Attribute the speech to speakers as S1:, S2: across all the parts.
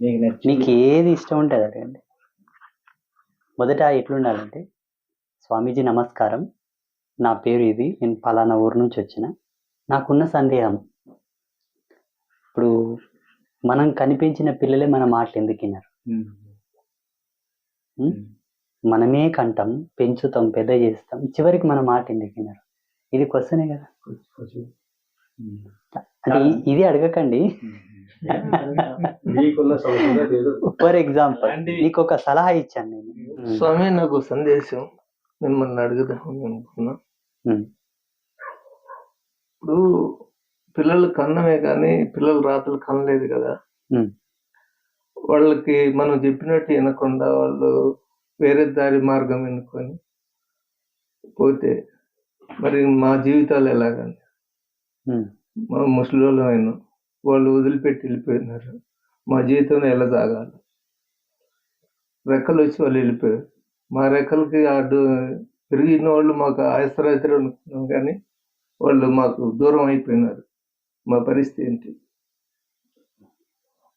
S1: మీకు ఏది ఇష్టం ఉంటే అది అడగండి. మొదట ఎట్లుండాలంటే, స్వామీజీ నమస్కారం, నా పేరు ఇది, నేను పలానా ఊరు నుంచి వచ్చిన, నాకున్న సందేహం. ఇప్పుడు మనం కనిపించిన పిల్లలే మన మాటలు ఎందుకు వినరు? మనమే కంటాం, పెంచుతాం, పెద్ద చేస్తాం, చివరికి మన మాట ఎందుకు వినరు? ఇది క్వశ్చనే కదా. అంటే ఇది అడగకండి. ఫర్ ఎగ్జాంపుల్ నీకు ఒక సలహా ఇచ్చాను నేను.
S2: స్వామి, నాకు సందేశం మిమ్మల్ని అడుగుదామని అనుకున్నా. ఇప్పుడు పిల్లలు కన్నమే కానీ పిల్లలు రాత్రులు కనలేదు కదా. వాళ్ళకి మనం చెప్పినట్టు వినకుండా వాళ్ళు వేరే దారి మార్గం ఎన్నుకొని పోతే మరి మా జీవితాలు ఎలాగండి? మా ముసలిళ్ళైనా వాళ్ళు వదిలిపెట్టి వెళ్ళిపోయినారు, మా జీవితంలో ఎలా సాగాలి? రెక్కలు వచ్చి వాళ్ళు వెళ్ళిపోయారు, మా రెక్కలకి అడ్డు పెరిగిన వాళ్ళు మాకు ఆశ్రయితారు అనుకున్నాం కానీ వాళ్ళు మాకు దూరం అయిపోయినారు. మా పరిస్థితి ఏంటి?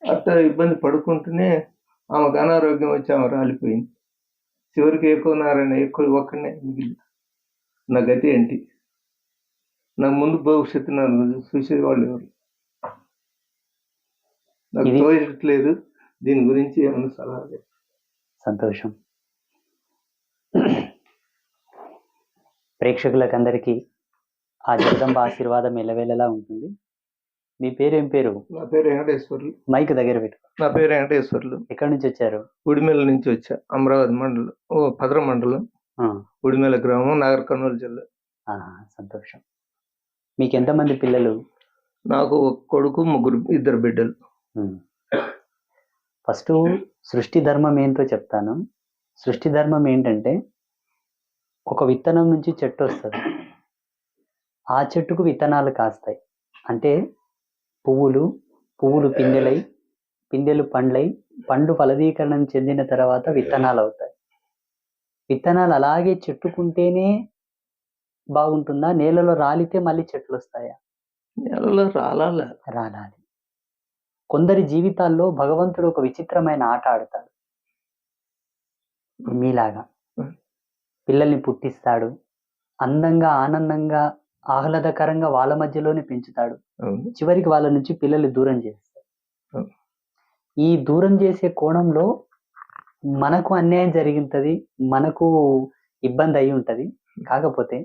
S2: అట్లా ఇబ్బంది పడుకుంటూనే ఆమెకు అనారోగ్యం వచ్చి ఆమె రాలిపోయింది. చివరికి ఎక్కువ నారాయణ ఒక్కడనే మిగిలి. నా గతి ఏంటి? నాకు ముందు భవిష్యత్తు నన్ను చూసేవాళ్ళు ఎవరు? నాకు తోయట్లేదు. దీని గురించి ఏమన్నా సలహా?
S1: సంతోషం. ప్రేక్షకులకు అందరికీ ఆ జగదంబ ఆశీర్వాదం ఎల్లవేళలా ఉంటుంది. మీ పేరు ఏం పేరు?
S2: నా పేరు వెంకటేశ్వర్లు.
S1: మైక్ దగ్గర పెట్టు.
S2: నా పేరు వెంకటేశ్వర్లు.
S1: ఎక్కడి నుంచి వచ్చారు?
S2: ఉడిమేల నుంచి వచ్చా. అమరావతి మండలం, భద్ర మండలం, ఉడిమేల గ్రామం, నాగర్ కర్నూలు జిల్లా.
S1: సంతోషం. మీకు ఎంతమంది పిల్లలు?
S2: నాకు ఒక కొడుకు, ఇద్దరు బిడ్డలు.
S1: ఫస్ట్ సృష్టి ధర్మం ఏంటో చెప్తాను. సృష్టి ధర్మం ఏంటంటే, ఒక విత్తనం నుంచి చెట్టు వస్తుంది, ఆ చెట్టుకు విత్తనాలు కాస్తాయి. అంటే పువ్వులు పిందెలై, పిందెలు పండ్లై, పండు ఫలదీకరణం చెందిన తర్వాత విత్తనాలు అవుతాయి. విత్తనాలు అలాగే చెట్టుకుంటేనే బాగుంటుందా? నేలలో రాలితే మళ్ళీ చెట్లు వస్తాయా?
S2: నేలలో రాలాలి.
S1: కొందరి జీవితాల్లో భగవంతుడు ఒక విచిత్రమైన ఆట ఆడతాడు. మీలాగా పిల్లల్ని పుట్టిస్తాడు, అందంగా, ఆనందంగా, ఆహ్లాదకరంగా వాళ్ళ మధ్యలోనే పెంచుతాడు. చివరికి వాళ్ళ నుంచి పిల్లల్ని దూరం చేస్తాడు. ఈ దూరం చేసే కోణంలో మనకు అన్యాయం జరిగింది, మనకు ఇబ్బంది అయి ఉంటది. కాకపోతే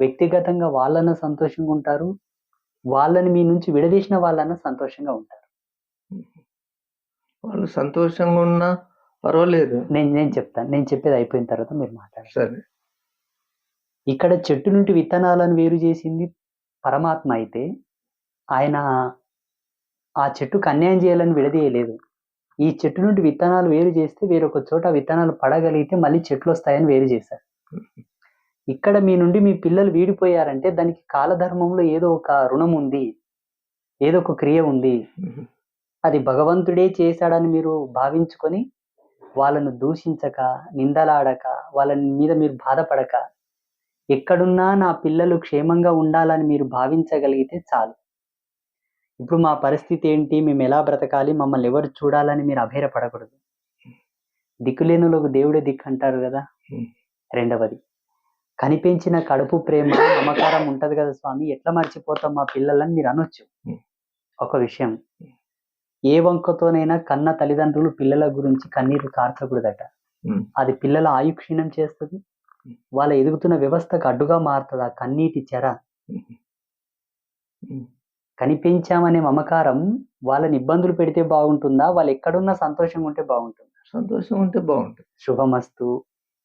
S1: వ్యక్తిగతంగా వాళ్ళన్న సంతోషంగా ఉంటారు, వాళ్ళని మీ నుంచి విడదీసిన వాళ్ళన్న సంతోషంగా ఉంటారు.
S2: వాళ్ళు సంతోషంగా ఉన్నా పర్వాలేదు.
S1: నేను చెప్తాను, నేను చెప్పేది అయిపోయిన తర్వాత మీరు మాట్లాడారు.
S2: సరే.
S1: ఇక్కడ చెట్టు నుండి విత్తనాలను వేరు చేసింది పరమాత్మ అయితే, ఆయన ఆ చెట్టుకు అన్యాయం చేయాలని విడదీయలేదు. ఈ చెట్టు నుండి విత్తనాలు వేరు చేస్తే వేరొక చోట విత్తనాలు పడగలిగితే మళ్ళీ చెట్లు వస్తాయని వేరు చేశారు. ఇక్కడ మీ నుండి మీ పిల్లలు వీడిపోయారంటే దానికి కాలధర్మంలో ఏదో ఒక రుణం ఉంది, ఏదో ఒక క్రియ ఉంది. అది భగవంతుడే చేశాడని మీరు భావించుకొని వాళ్ళను దూషించక, నిందలాడక, వాళ్ళ మీద మీరు బాధపడక, ఎక్కడున్నా నా పిల్లలు క్షేమంగా ఉండాలని మీరు భావించగలిగితే చాలు. ఇప్పుడు మా పరిస్థితి ఏంటి, మేము ఎలా బ్రతకాలి, మమ్మల్ని ఎవరు చూడాలని మీరు అభేరపడకూడదు. దిక్కులేనులకు దేవుడే దిక్కు అంటారు కదా. రెండవది, కనిపించిన కడుపు ప్రేమ, నమ్మకారం ఉంటది కదా స్వామి, ఎట్లా మర్చిపోతాం మా పిల్లలని మీరు అనొచ్చు. ఒక విషయం, ఏ వంకతోనైనా కన్న తల్లిదండ్రులు పిల్లల గురించి కన్నీరు కార్చకూడదట. అది పిల్లల ఆయుక్షీణం చేస్తుంది, వాళ్ళ ఎదుగుతున్న వ్యవస్థకు అడ్డుగా మారుతుంది ఆ కన్నీటి చెర. కనిపించామనే మమకారం వాళ్ళని ఇబ్బందులు పెడితే బాగుంటుందా, వాళ్ళు ఎక్కడున్నా సంతోషంగా ఉంటే బాగుంటుందా?
S2: సంతోషం ఉంటే బాగుంటుంది.
S1: శుభమస్తు.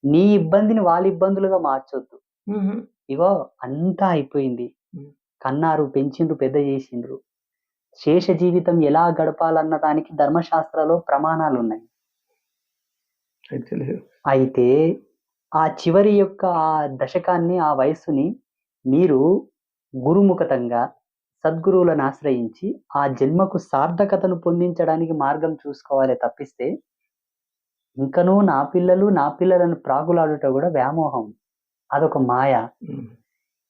S1: నీ ఇబ్బందిని వాళ్ళ ఇబ్బందులుగా మార్చొద్దు. ఇగో అంతా అయిపోయింది, కన్నారు, పెంచిండ్రు, పెద్ద చేసిండ్రు, శేష జీవితం ఎలా గడపాలన్న దానికి ధర్మశాస్త్రాల్లో ప్రమాణాలు ఉన్నాయి. అయితే ఆ చివరి యొక్క ఆ దశకాన్ని, ఆ వయస్సుని మీరు గురుముఖతంగా సద్గురువులను ఆశ్రయించి ఆ జన్మకు సార్థకతను పొందించడానికి మార్గం చూసుకోవాలి తప్పిస్తే, ఇంకనూ నా పిల్లలను ప్రాగులాడుట కూడా వ్యామోహం, అదొక మాయ.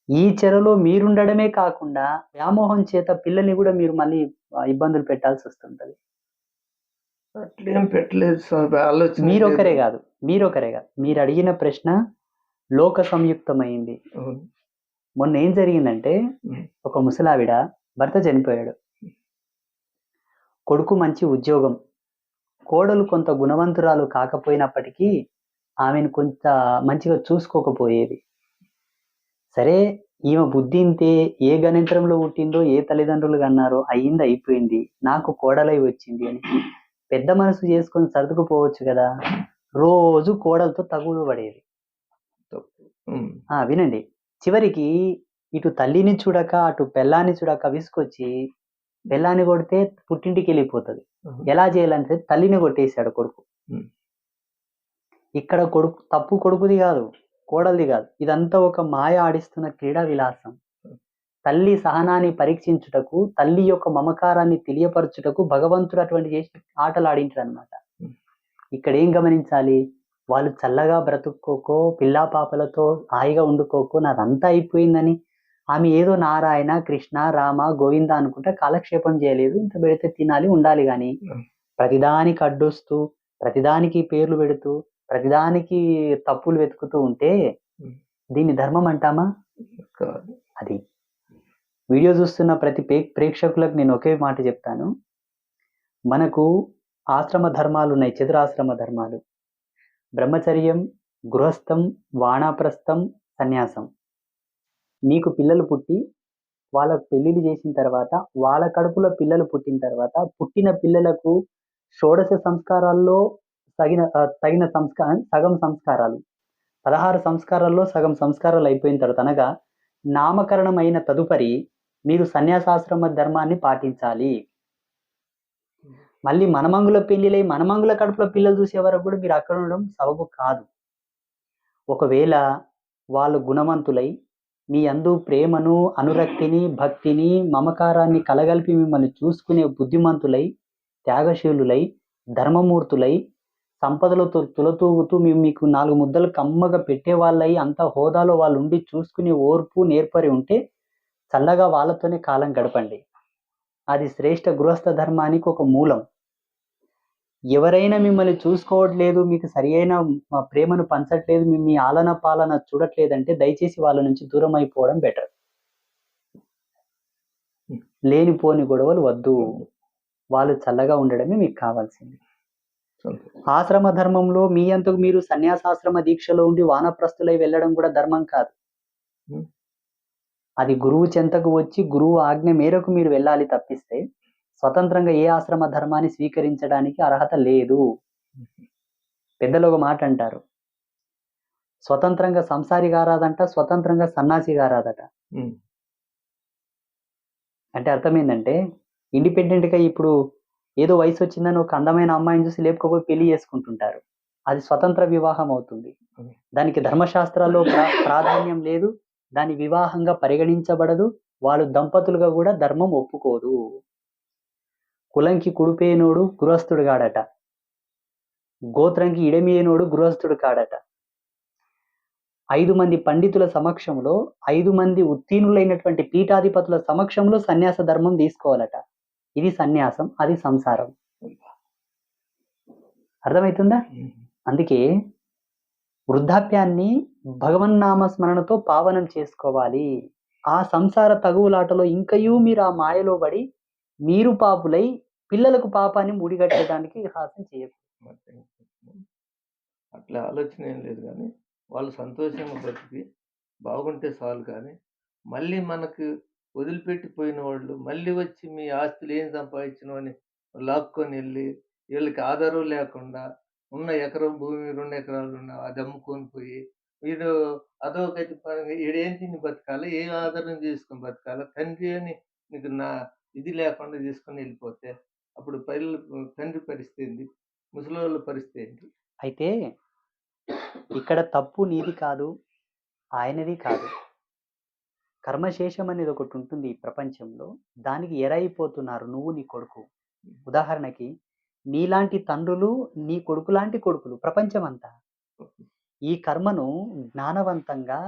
S1: ఈ చెరలో మీరుండడమే కాకుండా వ్యామోహం చేత పిల్లల్ని కూడా మీరు మళ్ళీ ఇబ్బందులు పెట్టాల్సి వస్తుంటది.
S2: అట్లేం పెట్టలేదు స్వామి, ఆలోచన
S1: మీరొకరే
S2: లేదు.
S1: కాదు, మీరొకరే కాదు. మీరు అడిగిన ప్రశ్న లోక సంయుక్తమైంది.
S2: అవును.
S1: మొన్న ఏం జరిగిందంటే,
S2: ఉమ్.
S1: ఒక ముసలావిడ భర్త చనిపోయాడు. కొడుకు మంచి ఉద్యోగం. కోడలు కొంత గుణవంతురాలు కాకపోయినప్పటికీ ఆమెను కొంత మంచిగా చూసుకోకపోయేది. సరే, ఈమె బుద్ధి ఇంతే, ఏ గణింత్రంలో పుట్టిందో, ఏ తల్లిదండ్రులు కన్నారో, అయింది అయిపోయింది, నాకు కోడలై వచ్చింది అని పెద్ద మనసు చేసుకొని సర్దుకుపోవచ్చు కదా. రోజు కోడలతో తగులు పడేది.
S2: తప్పు. ఉమ్.
S1: వినండి, చివరికి ఇటు తల్లిని చూడక అటు పెళ్ళాన్ని చూడక విసుకొచ్చి పెళ్ళాన్ని కొడితే పుట్టింటికి వెళ్ళిపోతుంది.
S2: అవును.
S1: ఎలా చేయాలంటే తల్లిని కొట్టేశాడు కొడుకు.
S2: ఉమ్.
S1: ఇక్కడ కొడుకు తప్పు కొడుకుది కాదు, కోడలిది కాదు. ఇదంతా ఒక మాయ ఆడిస్తున్న క్రీడా విలాసం. తల్లి సహనాన్ని పరీక్షించుటకు, తల్లి యొక్క మమకారాన్ని తెలియపరచుటకు భగవంతుడు అటువంటి చేసి ఆటలు ఆడించాడు అనమాట. ఇక్కడ ఏం గమనించాలి, వాళ్ళు చల్లగా బ్రతుక్కోకో, పిల్లా పాపలతో హాయిగా వండుకోకో, నాదంతా అయిపోయిందని ఆమె ఏదో నారాయణ, కృష్ణ, రామ, గోవింద అనుకుంటే కాలక్షేపం చేయలేదు. ఇంత పెడితే తినాలి, ఉండాలి. కానీ ప్రతిదానికి అడ్డొస్తూ, ప్రతిదానికి పేర్లు పెడుతూ, ప్రతిదానికి తప్పులు వెతుకుతూ ఉంటే దీన్ని ధర్మం అంటామా?
S2: కాదు.
S1: అది వీడియో చూస్తున్న ప్రతి ప్రేక్షకులకు నేను ఒకే మాట చెప్తాను. మనకు ఆశ్రమ ధర్మాలు ఉన్నాయి, చతురాశ్రమ ధర్మాలు. బ్రహ్మచర్యం, గృహస్థం, వానాప్రస్థం, సన్యాసం. మీకు పిల్లలు పుట్టి వాళ్ళకు పెళ్లిళ్ళు చేసిన తర్వాత, వాళ్ళ కడుపులో పిల్లలు పుట్టిన తర్వాత, పుట్టిన పిల్లలకు షోడశ సంస్కారాల్లో తగిన సగం సంస్కారాలు, 16 సంస్కారాల్లో సగం సంస్కారాలు అయిపోయిన తర్వాత, అనగా నామకరణం అయిన తదుపరి మీరు సన్యాసాశ్రమ ధర్మాన్ని పాటించాలి. మళ్ళీ మనమంగుల పెళ్లిలై మనమంగుల కడుపులో పిల్లలు చూసే వరకు కూడా మీరు అక్కడ ఉండడం సబబు కాదు. ఒకవేళ వాళ్ళు గుణవంతులై మీ యందు ప్రేమను, అనురక్తిని, భక్తిని, మమకారాన్ని కలగలిపి మిమ్మల్ని చూసుకునే బుద్ధిమంతులై, త్యాగశీలులై, ధర్మమూర్తులై, సంపదలతో తులతూగుతూ మీకు 4 ముద్దలు కమ్మగా పెట్టేవాళ్ళై, అంత హోదాలో వాళ్ళు ఉండి చూసుకునే ఓర్పు, నేర్పరి ఉంటే చల్లగా వాళ్ళతోనే కాలం గడపండి. అది శ్రేష్ఠ గృహస్థ ధర్మానికి ఒక మూలం. ఎవరైనా మిమ్మల్ని చూసుకోవట్లేదు, మీకు సరి అయిన ప్రేమను పంచట్లేదు, మీ ఆలన పాలన చూడట్లేదంటే దయచేసి వాళ్ళ నుంచి దూరం అయిపోవడం బెటర్. లేనిపోని గొడవలు వద్దు. వాళ్ళు చల్లగా ఉండడమే మీకు కావాల్సింది. ఆశ్రమ ధర్మంలో మీ అంతకు మీరు సన్యాసాశ్రమ దీక్షలో ఉండి వానప్రస్థులై వెళ్ళడం కూడా ధర్మం కాదు. అది గురువు చెంతకు వచ్చి గురువు ఆజ్ఞ మేరకు మీరు వెళ్ళాలి తప్పిస్తే స్వతంత్రంగా ఏ ఆశ్రమ ధర్మాన్ని స్వీకరించడానికి అర్హత లేదు. పెద్దలు ఒక మాట అంటారు, స్వతంత్రంగా సంసారి గారాదంట, స్వతంత్రంగా సన్యాసి గారాదట. అంటే అర్థం ఏంటంటే, ఇండిపెండెంట్ గా ఇప్పుడు ఏదో వయసు వచ్చిందని ఒక అందమైన అమ్మాయిని చూసి లేపుకపోయి పెళ్లి చేసుకుంటుంటారు. అది స్వతంత్ర వివాహం అవుతుంది. దానికి ధర్మశాస్త్రాల్లో ప్రాధాన్యం లేదు, దాని వివాహంగా పరిగణించబడదు. వాళ్ళు దంపతులుగా కూడా ధర్మం ఒప్పుకోదు. కులంకి కుడిపోయినోడు గృహస్థుడు కాడట, గోత్రంకి ఇడమియనోడు గృహస్థుడు కాడట. 5 మంది పండితుల సమక్షంలో, 5 మంది ఉత్తీర్ణులైనటువంటి పీఠాధిపతుల సమక్షంలో సన్యాస ధర్మం తీసుకోవాలట. ఇది సన్యాసం, అది సంసారం. అర్థమవుతుందా? అందుకే వృద్ధాప్యాన్ని భగవన్నామ స్మరణతో పావనం చేసుకోవాలి. ఆ సంసార తగువులాటలో ఇంకయూ మీరు ఆ మాయలో పడి మీరు పాపులై పిల్లలకు పాపాన్ని ముడిగట్టడానికి హాస్యం చేయకూడదు.
S2: అట్లా ఆలోచన ఏం లేదు, కానీ వాళ్ళు సంతోషంగా బతికి బాగుంటే చాలు. కానీ మళ్ళీ మనకు వదిలిపెట్టిపోయిన వాళ్ళు మళ్ళీ వచ్చి మీ ఆస్తులు ఏం సంపాదించినావు అని లాక్కొని వెళ్ళి వీళ్ళకి ఆధారం లేకుండా ఉన్న ఎకరం భూమి 2 ఎకరాలు ఉన్న అది అమ్ముకొని పోయి వీడు అదోగతి ఈడేం తిని బతకాలి, ఏ ఆధారం చేసుకొని బతకాలి, తండ్రి అని నీకు నా ఇది లేకుండా తీసుకొని వెళ్ళిపోతే అప్పుడు తండ్రి పరిస్థితి ఏంటి, ముసలోళ్ళ పరిస్థితి ఏంటి?
S1: అయితే ఇక్కడ తప్పు నీది కాదు, ఆయనది కాదు. కర్మశేషం అనేది ఒకటి ఉంటుంది ఈ ప్రపంచంలో. దానికి ఎరైపోతున్నారు నువ్వు, నీ కొడుకు. ఉదాహరణకి నీలాంటి తండ్రులు, నీ కొడుకు లాంటి కొడుకులు ప్రపంచం అంతా. ఈ కర్మను జ్ఞానవంతంగా,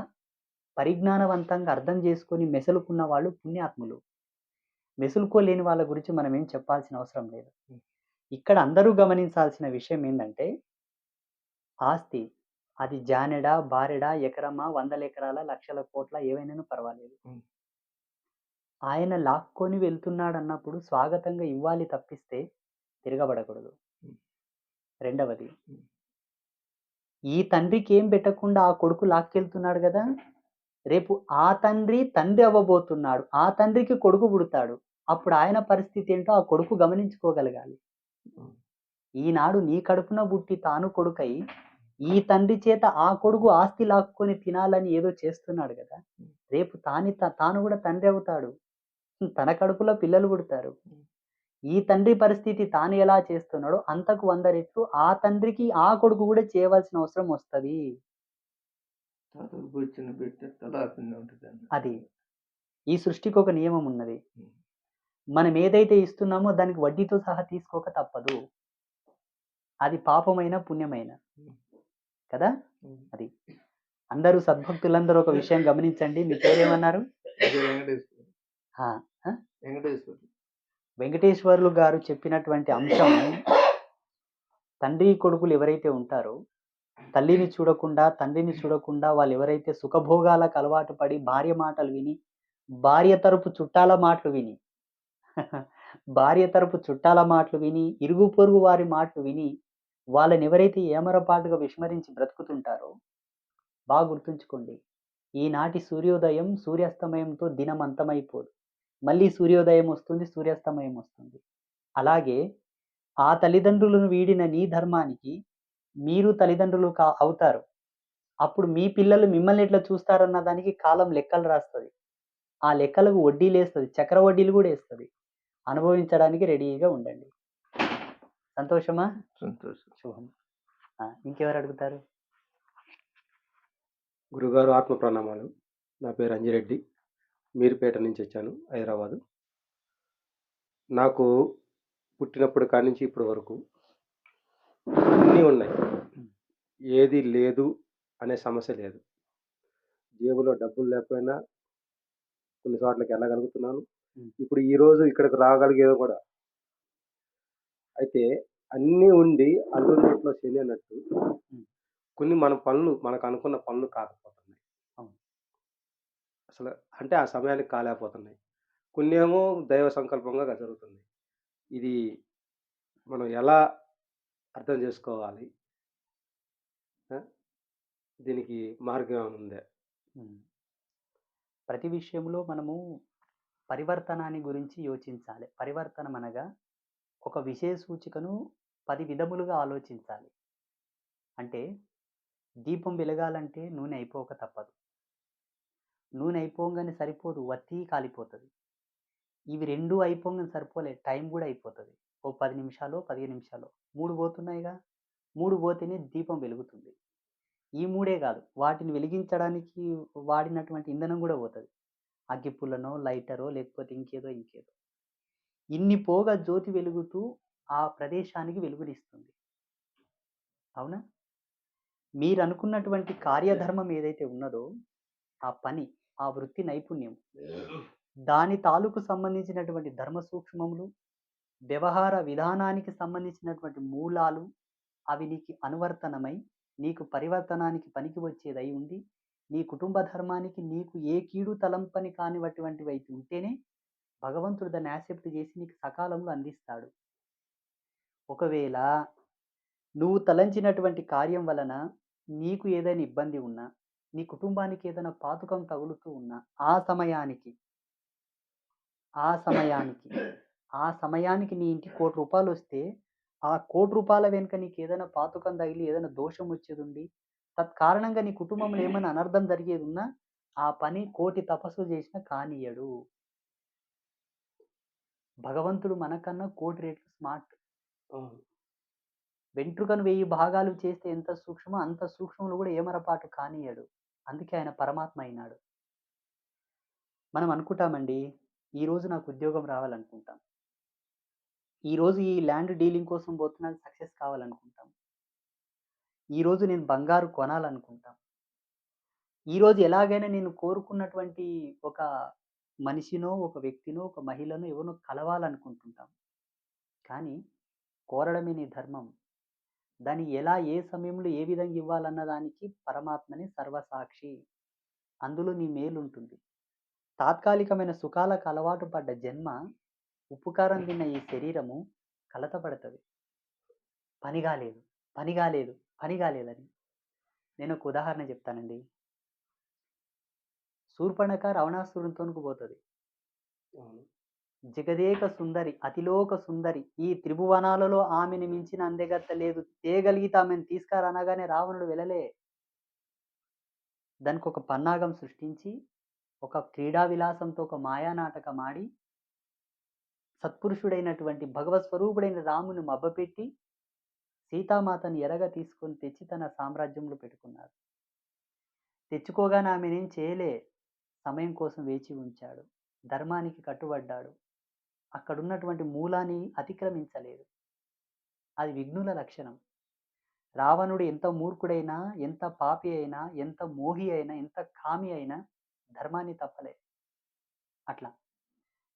S1: పరిజ్ఞానవంతంగా అర్థం చేసుకొని మెసలుకున్న వాళ్ళు పుణ్యాత్ములు. మెసులుకోలేని వాళ్ళ గురించి మనం ఏం చెప్పాల్సిన అవసరం లేదు. ఇక్కడ అందరూ గమనించాల్సిన విషయం ఏందంటే, ఆస్తి అది జానెడా, బారెడా, ఎకరమా, వందల ఎకరాల, లక్షల కోట్ల ఏవైనాను పర్వాలేదు.
S2: హ్మ్.
S1: ఆయన లాక్కొని వెళ్తున్నాడన్నప్పుడు స్వాగతంగా ఇవ్వాలి తప్పిస్తే తిరగబడకూడదు.
S2: హ్మ్.
S1: రెండవది,
S2: హ్మ్.
S1: ఈ తండ్రికేం పెట్టకుండా ఆ కొడుకు లాక్కెళ్తున్నాడు గదా! రేపు ఆ తండ్రి తండ్రి అవ్వబోతున్నాడు. ఆ తండ్రికి కొడుకు పుడతాడు. అప్పుడు ఆయన పరిస్థితి ఏంటో ఆ కొడుకు గమనించుకోగలగాలి.
S2: హ్మ్.
S1: ఈనాడు నీ కడుపున పుట్టి తాను కొడుకై, ఈ తండ్రి చేత ఆ కొడుకు ఆస్తి లాక్కొని తినాలని ఏదో చేస్తున్నాడు గదా! రేపు తాను గూడా తండ్రి అవుతాడు. తన కడుపులో పిల్లలు పుడతారు. ఈ తండ్రి పరిస్థితి తాను ఎలా చేస్తున్నాడో అంతకు 100 రెట్లు ఆ తండ్రికి ఆ కొడుకు గూడా చేయవలసిన అవసరం వస్తది.
S2: తాతకు బొచ్చిన బిడ్డ తలాపిండి ఉంటదండి.
S1: అది. ఈ సృష్టికొక నియమం ఉన్నది.
S2: హ్మ్.
S1: మనం ఏదైతే ఇస్తున్నామో దానికి వడ్డీతో సహా తీసుకోక తప్పదు. అది పాపమైన, పుణ్యమైన.
S2: హ్మ్.
S1: కదా!
S2: హ్మ్.
S1: అది. అందరూ సద్భక్తులందరూ ఒక విషయం గమనించండి. మీ పేరేమన్నారు?
S2: అదే వెంకటేశ్వరుడు.
S1: ఆ! ఆ!
S2: వెంకటేశ్వరుడు.
S1: వెంకటేశ్వర్లు గారు చెప్పినటువంటి అంశం తండ్రి, కొడుకులు ఎవరైతే ఉంటారో, తల్లిని చూడకుండా, తండ్రిని చూడకుండా వాళ్ళెవరైతే సుఖభోగాలకు అలవాటు పడి భార్య మాటలు విని, భార్య తరపు చుట్టాల మాటలు విని, భార్య తరపు చుట్టాల మాటలు విని, ఇరుగు పొరుగు వారి మాటలు విని, వాళ్ళనెవరైతే ఏమరపాటుగా విస్మరించి బ్రతుకుతుంటారో, బాగా గుర్తుంచుకోండి. ఈనాటి సూర్యోదయం, సూర్యాస్తమయంతో దినం అంతమైపోదు. మళ్ళీ సూర్యోదయం వస్తుంది, సూర్యాస్తమయం వస్తుంది. అలాగే ఆ తల్లిదండ్రులను వీడిన నీ ధర్మానికి మీరు తల్లిదండ్రులు అవుతారు. అప్పుడు మీ పిల్లలు మిమ్మల్ని ఎట్లా చూస్తారన్న దానికి కాలం లెక్కలు రాస్తది. ఆ లెక్కలకు వడ్డీలేస్తది. చక్ర వడ్డీలు గూడా ఏస్తది. అనుభవించడానికి రెడీగా ఉండండి. సంతోషమా?
S2: సంతోషం.
S1: శుభం. ఇంకెవరు అడుగుతారు?
S3: గురుగారు ఆత్మ ప్రణామాలు. నా పేరు అంజిరెడ్డి. మీర్పేట నుంచి వచ్చాను, హైదరాబాదు. నాకు పుట్టినప్పుడు కానించి ఇప్పటి వరకు అన్నీ ఉన్నాయి. ఏది లేదు అనే సమస్య లేదు. జేబులో డబ్బులు లేకపోయినా కొన్ని చోట్లకి వెళ్ళగలుగుతున్నాను.
S1: హ్మ్.
S3: ఇప్పుడు ఈరోజు ఇక్కడికి రాగలిగేది కూడా. అయితే అన్నీ ఉండి అల్లుడి నోట్లో శని అన్నట్టు
S1: హ్మ్.
S3: కొన్ని మన పనులు మనకు అనుకున్న పనులు కాకపోతున్నాయి.
S1: అవును.
S3: అసలు అంటే ఆ సమయానికి కాలేకపోతున్నాయి. కొన్నేమో దైవ సంకల్పంగా జరుగుతుంది. ఇది మనం ఎలా అర్థం చేసుకోవాలి? ఆ! దీనికి మార్గం ఏమైనా ఉందా?
S1: హ్మ్. ప్రతి విషయంలో మనము పరివర్తనాన్ని గురించి యోచించాలి. పరివర్తనం అనగా ఒక విషయ సూచికను 10 విధములుగా ఆలోచించాలి. అంటే దీపం వెలగాలంటే నూనె అయిపోక తప్పదు. నూనె అయిపోంగానే సరిపోదు. వత్తి కాలిపోతది. ఇవి 2 అయిపోంగానే సరిపోలే. టైం గూడా అయిపోతది. ఓ 10 నిమిషాలో, 15 నిమిషాలో 3 పోతున్నాయిగా. 3 పోతేనే దీపం వెలుగుతుంది. ఈ 3 గాదు. వాటిని వెలిగించడానికి వాడినటువంటి ఇంధనం గూడా పోతది. అగ్గిపుల్లనో, లైటరో లేకపోతే ఇంకేదో. ఇన్ని పోగా జ్యోతి వెలుగుతూ ఆ ప్రదేశానికి వెలుగునిస్తుంది. అవునా? మీరనుకున్నటువంటి కార్యధర్మం ఏదైతే ఉన్నదో, ఆ పని, ఆ వృత్తి నైపుణ్యం, దాని తాలూకు సంబంధించినటువంటి ధర్మ సూక్ష్మములు, వ్యవహార విధానానికి సంబంధించినటువంటి మూలాలు, అవి నీకు అనువర్తనమై, నీకు పరివర్తనానికి పనికి వచ్చేదై ఉండి, నీ కుటుంబ ధర్మానికి నీకు ఏ కీడు తలంపని కానివటువంటివైతే ఉంటేనే, భగవంతుడు దాన్ని యాక్సెప్ట్ చేసి నీకు సకాలంలో అందిస్తాడు. ఒకవేళ నువ్వు తలంచినటువంటి కార్యం వలన నీకు ఏదైనా ఇబ్బంది ఉన్నా, నీ కుటుంబానికి ఏదైనా పాతకం తగులుతూ ఉన్నా, ఆ సమయానికి, ఆ సమయానికి, ఆ సమయానికి నీ ఇంటికి ₹1,00,00,000 వస్తే, ఆ ₹1,00,00,000 వెనుక నీకేదైనా పాతకం తగిలి ఏదైనా దోషం వచ్చేదుండి, తత్కారణంగా నీ కుటుంబంలో ఏమైనా అనర్థం జరిగేదున్నా, ఆ పని కోటి తపస్సులు చేసినా కానియ్యడు. భగవంతుడు మనకన్నా కోటి రెట్లు స్మార్ట్.
S3: అవును.
S1: వెంట్రుకను 1000 భాగాలు చేస్తే ఎంత సూక్ష్మమో అంత సూక్ష్మంలో కూడా ఏమరపాటు కానియ్యడు. అందుకే ఆయన పరమాత్మ అయినాడు. మనం అనుకుంటామండి, ఈరోజు నాకు ఉద్యోగం రావాలనుకుంటాం. ఈరోజు ఈ ల్యాండ్ డీలింగ్ కోసం పోతున్నాను సక్సెస్ కావాలనుకుంటాం. ఈరోజు నేను బంగారు కొనాలనుకుంటాం. ఈరోజు ఎలాగైనా నేను కోరుకున్నటువంటి ఒక మనిషినో, ఒక వ్యక్తినో, ఒక మహిళనో ఎవరినో కలవాలనుకుంటుంటాం. కానీ కోరడమే నీ ధర్మం. దాన్ని ఎలా, ఏ సమయంలో, ఏ విధంగా ఇవ్వాలన్న దానికి పరమాత్మనే సర్వసాక్షి. అందులో నీ మేలుంటుంది. తాత్కాలికమైన సుఖాలకు అలవాటు పడ్డ జన్మ, ఉప్పు కారం తిన్న ఈ శరీరము కలతపడతది. పని కాలేదు, పని కాలేదు, పని కాలేదని. నేనొక ఉదాహరణ చెప్తానండి. శూర్పణఖ రావణాసురునితోనికి పోతది.
S3: అవును.
S1: జగదేక సుందరి, అతిలోక సుందరి. ఈ త్రిభువనాలలో ఆమెని మించిన అందెగత్త లేదు. తేగలిగితే ఆమెను తీసుకురా అనగానే రావణుడు వెళ్ళలే. దానికొక పన్నాగం సృష్టించి, ఒక క్రీడా విలాసంతో ఒక మాయా నాటకం ఆడి, సత్పురుషుడైనటువంటి భగవత్ స్వరూపుడైన రాముని మభ్యపెట్టి, సీతామాతని ఎరగా తీసుకొని తెచ్చి తన సామ్రాజ్యంలో పెట్టుకున్నాడు. తెచ్చుకోగానే ఆమెనేం చేయలే. సమయం కోసం వేచి ఉంచాడు. ధర్మానికి కట్టుబడ్డాడు. అక్కడున్నటువంటి మూలాన్ని అతిక్రమించలేదు. అది విఘ్నుల లక్షణం. రావణుడు ఎంత మూర్ఖుడైనా, ఎంత పాపి అయినా, ఎంత మోహి అయినా, ఎంత కామి అయినా ధర్మాన్ని తప్పలే. అట్లా.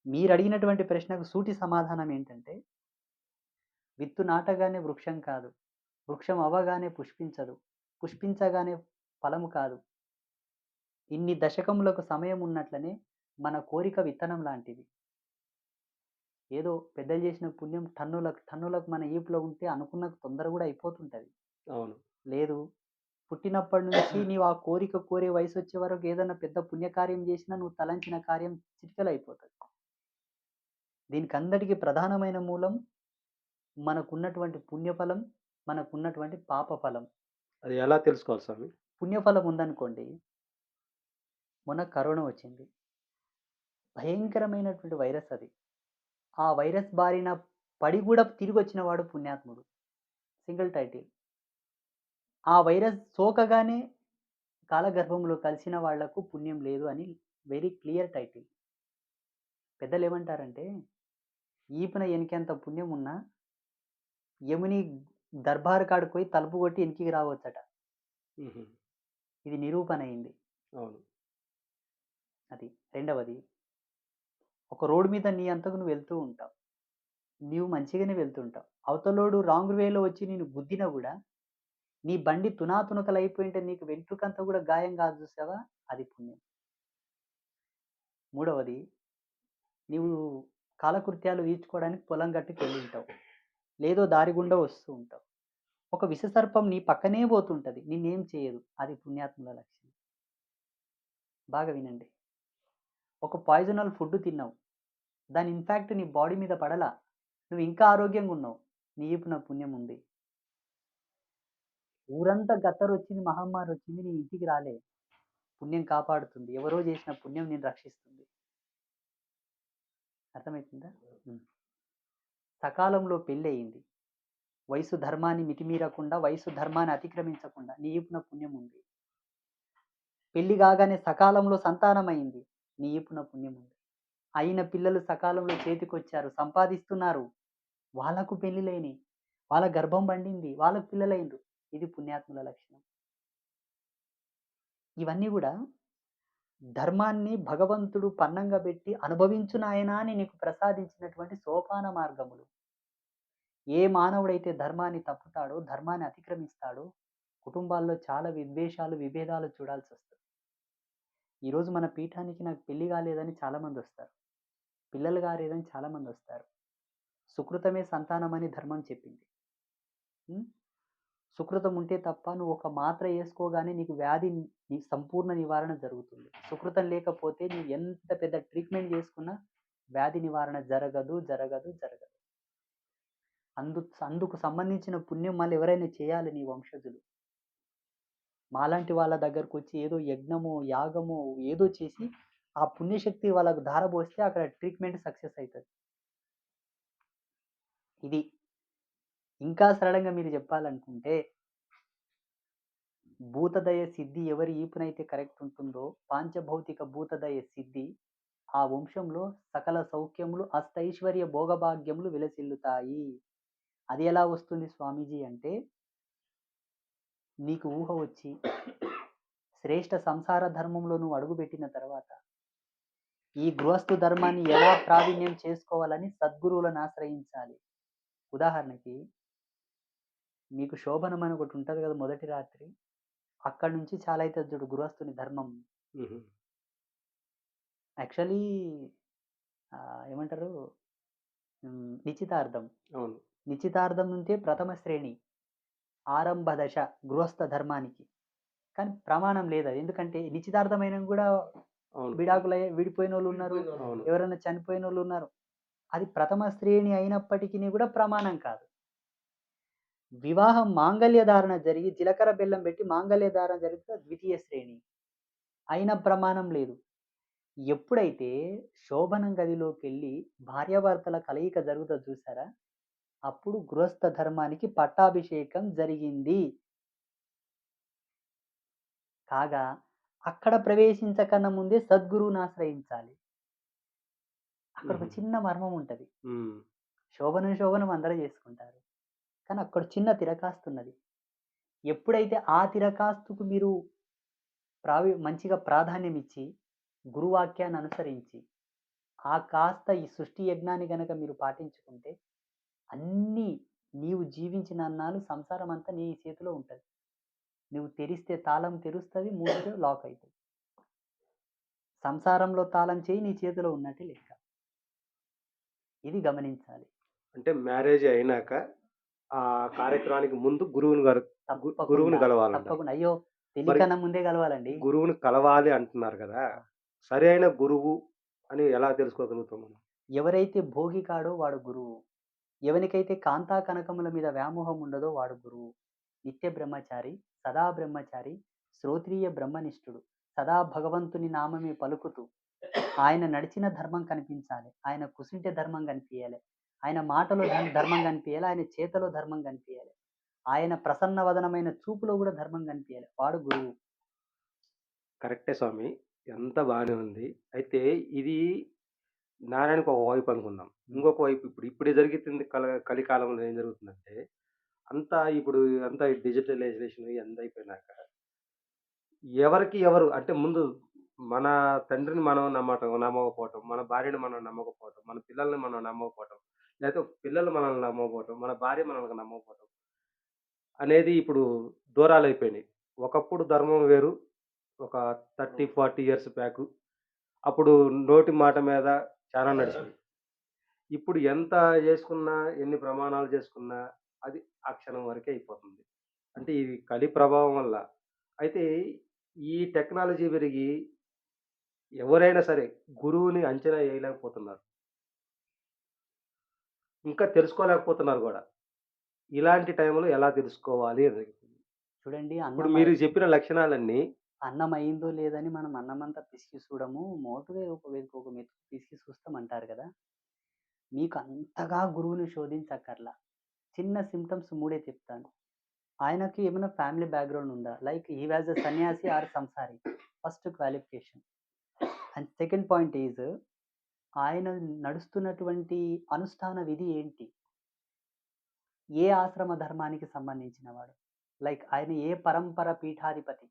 S1: మీరడిగినటువంటి ప్రశ్నకు సూటి సమాధానం ఏంటంటే, విత్తు నాటగానే వృక్షం కాదు. వృక్షం అవ్వగానే పుష్పించదు. పుష్పించగానే ఫలము కాదు. ఇన్ని దశకములకు సమయం ఉన్నట్లనే మన కోరిక విత్తనం లాంటిది. ఏదో పెద్దలు చేసిన పుణ్యం టన్నులకు మన ఈపులో ఉంటే అనుకున్న తొందర కూడా అయిపోతుంటది.
S3: అవును.
S1: లేదు, పుట్టినప్పటి నుంచి నీవు ఆ కోరిక కోరే వయసొచ్చే వరకు ఏదైనా పెద్ద పుణ్యకార్యం చేసినా నువ్వు తలంచిన కార్యం చిటికెలో అయిపోతది. దీనికందటికీ ప్రధానమైన మూలం మనకున్నటువంటి పుణ్యఫలం, మనకున్నటువంటి పాప ఫలం.
S3: అది ఎలా తెలుసుకోవాలి స్వామి?
S1: పుణ్యఫలం ఉందనుకోండి, మొన్న కరోనా వచ్చింది. భయంకరమైనటువంటి వైరస్ అది. ఆ వైరస్ బారిన పడి కూడా తిరిగొచ్చిన వాడు పుణ్యాత్ముడు. Single title. ఆ వైరస్ సోకగానే కాలగర్భంలో కలిసిన వాళ్లకు పుణ్యం లేదు అని వెరీ క్లియర్ టైటిల్. పెద్దలేమంటారంటే, ఈపున ఎనికెంత పుణ్యం ఉన్నా యముని దర్బార్ కాడికి పోయి తలుపు కొట్టి ఎనికికి రావచ్చట.
S3: హుహు.
S1: ఇది నిరూపణ అయింది.
S3: అవును.
S1: అది. రెండవది, ఒక రోడ్ మీద నీ అంతకు నువ్వు వెళ్తూ ఉంటావు. నీవు మంచిగానే వెళ్తుంటావు. అవతలోడు రాంగ్ వేలో వచ్చి నిన్ను గుద్దినా కూడా నీ బండి తునాతునకలైపోయింటే నీకు వెంట్రుకంతా కూడా గాయం కాదు చూసావా, అది పుణ్యం. మూడవది, నీవు కాలకృత్యాలు తీర్చుకోవడానికి పొలం గట్టుకు వెళ్ళి ఉంటావు. లేదో దారి గుండా వస్తూ ఉంటావు. ఒక విషసర్పం నీ పక్కనే పోతుంటది, నిన్నేం చేయదు. అది పుణ్యాత్ముల లక్షణం. బాగా వినండి. ఒక పాయిజనల్ ఫుడ్ తిన్నావు. దాని ఇన్ఫాక్ట్ నీ బాడీ మీద పడలా. నువ్వు ఇంకా ఆరోగ్యంగా ఉన్నావు. నీ ఈపున పుణ్యం ఉంది. ఊరంతా గత్తరొచ్చింది, మహమ్మారి వచ్చింది, నీ ఇంటికి రాలే. పుణ్యం కాపాడుతుంది. ఎవరో చేసిన పుణ్యం నేను రక్షిస్తుంది. అర్థమవుతుందా? సకాలంలో పెళ్ళి అయింది. వయసు ధర్మాన్ని మితిమీరకుండా, వయసు ధర్మాన్ని అతిక్రమించకుండా నీ ఈపున పుణ్యం ఉంది. పెళ్లి కాగానే సకాలంలో సంతానం అయింది. నీ ఈపున పుణ్యం ఉంది. అయిన పిల్లలు సకాలంలో చేతికొచ్చారు, సంపాదిస్తున్నారు. వాళ్ళకు పెళ్లిలేని, వాళ్ళ గర్భం పండింది, వాళ్ళకు పిల్లలైండ్రు. ఇది పుణ్యాత్ముల లక్షణం. ఇవన్నీ కూడా ధర్మాన్ని భగవంతుడు పన్నంగా పెట్టి అనుభవించు నాయనా అని నీకు ప్రసాదించినటువంటి సోపాన మార్గములు. ఏ మానవుడైతే ధర్మాన్ని తప్పుతాడో, ధర్మాన్ని అతిక్రమిస్తాడో, కుటుంబాల్లో చాలా విద్వేషాలు, విభేదాలు చూడాల్సి వస్తుంది. ఈరోజు మన పీఠానికి నాకు పెళ్లి కాలేదని చాలామంది వస్తారు. పిల్లలు కాలేదని చాలామంది వస్తారు. సుకృతమే సంతానం అని ధర్మం చెప్పింది. సుకృతం ఉంటే తప్ప నువ్వు ఒక మాత్ర వేసుకోగానే నీకు వ్యాధి సంపూర్ణ నివారణ జరుగుతుంది. సుకృతం లేకపోతే నువ్వు ఎంత పెద్ద ట్రీట్మెంట్ చేసుకున్నా వ్యాధి నివారణ జరగదు. అందుకు సంబంధించిన పుణ్యం మళ్ళీ ఎవరైనా చేయాలి నీ వంశజులు. మాలాంటి వాళ్ళ దగ్గరకు వచ్చి ఏదో యజ్ఞమో, యాగమో ఏదో చేసి ఆ పుణ్యశక్తి వాళ్ళకు ధారపోస్తే అక్కడ ట్రీట్మెంట్ సక్సెస్ అవుతుంది. ఇది. ఇంకా సరళంగా మీరు చెప్పాలనుకుంటే, భూతదయ సిద్ధి ఎవరి ఈపునైతే కరెక్ట్ ఉంటుందో, పాంచభౌతిక భూతదయ సిద్ధి, ఆ వంశంలో సకల సౌఖ్యములు, అష్టైశ్వర్య భోగభాగ్యములు విలసిల్లుతాయి. అది ఎలా వస్తుంది స్వామీజీ అంటే, నీకు ఊహ వచ్చి శ్రేష్ఠ సంసార ధర్మంలో నువ్వు అడుగుపెట్టిన తర్వాత ఈ గృహస్థు ధర్మాన్ని ఎలా ప్రావీణ్యం చేసుకోవాలని సద్గురువులను ఆశ్రయించాలి. ఉదాహరణకి మీకు శోభనం అని ఒకటి ఉంటది కదా మొదటి రాత్రి. అక్కడి నుంచి చాలా అయితది చూడు గృహస్థుని ధర్మం.
S3: హుహు.
S1: యాక్చువల్లీ ఏమంటారు? నిశ్చితార్థం.
S3: అవును.
S1: నిశ్చితార్థం నుంచే ప్రథమ శ్రేణి. ఆరంభ దశ గృహస్థ ధర్మానికి. కానీ ప్రమాణం లేదది. ఎందుకంటే నిశ్చితార్థమైనంక గూడా
S3: అవును.
S1: విడిపోయినోళ్ళున్నారు.
S3: అవును.
S1: ఎవరైనా చనిపోయినోళ్ళున్నారు. అది ప్రథమ శ్రేణి అయినప్పటికిని గూడా ప్రమాణం కాదు. వివాహం మాంగళ్య ధారణ జరిగి జీలకర్ర బెల్లం పెట్టి మాంగళ్య ధారణ జరిగితే ద్వితీయ శ్రేణి. అయిన ప్రమాణం లేదు. ఎప్పుడైతే శోభనం గదిలోకెళ్ళి భార్యాభర్తల కలయిక జరుగుతది చూసారా? అప్పుడు గృహస్థ ధర్మానికి పట్టాభిషేకం జరిగింది. కాగా అక్కడ ప్రవేశించకన్నా ముందే సద్గురువుని ఆశ్రయించాలి. అక్కడొక
S3: హుహు.
S1: చిన్న మర్మం ఉంటది.
S3: హ్మ్.
S1: శోభనం అందరూ చేసుకుంటారు. కానీ అక్కడ చిన్న తిరకాస్తున్నది. ఎప్పుడైతే ఆ తిరకాస్తుకు మీరు మంచిగా ప్రాధాన్యం ఇచ్చి, గురువాక్యాన్ని అనుసరించి, ఆ కాస్త ఈ సృష్టి యజ్ఞాన్ని గనక మీరు పాటించుకుంటే, అన్నీ నీవు జీవించినన్నాళ్ళు సంసారం అంతా నీ చేతిలో ఉంటది. నువ్వు తెరిస్తే తాళం తెరుస్తది, మూసితే లాక్ అయితది. సంసారంలో తాళం చెయ్యి నీ చేతిలో ఉన్నట్టే లెక్క. ఇది గమనించాలి.
S3: అంటే మ్యారేజ్ అయినాక ఆ కార్యక్రమానికి ముందు గురువుని గురువుని
S1: తప్పకుండా.
S3: కలవాలంటారు.
S1: తప్పకుండా. అయ్యో!
S3: మరి
S1: పెళ్ళికన్నా ముందే గలవాలండి.
S3: గురువుని కలవాలి అంటున్నారు కదా! సరైన గురువు అని ఎలా తెలుసుకోగలుగుతాం మనం?
S1: ఎవరైతే భోగి కాడో వాడు గురువు. ఎవనికైతే కాంతా కనకముల మీద వ్యామోహం ఉండదో వాడు గురువు. నిత్య బ్రహ్మచారి, సదా బ్రహ్మచారి, శ్రోత్రియ బ్రహ్మనిష్ఠుడు. సదా భగవంతుని నామమే పలుకుతూ, ఆయన నడిచిన ధర్మం కనిపించాలి. ఆయన కుసుంటే ధర్మం కనిపియాలి. ఆయన మాటలో ధర్మం కనిపియాలి. ఆయన చేతలో ధర్మం కనిపియాలి. ఆయన ప్రసన్నవదనమైన చూపులో కూడా ధర్మం కనిపియాలి. వాడు గురువు.
S3: కరెక్టే స్వామి. అంతా బానే ఉంది. అయితే ఇది నారాయణకు ఒక వైపు అనుకుందాం. ఇంకొక వైపు ఇప్పుడే జరుగుతుంది కలికాలంలో ఏం జరుగుతుందంటే, ఇప్పుడు అంతా డిజిటలైజేషన్ ఇదంతా అయిపోయినాక, ఎవరికి ఎవరు అంటే ముందు మన తండ్రిని మనం నమ్మకపోవటం, మన భార్యని మనం నమ్మకపోవటం, మన పిల్లల్ని మనం నమ్మకపోవటం, లేకపోతే పిల్లలు మనల్ని నమ్మకపోవటం, మన భార్య మనల్ని నమ్మకపోవటం అనేది ఇప్పుడు దూరాలైపోయినాయి. ఒకప్పుడు ధర్మం వేరు. ఒక 30, 40 ఇయర్స్ బ్యాకు. అప్పుడు నోటి మాట మీద చాలా నడిచింది. ఇప్పుడు ఎంత జేసుకున్నా, ఎన్ని ప్రమాణాలు చేసుకున్నా, అది ఆ క్షణం వరకే అయిపోతుంది. అంటే ఇది కలి ప్రభావం వల్ల. అయితే ఈ టెక్నాలజీ పెరిగి ఎవరైనా సరే గురువుని అంచనా ఏయలేకపోతున్నారు. ఇంకా తెలుసుకోలేకపోతున్నారు గూడా. ఇలాంటి టైంలో ఎలా తెలుసుకోవాలి అని అడుగుతుంది.
S1: చూడండి
S3: ఇప్పుడు మీరు చెప్పిన లక్షణాలన్నీ
S1: అన్నం అయిందో లేదని మనం అన్నమంతా పిసికి చూడము. మోటుగా ఒక మెతుకు పిసికి చూస్తాం అంటారు కదా! మీకు అంతగా గురువుని శోధించక్కర్లా. చిన్న సింప్టమ్స్ మూడే చెప్తాను. ఆయనకి ఏమైనా ఫ్యామిలీ బ్యాక్‌గ్రౌండ్ ఉందా? లైక్ హి వాస్ ఎ సన్యాసి ఆర్ సంసారి. First qualification. And second point is ఆయన నడుస్తున్నటువంటి అనుష్ఠాన విధి ఏంటి? ఏ ఆశ్రమ ధర్మానికి సంబంధించిన వాడు? లైక్ ఆయన ఏ పరంపర పీఠాధిపతి?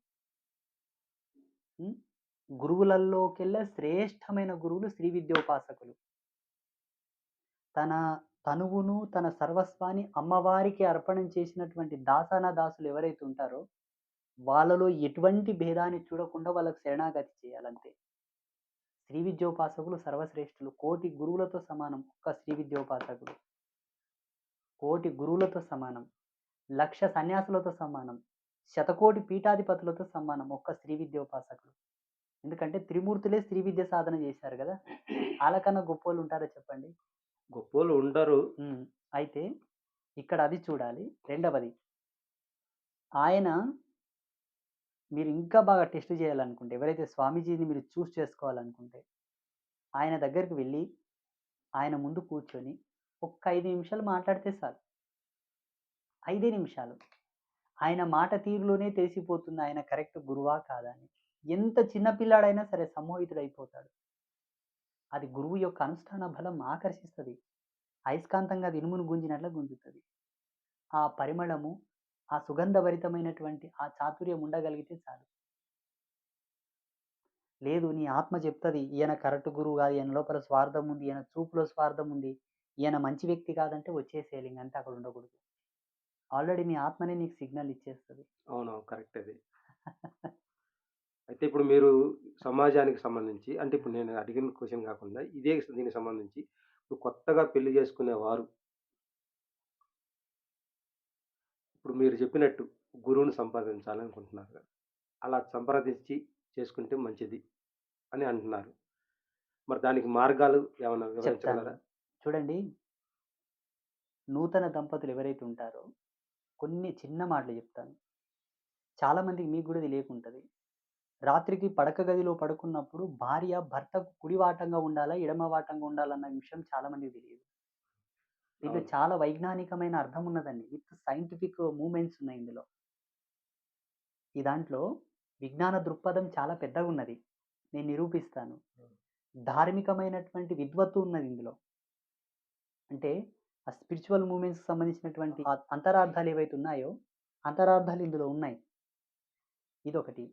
S1: హ్మ్. గురువులల్లోకెల్లా శ్రేష్టమైన గురువులు శ్రీ విద్యోపాసకులు. తన తనువును, తన సర్వస్వాన్ని అమ్మవారికి అర్పణం చేసినటువంటి దాసానదాసులు ఎవరైతే ఉంటారో, వాళ్ళలో ఎటువంటి భేదాన్ని చూడకుండా వాళ్ళకి శరణాగతి చేయాలంతే. శ్రీ విద్యోపాసకులు సర్వశ్రేష్ఠులు. కోటి గురువులతో సమానం ఒక్క శ్రీ విద్యోపాసకుడు. కోటి గురువులతో సమానం. లక్ష సన్యాసులతో సమానం. శతకోటి పీఠాధిపతులతో సమానం ఒక్క శ్రీ విద్యోపాసకుడు. ఎందుకంటే త్రిమూర్తులే శ్రీ విద్య సాధన చేశారు గదా! ఆళ్ళకన్నా గొప్పోళ్ళు ఉంటారా చెప్పండి?
S3: గొప్పోళ్ళు ఉండరు.
S1: అయితే ఇక్కడ అది చూడాలి. రెండవది ఆయన మీరు ఇంకా బాగా టెస్ట్ చేయాలనుకుంటే, ఎవరైతే స్వామీజీని మీరు చేసుకోవాలనుకుంటే, ఆయన దగ్గరికి వెళ్లి, ఆయన ముందు కూర్చొని, ఒక్క 5 నిమిషాలు మాట్లాడితే చాలు. 5 నిమిషాలు. ఆయన మాట తీరులోనే తెలిసిపోతుంది ఆయన కరెక్ట్ గురువా కాదా అని. ఎంత చిన్న పిల్లాడైనా సరే సమ్మోహితుడైపోతాడు. అది గురువు యొక్క అనుష్ఠాన బలం ఆకర్షిస్తది. అయస్కాంతంగా అది ఇనుమును గుంజినట్ల గుంజుతది. ఆ పరిమళము, ఆ సుగంధభరితమైనటువంటి ఆ చాతుర్యం ఉండగలిగితే చాలు. లేదు నీ ఆత్మ చెప్తది. ఈయన కరెక్ట్ గురువు గాదు. ఈయన లోపల స్వార్థం ఉంది. ఈయన చూపులో స్వార్థం ఉంది. ఈయన మంచి వ్యక్తి కాదంటే వచ్చేసేయాలి, ఇంక అంతే, అక్కడ ఉండకూడదు. ఆల్రెడీ నీ ఆత్మనే నీకు సిగ్నల్ ఇచ్చేస్తది.
S3: అవునవును. కరెక్ట్ అది. అయితే ఇప్పుడు మీరు సమాజానికి సంబంధించి అంటే ఇప్పుడు నేను అడిగిన క్వెషన్ కాకుండా ఇదే దీనికి సంబంధించి ఇప్పుడు కొత్తగా పెళ్లి చేసుకునేవారు ఇప్పుడు మీరు చెప్పినట్టు గురువుని సంపాదించాలనుకుంటున్నారు కదా! అలా సంప్రదించి చేసుకుంటే మంచిది అని అంటున్నారు. మరి దానికి మార్గాలు ఏమన్నా
S1: చెప్తాను.
S3: వివరించగలరా?
S1: చూడండి, నూతన దంపతులు ఎవరైతే ఉంటారో కొన్ని చిన్న మాటలు చెప్తాను. చాలా మందికి మీకు కూడా తెలియకుంటది. రాత్రికి పడక గదిలో పడుకున్నప్పుడు భార్య భర్తకు కుడివాటంగా ఉండాలా, ఎడమవాటంగా ఉండాలన్న విషయం చాలా మందికి తెలియదు. దీంట్లో
S3: అవును.
S1: చాలా వైజ్ఞానికమైన అర్థం ఉన్నదండి. విత్ సైంటిఫిక్ మూవ్‌మెంట్స్ ఉన్నాయి ఇందులో. ఈ దాంట్లో విజ్ఞాన దృక్పథం చాలా పెద్దగున్నది. నేను నిరూపిస్తాను. ధార్మికమైనటువంటి విద్వత్తు ఉన్నది ఇందులో. అంటే ఆ స్పిరిచువల్ మూవ్‌మెంట్స్‌కి సంబంధించినటువంటి అంతరార్థాలు ఏవైతే ఉన్నాయో, అంతరార్థాలు ఇందులో ఉన్నాయి. ఇదొకటి.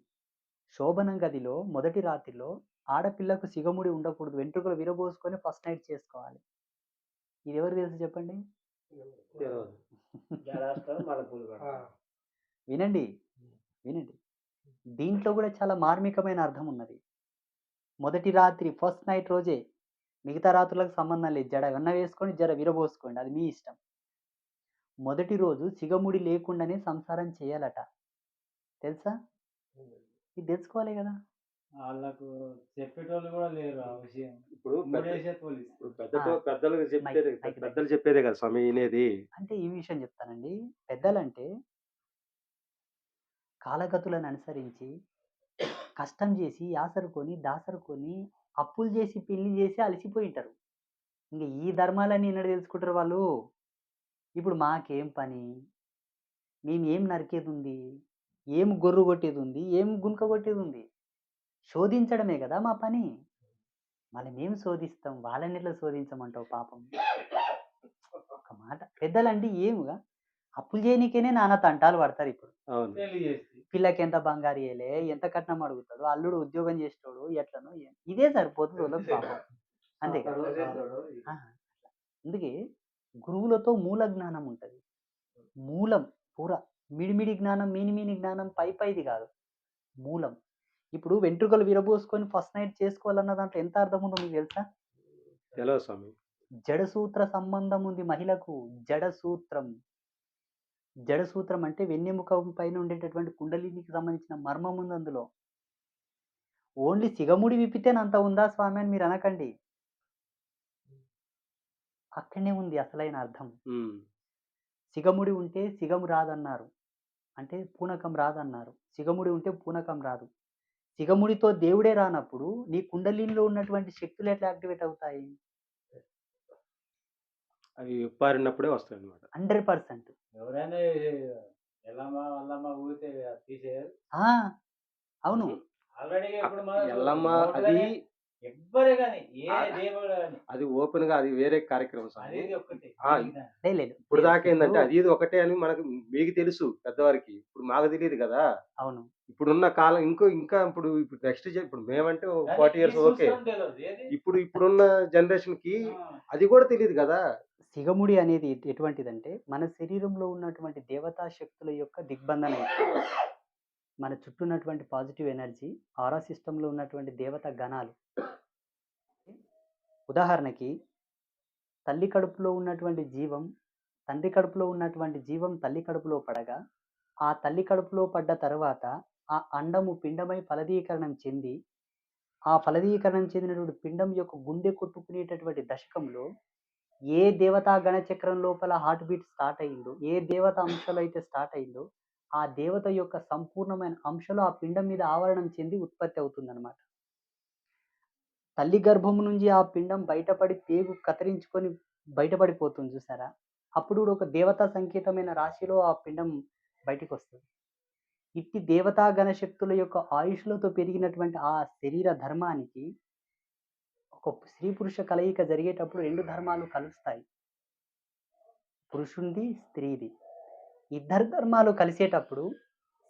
S1: శోభనం గదిలో మొదటి రాత్రిలో ఆడపిల్లకు సిగముడి ఉండకూడదు. వెంట్రుకలు విరబోసుకొని ఫస్ట్ నైట్ చేసుకోవాలి. ఇది ఎవరికి తెలుసు చెప్పండి?
S3: తెలవదు.
S1: వినండి. వినండి. దీంట్లో కూడా చాలా మార్మికమైన అర్థం ఉన్నది. మొదటి రాత్రి ఫస్ట్ నైట్ రోజే. మిగతా రాత్రులకు సంబంధం లేదు. జడ వెన్న వేసుకొని జర విరబోసుకోండి. అది మీ ఇష్టం. మొదటి రోజు సిగముడి లేకుండానే సంసారం చేయాలట. తెలుసా? ఇది తెలుసుకోవాలి కదా!
S4: ఆళ్ళకు చెప్పేటోళ్ళు గూడా లేరు ఆ విషయం.
S3: ఇప్పుడు
S4: మూడేసేటోళ్ళు
S3: ఇప్పుడు
S4: ఇస్తారు.
S3: పెద్దలకు చెప్పేదే
S1: మైక్
S3: పెద్దలు చెప్పేదే కదా స్వామి వినేది.
S1: అంటే ఈ విషయం చెప్తానండి. పెద్దలంటే కాలగతులను అనుసరించి కష్టం చేసి, యాసరుకొని, దాసరుకొని, అప్పులు చేసి, పెళ్లి చేసి అలసిపోయింటారు. ఇంక ఈ ధర్మాలన్నీ ఎన్నడ తెలుసుకుంటారు వాళ్ళు? ఇప్పుడు మాకేం పని? మేమేం నరికేదుంది? ఏం గొర్రు కొట్టేదుంది? ఏం గుంక కొట్టేదుంది? శోధించడమే గదా మా పని. మళ్ళీ మేము శోధిస్తాం. వాళ్ళనెట్లా శోధించమంటావు పాపం? ఒక మాట. పెద్దలంటే ఏముగా అప్పులు చేయనీకేనే నానా తంటాలు పడతారిప్పుడు.
S3: అవును.
S4: పెళ్లి చేసి.
S1: పిల్లకెంత బంగారు ఇయ్యలే, ఎంత కట్నం అడుగుతాడు, అల్లుడు ఉద్యోగం చేసేటోడు ఎట్లనో ఇదే సరిపోతది వాళ్ళకి పాపం. అంతే కదా! ఆ! అందుకే గురువులతో మూల జ్ఞానం ఉంటది. మూలం పూర మిడిమిడి జ్ఞానం, మీని జ్ఞానం పైది కాదు. మూలం. ఇప్పుడు వెంట్రుకలు విరబోసుకొని ఫస్ట్ నైట్ చేసుకోవాలన్న దాంట్లో ఎంత అర్థం ఉందో మీకు తెలుసా?
S3: తెలవదు స్వామి.
S1: జడసూత్ర సంబంధం ఉంది మహిళకు. జడసూత్రం. జడసూత్రం అంటే వెన్నెముక పైన ఉండేటటువంటి కుండలినికి సంబంధించిన మర్మం ఉంది అందులో. ఓన్లీ సిగముడి విప్పితేనంత ఉందా స్వామి అని మీరు అనకండి. అక్కడనే ఉంది అసలైన అర్థం.
S3: హ్మ్.
S1: సిగముడి ఉంటే సిగము రాదన్నారు. అంటే పూనకం రాదన్నారు. సిగముడి ఉంటే పూనకం రాదు. సిగముడితో దేవుడే రానప్పుడు నీ కుండలినిలో ఉన్నటువంటి శక్తులు ఎట్లా యాక్టివేట్ అవుతాయి?
S3: అవి విప్పారినప్పుడే వస్తాయన్నమాట.
S1: 100%.
S4: ఎవరైనా ఎల్లమ్మ, మల్లమ్మ ఊగితే తీసేయరు.
S1: ఆ! అవును.
S4: ఆల్రెడీ ఇప్పుడు
S3: ఎల్లమ్మ
S4: మనకు
S3: అది
S4: ఎవ్వరే గాని ఏ
S3: ఆ-
S4: దేవుడు గాని
S3: అది ఓపెన్‌గా అది వేరే కార్యక్రమం స్వామి.
S4: అనేది ఒక్కటి.
S3: ఆ!
S1: లేదు.
S3: ఇప్పుడు దాకా ఏందంటే అది ఇది ఒకటే అని మీకు తెలుసు పెద్దవారికి. ఇప్పుడు మాకు తెలీదు కదా!
S1: అవును.
S3: ఇప్పుడున్న కాలం ఇంకా ఇప్పుడు నెక్స్ట్ ఇప్పుడు మేమంటే 40 ఇయర్స్ ఓకే. ఇప్పుడున్న జనరేషన్‌కి అది కూడా తెలీదు కదా!
S1: సిగముడి అనేది ఎటువంటిదంటే మన శరీరంలో ఉన్నటువంటి దేవతా శక్తుల యొక్క దిగ్బంధన ఇది. మన చుట్టూ ఉన్నటువంటి పాజిటివ్ ఎనర్జీ, ఆరా సిస్టమ్‌లో ఉన్నటువంటి దేవతా గణాలు. ఉదాహరణకి తల్లి కడుపులో ఉన్నటువంటి జీవం, తండ్రి కడుపులో ఉన్నటువంటి జీవం తల్లి కడుపులో పడగా, ఆ తల్లి కడుపులో పడ్డ తర్వాత ఆ అండము పిండమై ఫలదీకరణం చెంది, ఆ ఫలదీకరణం చెందినటువంటి పిండం యొక్క గుండె కొట్టుకునేటటువంటి దశకంలో ఏ దేవతా గణ చక్రం లోపల హార్ట్ బీట్ స్టార్ట్ అయిందో, ఏ దేవత అంశలో అయితే స్టార్ట్ అయిందో, ఆ దేవత యొక్క సంపూర్ణమైన అంశలో ఆ పిండం మీద ఆవరణం చెంది ఉత్పత్తి అవుతుందన్నమాట. తల్లి గర్భం నుంచి ఆ పిండం బయటపడి పేగు కత్తిరించుకొని బయటపడిపోతుంది చూసారా? అప్పుడు కూడా ఒక దేవతా సంకేతమైన రాశిలో ఆ పిండం బయటికొస్తది. ఇట్టి దేవతా గణ శక్తుల యొక్క ఆయుష్‌లతో పెరిగినటువంటి ఆ శరీర ధర్మానికి ఒక స్త్రీ పురుష కలయిక జరిగేటప్పుడు 2 ధర్మాలు కలుస్తాయి. పురుషునిది, స్త్రీది. ఇద్దరు ధర్మాలు కలిసేటప్పుడు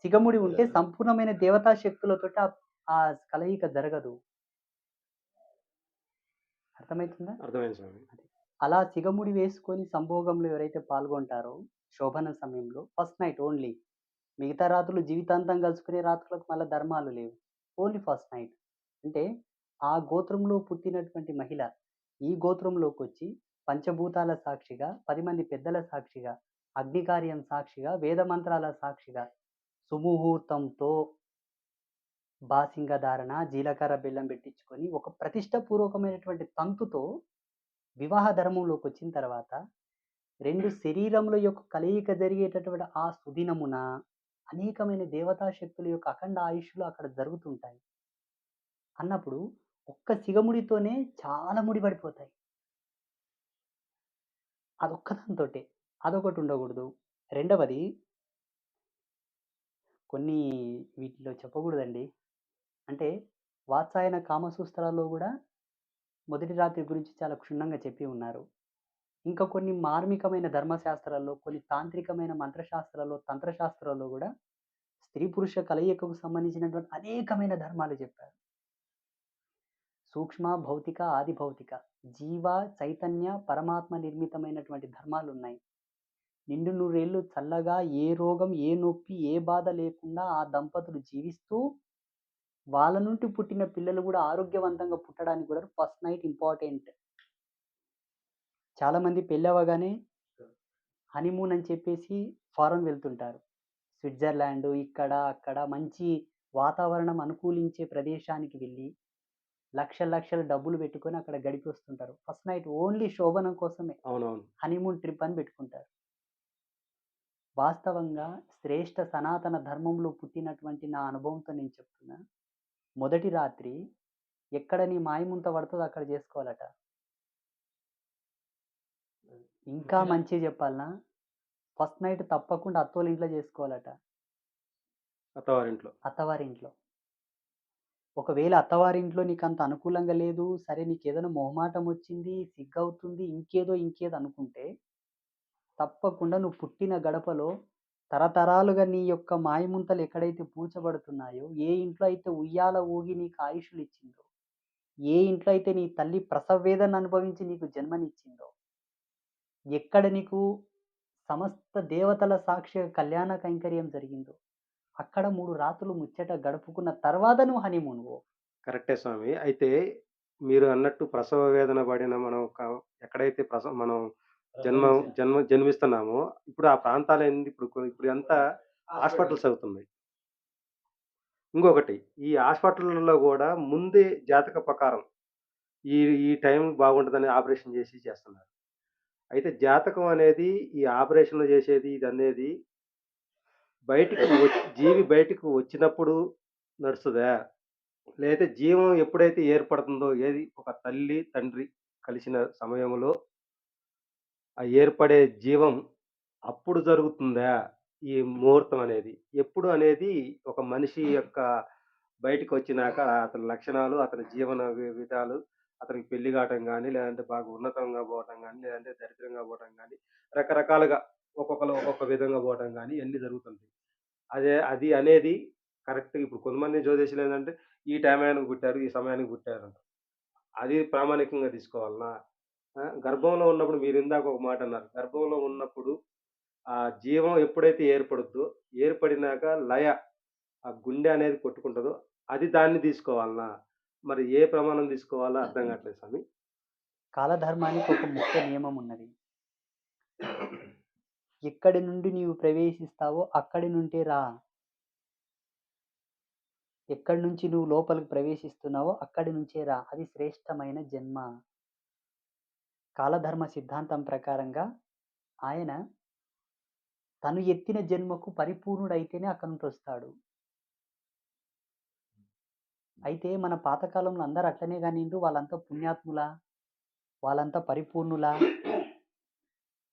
S1: సిగముడి ఉంటే సంపూర్ణమైన దేవతా శక్తులతోటి ఆ కలయిక జరగదు. అర్థమైతుందా?
S3: అర్థమైంది స్వామి.
S1: అలా సిగముడి వేసుకొని సంభోగంలో ఎవరైతే పాల్గొంటారో శోభన సమయంలో ఫస్ట్ నైట్ ఓన్లీ. మిగతా రాత్రులు జీవితాంతం కలుసుకునే రాత్రులకు మళ్ళా ధర్మాలు లేవు. Only first night. అంటే ఆ గోత్రంలో పుట్టినటువంటి మహిళ ఈ గోత్రంలోకొచ్చి పంచభూతాల సాక్షిగా, 10 మంది పెద్దల సాక్షిగా, అగ్నికార్యం సాక్షిగా, వేద మంత్రాల సాక్షిగా సుముహూర్తంతో బాసింగ ధారణ, జీలకర్ర బెల్లం పెట్టించుకొని ఒక ప్రతిష్టాపూర్వకమైనటువంటి తంతుతో వివాహ ధర్మంలోకొచ్చిన తర్వాత 2 శరీరముల యొక్క కలయిక జరిగేటటువంటి ఆ సుదినమున అనేకమైన దేవతా శక్తుల యొక్క అఖండ ఆయుష్లు అక్కడ జరుగుతుంటాయి. అన్నప్పుడు ఒక్క సిగముడితోనే చాలా ముడి పడిపోతాయి. అదొక్కదానితోటే. అదొకటి ఉండకూడదు. రెండవది కొన్ని వీటిలో చెప్పకూడదండి. అంటే వాత్సాయన కామసూత్రాల్లో గూడా మొదటి రాత్రి గురించి చాలా క్షుణ్ణంగా చెప్పి ఉన్నారు. ఇంకా కొన్ని మార్మికమైన ధర్మశాస్త్రాల్లో, కొన్ని తాంత్రికమైన మంత్రశాస్త్రాల్లో, తంత్రశాస్త్రాల్లో గూడా స్త్రీ పురుష కలయికకు సంబంధించినటువంటి అనేకమైన ధర్మాలు చెప్పారు. సూక్ష్మ, భౌతిక, ఆది భౌతిక, జీవ, చైతన్య, పరమాత్మ నిర్మితమైనటువంటి ధర్మాలున్నాయి. నిండు నూరేళ్ళు చల్లగా ఏ రోగం, ఏ నొప్పి, ఏ బాధ లేకుండా ఆ దంపతులు జీవిస్తూ వాళ్ళ నుండి పుట్టిన పిల్లలు గూడా ఆరోగ్యవంతంగా పుట్టడానికి గూడా ఫస్ట్ నైట్ ఇంపార్టెంట్. చాలామంది పెళ్ళవ్వగానే హనీమూన్ అని చెప్పేసి ఫారెన్ వెళ్తుంటారు. స్విట్జర్లాండ్ ఇక్కడ, అక్కడ మంచి వాతావరణం అనుకూలించే ప్రదేశానికి వెళ్ళి లక్షల లక్షల డబ్బులు పెట్టుకొని అక్కడ గడిపి వస్తుంటారు. ఫస్ట్ నైట్ ఓన్లీ శోభనం కోసమే
S3: అవునవును.
S1: హనీమూన్ ట్రిప్ అని పెట్టుకుంటారు. వాస్తవంగా శ్రేష్ఠ సనాతన ధర్మంలో పుట్టినటువంటి నా అనుభవంతో నేను చెప్తున్నా. మొదటి రాత్రి ఎక్కడ నీ మాయముంత పడుతుందో అక్కడ చేసుకోవాలట. ఇంకా మంచిగా చెప్పాలనా, ఫస్ట్ నైట్ తప్పకుండా అత్తోళ్ళ ఇంట్లో చేసుకోవాలట.
S3: అత్తవారింట్లో.
S1: అత్తవారింట్లో. ఒకవేళ అత్తవారింట్లో నీకంత అనుకూలంగా లేదు, సరే నీకేదైనా మొహమాటం వచ్చింది, సిగ్గవుతుంది, ఇంకేదో అనుకుంటే తప్పకుండా నువ్వు పుట్టిన గడపలో తరతరాలుగా నీ యొక్క మాయముంతలు ఎక్కడైతే పూడ్చబడుతున్నాయో, ఏ ఇంట్లో అయితే ఉయ్యాల ఊగి నీకు ఆయుష్షులిచ్చిందో, ఏ ఇంట్లో అయితే నీ తల్లి ప్రసవ వేదన అనుభవించి నీకు జన్మనిచ్చిందో, ఎక్కడ నీకు సమస్త దేవతల సాక్షిగా కళ్యాణ కైంకర్యం జరిగిందో, అక్కడ 3 రాత్రులు ముచ్చట గడుపుకున్న తర్వాత నువ్వు హనీమూన్ పో.
S3: కరెక్టే స్వామి. అయితే మీరు అన్నట్టు ప్రసవ వేదన పడిన మనం ఎక్కడైతే మనం జన్మిస్తున్నామో, ఇప్పుడు ఆ ప్రాంతాలేంది ఇప్పుడు అంతా హాస్పిటల్స్ అవుతున్నాయి. ఇంకొకటి ఈ హాస్పిటల్‌లో గూడా ముందే జాతక ప్రకారం ఈ ఈ టైం బాగుంటదని ఆపరేషన్ చేస్తున్నారు. అయితే జాతకం అనేది ఈ ఆపరేషన్‌లు చేసేది ఇదనేది జీవి బయటకు వచ్చినప్పుడు నడుస్తదా? లేతే జీవం ఎప్పుడైతే ఏర్పడుతుందో ఏది ఒక తల్లి, తండ్రి కలిసిన సమయంలో ఆ ఏర్పడే జీవం అప్పుడు జరుగుతుందా? ఈ ముహూర్తం అనేది? ఎప్పుడు అనేది ఒక మనిషి యొక్క బయటికొచ్చినాక అతని లక్షణాలు, అతని జీవన విధాలు, అతనికి పెళ్లి కావటం గాని, లేదంటే బాగా ఉన్నతంగా పోవటం గాని, లేదంటే దరిద్రంగా పోవటం గాని, రకరకాలుగా ఒక్కొక్కళ్ళు ఒక్కొక్క విధంగా పోవటం గాని ఇయన్నీ జరుగుతుంటాయి. అది అనేది కరెక్ట్‌గా ఇప్పుడు కొంతమంది జ్యోతిష్యులేందంటే ఈ టైమానికి పుట్టారు, ఈ సమయానికి పుట్టారంటారు. అది ప్రామాణికంగా తీసుకోవాలనా? గర్భంలో ఉన్నప్పుడు మీరిందాక ఒక మాటన్నారు. గర్భంలో ఉన్నప్పుడు ఆ జీవం ఎప్పుడైతే ఏర్పడుద్దో, ఏర్పడినాక ఆ గుండె అనేది కొట్టుకుంటదో, అది దాన్ని తీసుకోవాలనా? మరి ఏ ప్రమాణం తీసుకోవాలో అర్థం కావట్లేదు స్వామి.
S1: కాలధర్మానికి ఒక ముఖ్య నియమం ఉన్నది. ఎక్కడి నుండి నీవు ప్రవేశిస్తావో అక్కడి నుండే రా. ఎక్కడి నుంచి నువ్వు లోపలికి ప్రవేశిస్తున్నావో అక్కడి నుంచే రా. అది శ్రేష్టమైన జన్మ. కాలధర్మ సిద్ధాంతం ప్రకారంగా ఆయన తను ఎత్తిన జన్మకు పరిపూర్ణుడైతేనే అక్కడి నుండి వస్తాడు. అయితే మన పాతకాలంలో అందరూ అట్లనే గానిండ్రు. వాళ్ళంతా పుణ్యాత్ములా? వాళ్ళంతా పరిపూర్ణులా?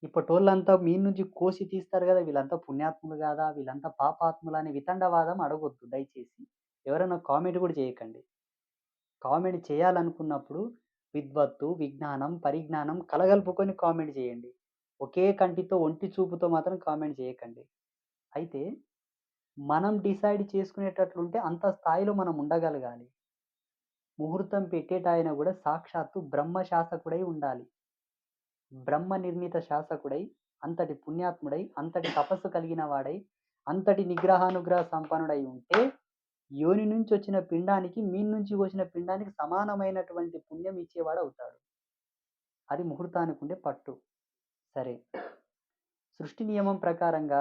S1: ఇప్పటోళ్ళంతా మీ నుంచి కోసి తీస్తారు గదా! వీళ్ళంతా పుణ్యాత్ములు గాదా? వీళ్ళంతా పాపాత్ములా? అనే వితండవాదం అడగొద్దు దయచేసి. ఎవరైనా కామెంట్ గూడా చేయకండి. కామెంట్ చేయాలనుకున్నప్పుడు విద్వత్తు, విజ్ఞానం, పరిజ్ఞానం కలగలుపుకొని కామెంట్ చేయండి. ఒకే కంటితో ఒంటి చూపుతో మాత్రం కామెంట్ చేయకండి. అయితే మనం డిసైడ్ చేసుకునేటట్లుంటే అంత స్థాయిలో మనం ఉండగలగాలి. ముహూర్తం పెట్టేటాయన గూడా సాక్షాత్తు బ్రహ్మ శాసకుడై ఉండాలి. బ్రహ్మ నిర్మిత శాసకుడై, అంతటి పుణ్యాత్ముడై, అంతటి తపస్సు కలిగిన వాడై, అంతటి నిగ్రహానుగ్రహ సంపన్నుడై ఉంటే, యోని నుంచి వచ్చిన పిండానికి, మీన్ నుంచి వచ్చిన పిండానికి సమానమైనటువంటి పుణ్యం ఇచ్చేవాడు అవుతాడు. అది ముహూర్తానికి ఉండే పట్టు. సరే, సృష్టి నియమం ప్రకారంగా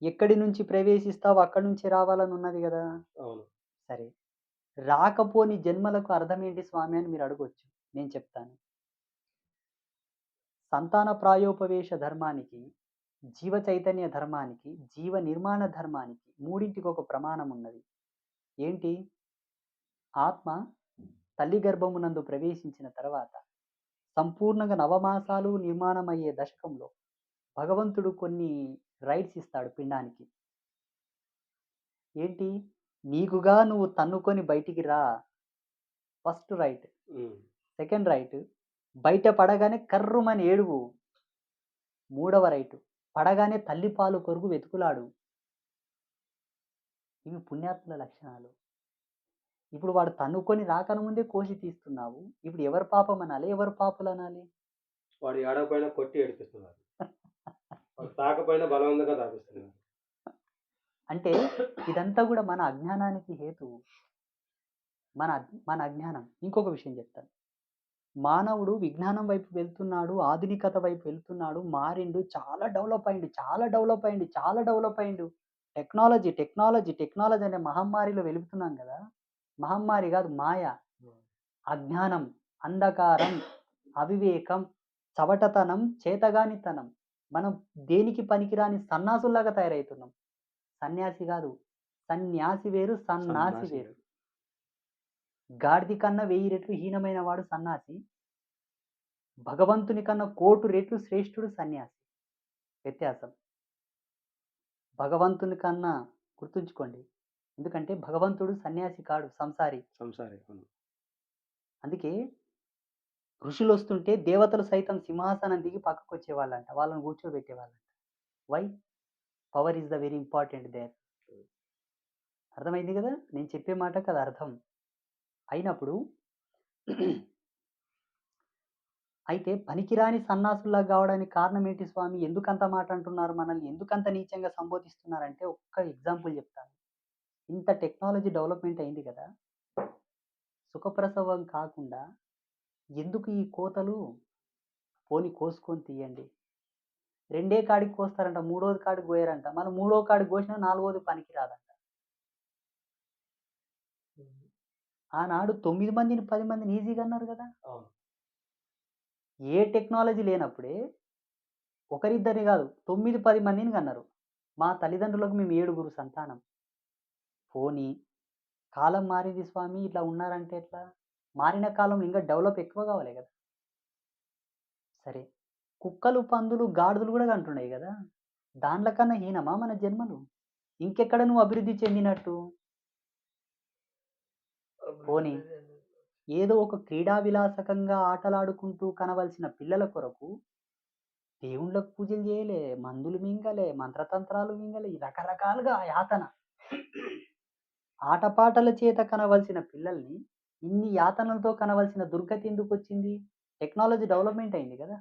S1: ఎక్కడి నుంచి ప్రవేశిస్తావో అక్కడి నుంచి రావాలని ఉన్నది కదా.
S3: అవును.
S1: సరే, రాకపోని జన్మలకు అర్థం ఏంటి స్వామి అని మీరు అడగొచ్చు. నేను చెప్తాను. సంతాన ప్రాయోపవేశ ధర్మానికి, జీవ చైతన్య ధర్మానికి, జీవ నిర్మాణ ధర్మానికి మూడింటికి ఒక ప్రమాణం ఉన్నది. ఏంటి? ఆత్మ తల్లి గర్భమునందు ప్రవేశించిన తర్వాత సంపూర్ణంగా నవమాసాలు నిర్మాణమయ్యే దశకంలో భగవంతుడు కొన్ని రైట్స్ ఇస్తాడు పిండానికి. ఏంటి? నీకుగా నువ్వు తన్నుకొని బయటికి రా, ఫస్ట్ రైట్. సెకండ్ రైట్, బయట పడగానే కర్రుమని ఏడువు, మూడవ రైటు, పడగానే తల్లిపాలు కొరుగు వెతుకులాడు. ఇవి పుణ్యాత్ముల లక్షణాలు. ఇప్పుడు వాడు తన్నుకొని రాకముందే కోసి తీస్తున్నావు. ఇప్పుడు ఎవరు పాపం అనాలి, ఎవరు పాపులు అనాలి?
S3: వాడు ఏడవపోయినా కొట్టి ఏడిపిస్తున్నారు. వాడు తాకపోయినా బలవంతంగా తాపిస్తున్నారు.
S1: అంటే ఇదంతా కూడా మన అజ్ఞానానికి హేతువు. మన అజ్ఞానం. ఇంకొక విషయం చెప్తాను. మానవుడు విజ్ఞానం వైపు వెళ్తున్నాడు, ఆధునికత వైపు వెళ్తున్నాడు, మారిండు, చాలా డెవలప్ అయిండు. టెక్నాలజీ అనే మహమ్మారిలో వెలుగుతున్నాం కదా. మహమ్మారి కాదు, మాయ, అజ్ఞానం, అంధకారం, అవివేకం, చవటతనం, చేతగానితనం. మనం దేనికి పనికిరాని సన్నాసుల్లాగా తయారవుతున్నాం. సన్యాసి కాదు, సన్యాసి వేరు, సన్నాసి వేరు. గాడిది కన్నా 1000 రెట్లు హీనమైన వాడు సన్నాసి, భగవంతుని కన్నా 1,000,000 రెట్లు శ్రేష్ఠుడు సన్యాసి. వ్యత్యాసం. భగవంతుని కన్నా, గుర్తుంచుకోండి, ఎందుకంటే భగవంతుడు సన్యాసి కాడు, సంసారి. అందుకే ఋషులు వస్తుంటే దేవతలు సైతం సింహాసనం దిగి పక్కకు వచ్చేవాళ్ళంట, వాళ్ళని కూర్చోబెట్టేవాళ్ళంట. Why? Power is the very important there. అర్థమైంది కదా నేను చెప్పే మాటకు అది అర్థం. అయినప్పుడు అయితే పనికిరాని సన్నాసుల్లా కావడానికి కారణం ఏంటి స్వామి? ఎందుకంత మాట అంటున్నారు? మనల్ని ఎందుకంత నీచంగా సంబోధిస్తున్నారంటే ఒక్క ఎగ్జాంపుల్ చెప్తాను. ఇంత టెక్నాలజీ డెవలప్మెంట్ అయింది కదా, సుఖప్రసవం కాకుండా ఎందుకు ఈ కోతలు? పోని కోసుకొని తీయండి. 2 కాడికి కోస్తారంట, 3వ కాడికి కోయరంట. మనం 3వ కాడికి కోసినా 4వది పనికి రాదంట. ఆనాడు 9 మందిని 10 మందిని ఈజీగా అన్నారు కదా. ఏ టెక్నాలజీ లేనప్పుడే ఒకరిద్దరిని కాదు 9-10 మందిని కన్నారు. మా తల్లిదండ్రులకు మేము 7గురు సంతానం. పోనీ కాలం మారింది స్వామి, ఇట్లా ఉన్నారంటే ఎట్లా? మారిన కాలం ఇంకా డెవలప్ ఎక్కువ కావాలి కదా. సరే, కుక్కలు, పందులు, గాడిదలు కూడా కంటున్నాయి కదా. దాంట్ల కన్నా హీనమా మన జన్మలు? ఇంకెక్కడ నువ్వు అభివృద్ధి చెందినట్టు? పోనీ ఏదో ఒక క్రీడా విలాసకంగా ఆటలాడుకుంటూ కనవలసిన పిల్లల కొరకు దేవుళ్ళకు పూజలు చేయలే, మందులు మింగలే, మంత్రతంత్రాలు మింగలే, ఈ రకరకాలుగా యాతన. ఆటపాటల చేత కనవలసిన పిల్లల్ని ఇన్ని యాతనలతో కనవలసిన దుర్గతి ఎందుకు వచ్చింది? టెక్నాలజీ డెవలప్మెంట్ అయింది కదా.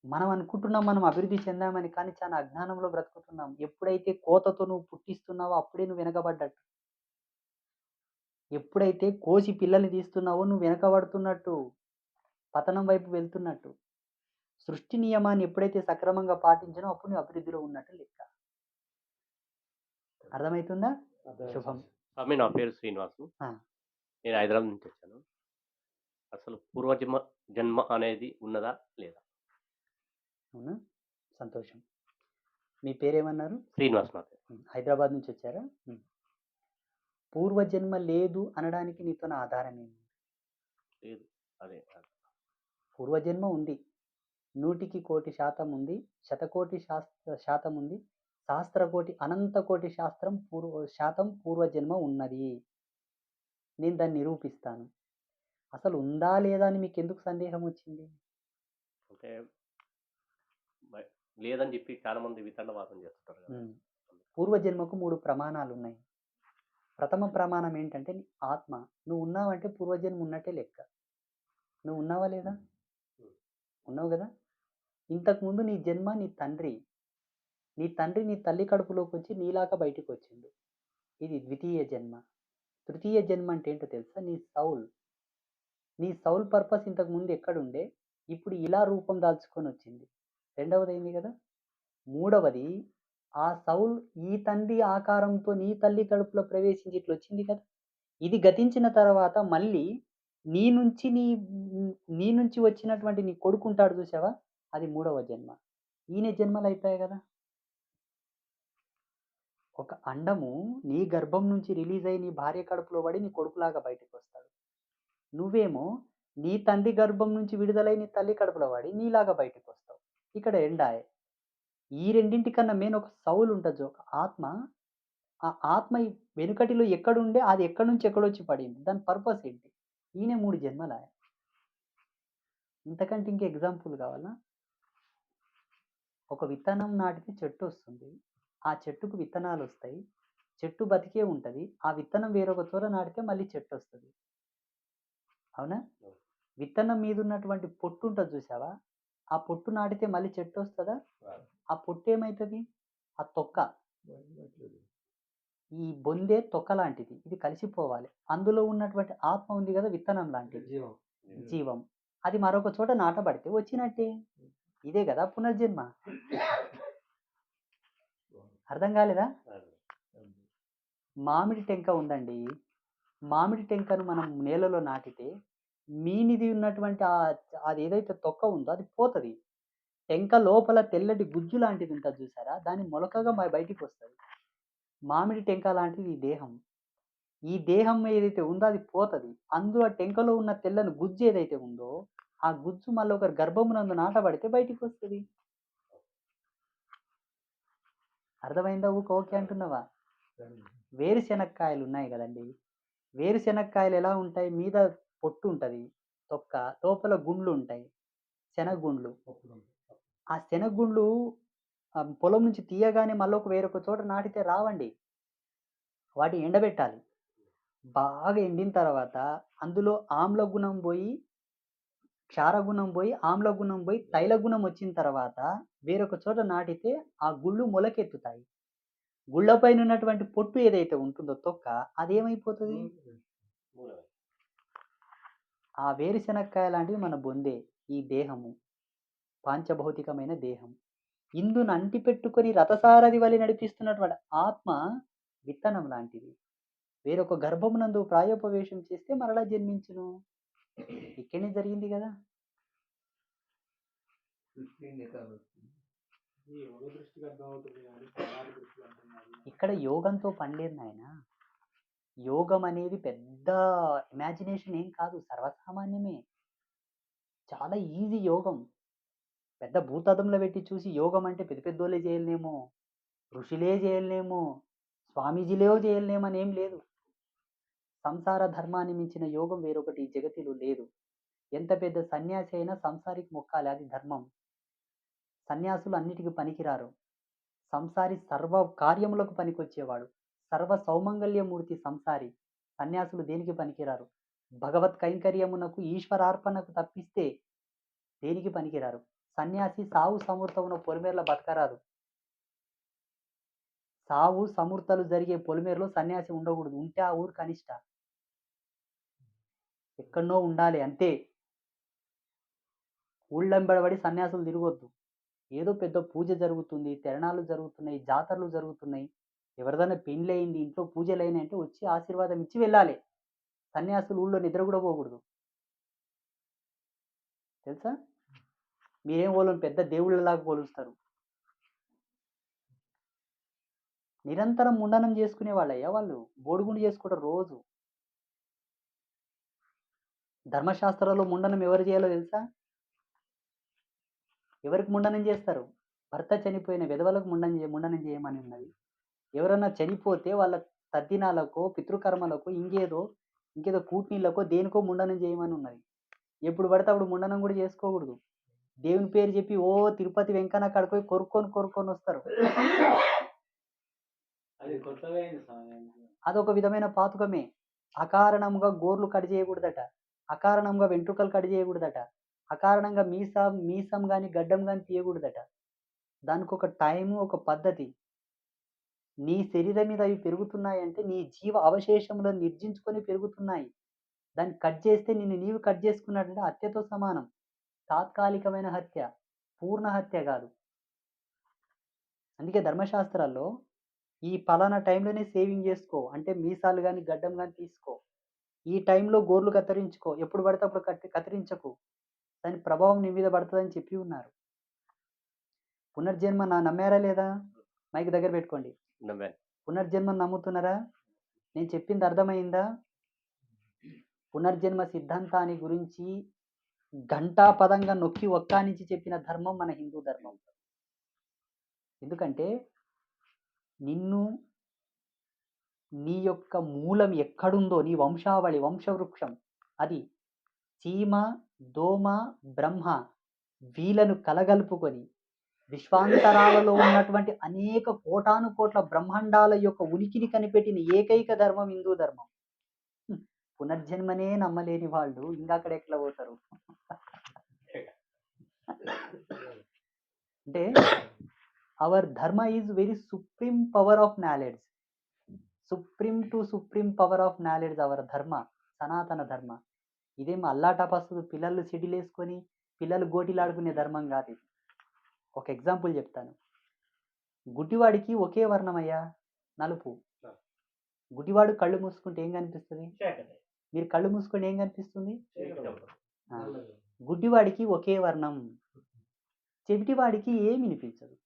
S1: మనం అనుకుంటున్నాం మనం అభివృద్ధి చెందామని, కానీ చాలా అజ్ఞానంలో బ్రతుకుతున్నాం. ఎప్పుడైతే కోతతో నువ్వు పుట్టిస్తున్నావో అప్పుడే నువ్వు వెనకబడ్డట్టు. ఎప్పుడైతే కోసి పిల్లల్ని తీస్తున్నావో నువ్వు వెనకబడుతున్నట్టు, పతనం వైపు వెళ్తున్నట్టు. సృష్టి నియమాన్ని ఎప్పుడైతే సక్రమంగా పాటించినో అప్పుడు నువ్వు అభివృద్ధిలో ఉన్నట్టు లెక్క. అర్థమవుతుందా? శుభం.
S5: స్వామి, నా పేరు శ్రీనివాసు. నేను హైదరాబాద్ నుంచి వచ్చాను. అసలు జన్మ అనేది ఉన్నదా లేదా?
S1: అవునా, సంతోషం. మీ పేరేమన్నారు?
S5: శ్రీనివాస్. నా పేరు.
S1: హైదరాబాద్ నుంచి వచ్చారా? పూర్వజన్మ లేదు అనడానికి నీతో నా ఆధారం ఏంటి?
S5: లేదు. అదే
S1: పూర్వజన్మ ఉంది, 100% ఉంది, శతకోటి శాతం ఉంది, సహస్రకోటి అనంతకోటి శాతం పూర్వజన్మ ఉన్నది. నేను దాన్ని నిరూపిస్తాను. అసలు ఉందా లేదా అని మీకు ఎందుకు సందేహం వచ్చింది?
S5: అంటే లేదని చెప్పి చాలా మంది వితండవాదం చేస్తుంటారు కదా.
S1: పూర్వజన్మకు 3 ప్రమాణాలు ఉన్నాయి. ప్రథమ ప్రమాణం ఏంటంటే ఆత్మ. నువ్వు ఉన్నావంటే పూర్వజన్మ ఉన్నట్టే లెక్క. నువ్వు ఉన్నావా లేదా? ఉన్నావు కదా. ఇంతకుముందు నీ జన్మ నీ తండ్రి నీ తల్లి కడుపులోకి వచ్చి నీలాగా బయటికి వచ్చిండు. ఇది ద్వితీయ జన్మ. తృతీయ జన్మ అంటే ఏంటో తెలుసా? నీ సౌల్ పర్పస్ ఇంతకుముందు ఎక్కడుండే, ఇప్పుడు ఇలా రూపం దాల్చుకొని వచ్చింది. రెండవది అయింది కదా. మూడవది, ఆ సౌల్ ఈ తండ్రి ఆకారంతో నీ తల్లి కడుపులో ప్రవేశించి ఇట్లా వచ్చింది కదా. ఇది గతించిన తర్వాత మళ్ళీ నీ నుంచి వచ్చినటువంటి నీ కొడుకు ఉంటాడు చూసావా, అది మూడవ జన్మ. ఈయన జన్మలు అయిపోయాయి కదా. ఒక అండము నీ గర్భం నుంచి రిలీజ్ అయ్యి నీ భార్య కడుపులో పడి నీ కొడుకులాగా బయటకు వస్తాడు. నువ్వేమో నీ తండ్రి గర్భం నుంచి విడుదలై నీ తల్లి కడుపులో పడి నీలాగా బయటకు వస్తావు. ఇక్కడ ఎండాయే. ఈ రెండింటికన్నా మెయిన్ ఒక సౌల్ ఉంటుంది, ఒక ఆత్మ. ఆ ఆత్మ ఈ వెనుకటిలో ఎక్కడుండే అది ఎక్కడి నుంచి ఎక్కడొచ్చి పడింది, దాని పర్పస్ ఏంటి? ఈయనే 3 జన్మలాయ. ఇంతకంటే ఇంక ఎగ్జాంపుల్ కావాలా? ఒక విత్తనం నాటితే చెట్టు వస్తుంది, ఆ చెట్టుకు విత్తనాలు వస్తాయి, చెట్టు బతికే ఉంటుంది. ఆ విత్తనం వేరొక చోర నాటితే మళ్ళీ చెట్టు వస్తుంది. అవునా? విత్తనం మీద ఉన్నటువంటి పొట్టు ఉంటుంది చూసావా, ఆ పొట్టు నాటితే మళ్ళీ చెట్టు వస్తుందా? ఆ పొట్టు ఏమవుతుంది? ఆ తొక్క, ఈ బొందే తొక్క లాంటిది, ఇది కలిసిపోవాలి. అందులో ఉన్నటువంటి ఆత్మ ఉంది కదా, విత్తనం లాంటిది, జీవం. అది మరొక చోట నాటబడితే వచ్చినట్టే. ఇదే కదా పునర్జన్మ. అర్థం కాలేదా? మామిడి టెంక ఉందండి, మామిడి టెంకను మనం నేలలో నాటితే మీనిది ఉన్నటువంటి అది ఏదైతే తొక్క ఉందో అది పోతుంది. టెంక లోపల తెల్లటి గుజ్జు లాంటిది ఉంటుంది చూసారా, దాని మొలకగా బయటికి వస్తుంది. మామిడి టెంక లాంటిది ఈ దేహం. ఈ దేహం ఏదైతే ఉందో అది పోతుంది. అందులో ఆ టెంకలో ఉన్న తెల్లని గుజ్జు ఏదైతే ఉందో ఆ గుజ్జు మళ్ళీ ఒకరి గర్భమునందు నాటబడితే బయటికి వస్తుంది. అర్థమైందా? ఓకే అంటున్నావా? వేరుశెనక్కాయలు ఉన్నాయి కదండి, వేరుశెనక్కాయలు ఎలా ఉంటాయి? మీద పొట్టు ఉంటుంది, తొక్క, లోపల గుండ్లు ఉంటాయి, శనగగుండ్లు. ఆ శనగగుండ్లు పొలం నుంచి తీయగానే మళ్ళీ వేరొక చోట నాటితే రావండి, వాటిని ఎండబెట్టాలి. బాగా ఎండిన తర్వాత అందులో ఆమ్లగుణం పోయి, క్షారగుణం పోయి, ఆమ్లగుణం పోయి, తైలగుణం వచ్చిన తర్వాత వేరొక చోట నాటితే ఆ గుళ్ళు మొలకెత్తుతాయి. గుళ్ళపైన ఉన్నటువంటి పొట్టు ఏదైతే ఉంటుందో తొక్క, అదేమైపోతుంది? ఆ వేరుశెనక్కాయ లాంటివి మన బొందే, ఈ దేహము, పాంచభౌతికమైన దేహం. ఇందును అంటిపెట్టుకొని రథసారథి వలె నడిపిస్తున్నటువంటి ఆత్మ విత్తనం లాంటిది. వేరొక గర్భమునందు ప్రాయోపవేశం చేస్తే మరలా జన్మించును. ఇక్కడనే జరిగింది కదా. ఇక్కడ యోగంతో పనిలేదు నాయన. యోగం అనేది పెద్ద ఇమాజినేషన్ ఏం కాదు, సర్వసామాన్యమే, చాలా ఈజీ యోగం. పెద్ద భూతదంలో పెట్టి చూసి యోగం అంటే పెద్ద పెద్దోళ్ళే చేయలేమో, ఋషులే చేయలేమో, స్వామీజీలే చేయలేమని ఏం లేదు. సంసార ధర్మాన్ని మించిన యోగం వేరొకటి ఈ జగతిలో లేదు. ఎంత పెద్ద సన్యాసి అయినా సంసారికి మొక్కాలి, అది ధర్మం. సన్యాసులు అన్నిటికీ పనికిరారు. సంసారి సర్వ కార్యములకు పనికొచ్చేవాడు, సర్వ సౌమంగళ్యమూర్తి సంసారి. సన్యాసులు దేనికి పనికిరారు. భగవత్ కైంకర్యమునకు, ఈశ్వరార్పణకు తప్పిస్తే దేనికి పనికిరారు. సన్యాసి సావు సమూర్తమున పొలిమేరల బతకరాదు. సావు సమూర్తలు జరిగే పొలిమేరలో సన్యాసి ఉండకూడదు. ఉంటే ఆ ఊరు కనిష్ట, ఎక్కడనో ఉండాలి అంతే. ఊళ్ళెంబడబడి సన్యాసులు తిరగొద్దు. ఏదో పెద్ద పూజ జరుగుతుంది, తిరణాలు జరుగుతున్నాయి, జాతరలు జరుగుతున్నాయి, ఎవరిదైనా పెళ్ళి అయింది, ఇంట్లో పూజలు అయినాయి అంటే వచ్చి ఆశీర్వాదం ఇచ్చి వెళ్ళాలి. సన్యాసులు ఊళ్ళో నిద్ర కూడా పోకూడదు. తెలుసా? మీరేం వాళ్ళని పెద్ద దేవుళ్ళలాగా పోలుస్తారు. నిరంతరం ముండనం చేసుకునే వాళ్ళయ్యా వాళ్ళు. బోడిగుండు చేసుకుంటారు రోజు. ధర్మశాస్త్రాల్లో ముండనం ఎవరు చేయాలో తెలుసా? ఎవరికి ముండనం చేస్తారు? భర్త చనిపోయిన విధవలకు ముండనం చేయమని ఉన్నది. ఎవరన్నా చనిపోతే వాళ్ళ తద్దినాలకో, పితృకర్మలకో, ఇంకేదో కూట్నీళ్ళకో దేనికో ముండనం చేయమని ఉన్నది. ఎప్పుడు పడితే అప్పుడు ముండనం కూడా చేసుకోకూడదు. దేవుని పేరు చెప్పి ఓ తిరుపతి వెంకన్న కాడికి పోయి కొరుక్కొని వస్తారు. అదొక విధమైన పాతుకమే. అకారణంగా గోర్లు కట్ చేయకూడదట, అకారణంగా వెంట్రుకలు కట్ చేయకూడదట, అకారణంగా మీసం గాని, గడ్డం గాని తీయకూడదట. దానికొక టైము, ఒక పద్ధతి. నీ శరీరం మీద అవి పెరుగుతున్నాయంటే, నీ జీవ అవశేషములను నిర్జించుకొని పెరుగుతున్నాయి. దాన్ని కట్ చేస్తే నిన్ను నీవు కట్ చేసుకున్నట్టంటే హత్యతో సమానం. తాత్కాలికమైన హత్య. పూర్ణ హత్య గాదు. అందుకే ధర్మశాస్త్రాల్లో ఈ పలానా టైంలోనే సేవింగ్ జేసుకో. అంటే మీసాలు గాని, గడ్డం గాని తీసుకో. ఈ టైంలో గోర్లు కత్తిరించుకో. ఎప్పుడు పడితే అప్పుడు కత్తిరించకు. దాని ప్రభావం నీ మీద పడతదని చెప్పి ఉన్నారు. పునర్జన్మ నమ్మారా లేదా? మైక్ దగ్గర పెట్టుకోండి.
S5: నమ్మాను.
S1: పునర్జన్మను నమ్ముతున్నారా? నేను చెప్పింది అర్థమైందా? పునర్జన్మ సిద్ధాంతాన్ని గురించి ఘంటాపదంగా నొక్కి ఒక్కానించి చెప్పిన ధర్మం మన హిందూ ధర్మం. ఎందుకంటే నిన్ను నీ యొక్క మూలం ఎక్కడుందో, నీ వంశావళి, వంశవృక్షం, అది చీమ, దోమ, బ్రహ్మ వీళ్ళను కలగలుపుకొని విశ్వాంతరాలలో ఉన్నటువంటి అనేక కోటాను కోట్ల బ్రహ్మాండాల యొక్క ఉనికిని కనిపెట్టిన ఏకైక ధర్మం హిందూ ధర్మం. పునర్జన్మనే నమ్మలేని వాళ్ళు ఇంకా అక్కడ ఎట్లా పోతారు? అంటే our dharma is very supreme power of knowledge. Supreme to supreme power of knowledge our dharma, Sanatana ధర్మ. ఇదేం అల్లా టపాసు పిల్లలు సిడిలేసుకొని పిల్లలు గోటిలాడుకునే ధర్మం కాదు ఇది. ఒక ఎగ్జాంపుల్ చెప్తాను. గుడ్డివాడికి ఒకే వర్ణమయ్యా, నలుపు. గుడ్డివాడు కళ్ళు మూసుకుంటే ఏం కనిపిస్తుంది? మీరు కళ్ళు మూసుకుంటే ఏం కనిపిస్తుంది? గుడ్డివాడికి ఒకే వర్ణం. చెవిటివాడికి ఏమి వినిపించదు,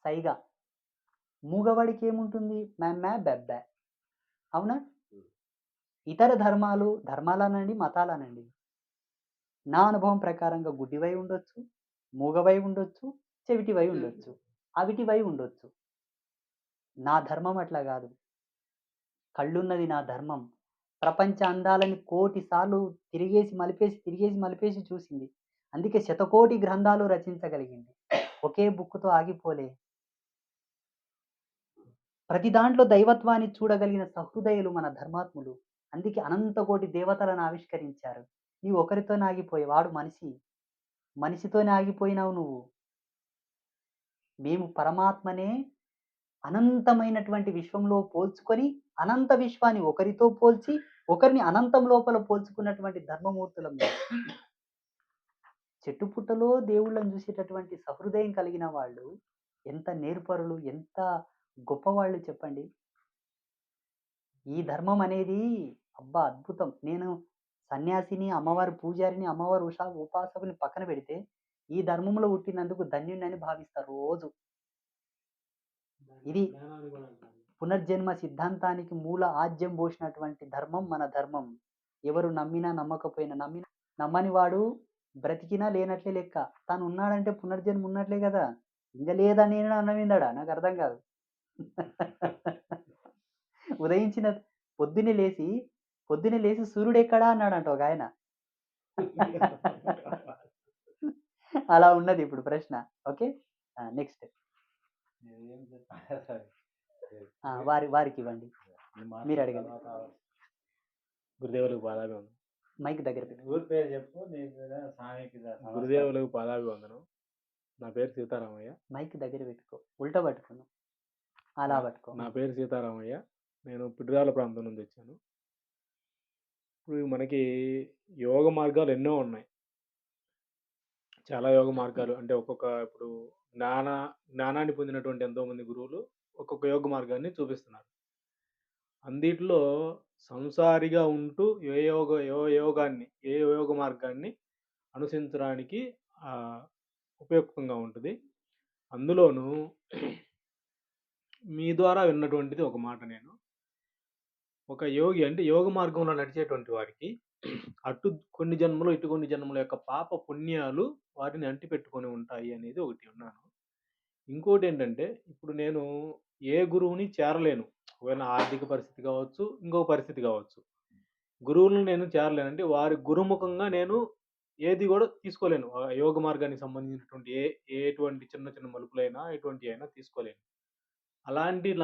S1: సైగా. మూగవాడికి ఏముంటుంది? మ్యా బెబ్బా. అవునా? ఇతర ధర్మాలనండి, మతాలనండి, నా అనుభవం ప్రకారంగా గుడ్డివై ఉండొచ్చు, మూగవై ఉండొచ్చు, చెవిటివై ఉండొచ్చు, అవిటివై ఉండొచ్చు. నా ధర్మం అట్లా కాదు. కళ్ళున్నది నా ధర్మం. ప్రపంచ అందాలని 1,000,000 సార్లు తిరిగేసి మలిపేసి చూసింది. అందుకే 1,000,000 గ్రంథాలు రచించగలిగింది. ఒకే బుక్కుతో ఆగిపోలే. ప్రతి దాంట్లో దైవత్వాన్ని చూడగలిగిన సహృదయులు మన ధర్మాత్ములు. అందుకే అనంతకోటి దేవతలను ఆవిష్కరించారు. నీవు ఒకరితోనే ఆగిపోయి, వాడు మనిషి. మనిషితోనే ఆగిపోయినావు నువ్వు. మేము పరమాత్మనే అనంతమైనటువంటి విశ్వంలో పోల్చుకొని, అనంత విశ్వాన్ని ఒకరితో పోల్చి, ఒకరిని అనంతం లోపల పోల్చుకున్నటువంటి ధర్మమూర్తులం. చెట్టు పుట్టలో దేవుళ్ళని చూసేటటువంటి సహృదయం కలిగిన వాళ్ళు ఎంత నేర్పరులు, ఎంత గొప్పవాళ్ళు చెప్పండి. ఈ ధర్మం అనేది అబ్బా అద్భుతం. నేను సన్యాసిని, అమ్మవారి పూజారిని, అమ్మవారి ఉపాసకుని పక్కన పెడితే ఈ ధర్మంలో పుట్టినందుకు ధన్యుణ్ణని భావిస్తారు రోజు. ఇది పునర్జన్మ సిద్ధాంతానికి మూల ఆజ్యం పోసినటువంటి ధర్మం మన ధర్మం. ఎవరు నమ్మినా నమ్మకపోయినా, నమ్మని వాడు బ్రతికినా లేనట్లే లెక్క. తాను ఉన్నాడంటే పునర్జన్మ ఉన్నట్లే కదా. ఇంకా లేదా నేను అన్నమిందాడా? నాకు అర్థం కాదు. ఉదయించిన పొద్దునే లేచి సూర్యుడు ఎక్కడా అన్నాడంట ఒక ఆయన. అలా ఉన్నది ఇప్పుడు ప్రశ్న. ఓకే, నెక్స్ట్ వారికి ఇవ్వండి, మీరు అడగండి.
S6: గురుదేవులకు పాదాభివందనం.
S1: మైక్ దగ్గర పెట్టు.
S4: ఊరి పేరు చెప్పు. నీకు స్వామికి
S6: గురుదేవులకు పాదాభివందనం. నా పేరు సీతారామయ్య.
S1: మైక్ దగ్గర పెట్టుకో, ఉల్టా పట్టుకున్నావు, అలా పట్టుకో.
S6: నా పేరు సీతారామయ్య. నేను పిడురాల ప్రాంతం నుంచి వచ్చాను. ఇప్పుడు మనకి యోగ మార్గాలు ఎన్నో ఉన్నాయి. చాలా యోగ మార్గాలు అంటే ఇప్పుడు జ్ఞానాన్ని పొందినటువంటి ఎంతోమంది గురువులు ఒక్కొక్క యోగ మార్గాన్ని చూపిస్తున్నారు. అందులో సంసారిగా ఉంటూ ఏ యోగ మార్గాన్ని అనుసరించడానికి ఉపయుక్తంగా ఉంటుంది. అందులోనూ మీ ద్వారా విన్నటువంటిది ఒక మాట. నేను ఒక యోగి అంటే యోగ మార్గంలో నడిచేటువంటి వారికి అటు కొన్ని జన్మలు ఇటు కొన్ని జన్మల యొక్క పాప పుణ్యాలు వారిని అంటి పెట్టుకొని ఉంటాయి అనేది ఒకటి విన్నాను. ఇంకోటి ఏంటంటే, ఇప్పుడు నేను ఏ గురువుని చేరలేను. ఒకవేళ ఆర్థిక పరిస్థితి కావచ్చు, ఇంకొక పరిస్థితి కావచ్చు. గురువులను నేను చేరలేనంటే వారి గురుముఖంగా నేను ఏది కూడా తీసుకోలేను. యోగ మార్గానికి సంబంధించినటువంటి ఎటువంటి చిన్న చిన్న మలుపులైనా ఎటువంటి అయినా తీసుకోలేను.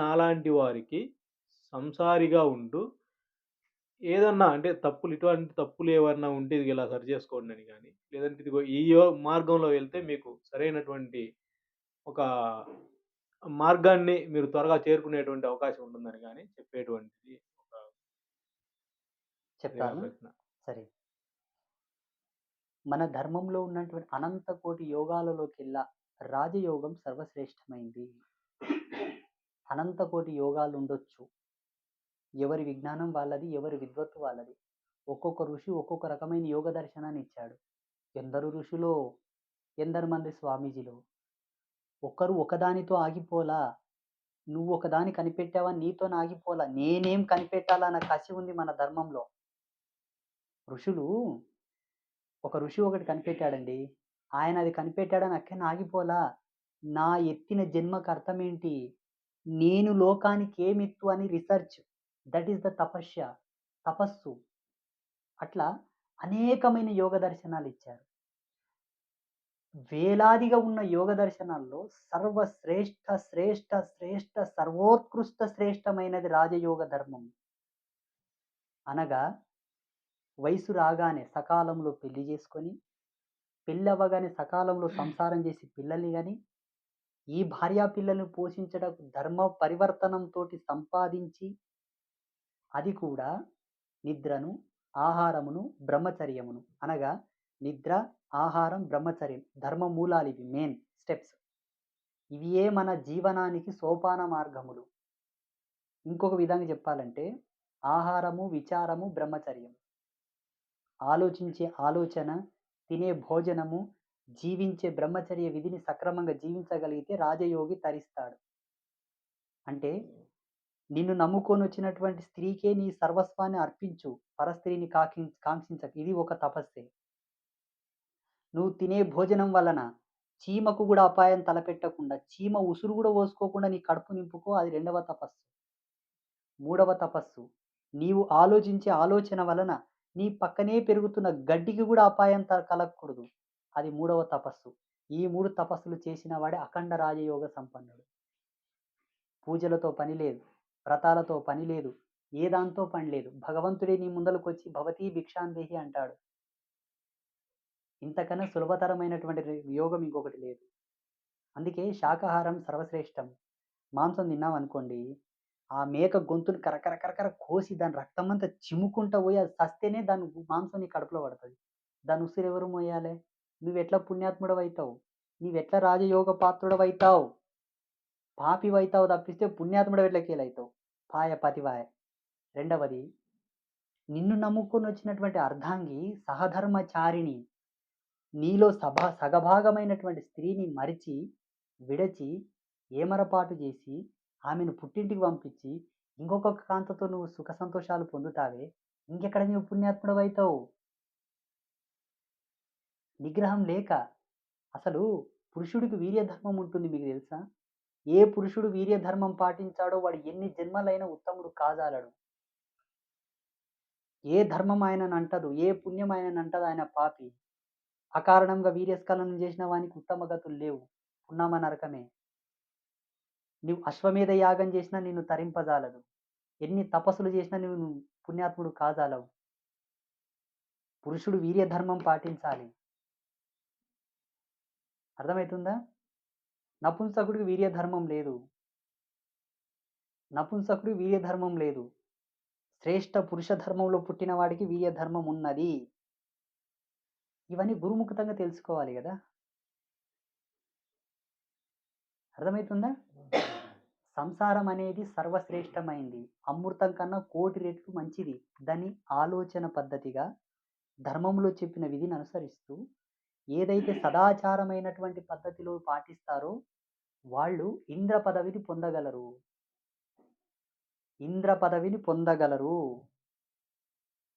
S6: నాలాంటి వారికి సంసారిగా ఉంటూ ఏదన్నా అంటే ఇటువంటి తప్పులు ఏవన్నా ఉంటే ఇది ఇలా సరి చేసుకోండని గాని, లేదంటే ఇదిగో ఈ మార్గంలో వెళ్తే మీకు సరైనటువంటి ఒక మార్గాన్ని మీరు త్వరగా చేరుకునేటువంటి అవకాశం ఉంటుందని గాని చెప్పేటువంటిది ఒక
S1: చెప్తాను.
S6: ప్రశ్న.
S1: సరే. మన ధర్మంలో ఉన్నటువంటి అనంత కోటి యోగాలలోకెల్లా రాజయోగం సర్వశ్రేష్టమైంది. అనంత కోటి యోగాలు ఉండొచ్చు. ఎవరి విజ్ఞానం వాళ్ళది, ఎవరి విద్వత్తు వాళ్ళది. ఒక్కొక్క ఋషి ఒక్కొక్క రకమైన యోగ దర్శనాన్ని ఇచ్చాడు. ఎందరు ఋషులో, ఎందరు మంది స్వామీజీలో. ఒక్కరు ఒకదానితో ఆగిపోలా. నువ్వు ఒకదాన్ని కనిపెట్టావా నీతోని ఆగిపోలా. నేనేం కనిపెట్టాలన్న కసి ఉంది మన ధర్మంలో. ఋషులు ఒక ఋషి ఒకటి కనిపెట్టాడండి. ఆయన అది కనిపెట్టాడని అక్కడనే ఆగిపోలా. నా ఎత్తిన జన్మకు అర్థమేంటి? నేను లోకానికి ఏమెత్తు అని రిసర్చ్. దట్ ఈస్ ద తపస్సు. అట్లా అనేకమైన యోగ దర్శనాలిచ్చారు. వేలాదిగా ఉన్న యోగ దర్శనాల్లో సర్వోత్కృష్ట శ్రేష్టమైనది రాజయోగ ధర్మం. అనగా వయసు రాగానే సకాలంలో పెళ్లి చేసుకొని, పెళ్ళవ్వగానే సకాలంలో సంసారం చేసి పిల్లల్ని గాని, ఈ భార్యా పిల్లల్ని పోషించడానికి ధర్మ పరివర్తనంతోటి సంపాదించి, అది కూడా నిద్రను, ఆహారమును, బ్రహ్మచర్యమును. అనగా నిద్ర, ఆహారం, బ్రహ్మచర్యం. ధర్మ మూలాలివి మెయిన్ స్టెప్స్. ఇవియే మన జీవనానికి సోపాన మార్గములు. ఇంకొక విధంగా చెప్పాలంటే ఆహారము, విచారము, బ్రహ్మచర్యం. ఆలోచించే ఆలోచన, తినే భోజనము, జీవించే బ్రహ్మచర్య విధిని సక్రమంగా జీవించగలిగితే రాజయోగి తరిస్తాడు. అంటే నిన్ను నమ్ముకొని వచ్చినటువంటి స్త్రీకే నీ సర్వస్వాన్ని అర్పించు. పరస్త్రీని కాంక్షించకు. ఇది ఒక తపస్సే. నువ్వు తినే భోజనం వలన చీమకు కూడా అపాయం తలపెట్టకుండా, చీమ ఉసురు కూడా పోసుకోకుండా నీ కడుపు నింపుకో. అది 2వ తపస్సు. 3వ తపస్సు, నీవు ఆలోచించే ఆలోచన వలన నీ పక్కనే పెరుగుతున్న గడ్డికి కూడా అపాయం కలగకూడదు. అది 3వ తపస్సు. ఈ 3 తపస్సులు చేసిన వాడే అఖండ రాజయోగ సంపన్నుడు. పూజలతో పని లేదు, వ్రతాలతో పని లేదు, ఏ దాంతో పని లేదు. భగవంతుడే నీ ముందలకొచ్చి భవతీ భిక్షాందేహి అంటాడు. ఇంతకన్నా సులభతరమైనటువంటి యోగం ఇంకొకటి లేదు. అందుకే శాకాహారం సర్వశ్రేష్టం. మాంసం తిన్నామనుకోండి, ఆ మేక గొంతుని కరకర కోసి దాని రక్తమంతా చిమ్ముకుంటా పోయి అది సస్తేనే దాని మాంసం నీ కడుపులో పడుతుంది. దాని ఉసిరు ఎవరు మోయాలి? నువ్వెట్లా పుణ్యాత్ముడవైతావు? నీవెట్లా రాజయోగ పాత్రుడవైతావు? పాపివైతావు తప్పిస్తే పుణ్యాత్ముడు ఎట్లకేలైతావు? పాయ పతివాయ. 2వది, నిన్ను నమ్ముకొని వచ్చినటువంటి అర్ధాంగి సహధర్మచారిణి నీలో సగభాగమైనటువంటి స్త్రీని మరిచి, విడచి, ఏమరపాటు చేసి, ఆమెను పుట్టింటికి పంపించి, ఇంకొక కాంతతో నువ్వు సుఖ సంతోషాలు పొందుతావే, ఇంకెక్కడ నువ్వు పుణ్యాత్ముడవైతావు? నిగ్రహం లేక. అసలు పురుషుడికి వీర్యధర్మం ఉంటుంది, మీకు తెలుసా? ఏ పురుషుడు వీర్యధర్మం పాటించాడో వాడు ఎన్ని జన్మలైన ఉత్తముడు కాజాలడు. ఏ ధర్మం ఆయనను అంటదు, ఏ పుణ్యం ఆయనను అంటదు, ఆయన పాపి. అకారణంగా వీర్యస్ఖలనం చేసిన వానికి ఉత్తమ గతులు లేవు, పున్నామ నరకమే. నువ్వు అశ్వమేధ యాగం చేసినా నిన్ను తరింపజాలదు. ఎన్ని తపస్సులు చేసినా నువ్వు పుణ్యాత్ముడు కాజాలవు. పురుషుడు వీర్యధర్మం పాటించాలి. అర్థమవుతుందా? నపుంసకుడికి వీర్యధర్మం లేదు. నపుంసకుడికి వీర్యధర్మం లేదు. శ్రేష్ఠ పురుష ధర్మంలో పుట్టిన వాడికి వీర్యధర్మం ఉన్నది. ఇవన్నీ గురుముఖతంగా తెలుసుకోవాలి కదా. అర్థమవుతుందా? సంసారం అనేది సర్వశ్రేష్టమైంది. అమృతం కన్నా 1,000,000 రెట్లు మంచిది. దాని ఆలోచన పద్ధతిగా ధర్మంలో చెప్పిన విధిని అనుసరిస్తూ ఏదైతే సదాచారమైనటువంటి పద్ధతిలో పాటిస్తారో వాళ్ళు ఇంద్ర పదవిని పొందగలరు. ఇంద్ర పదవిని పొందగలరు.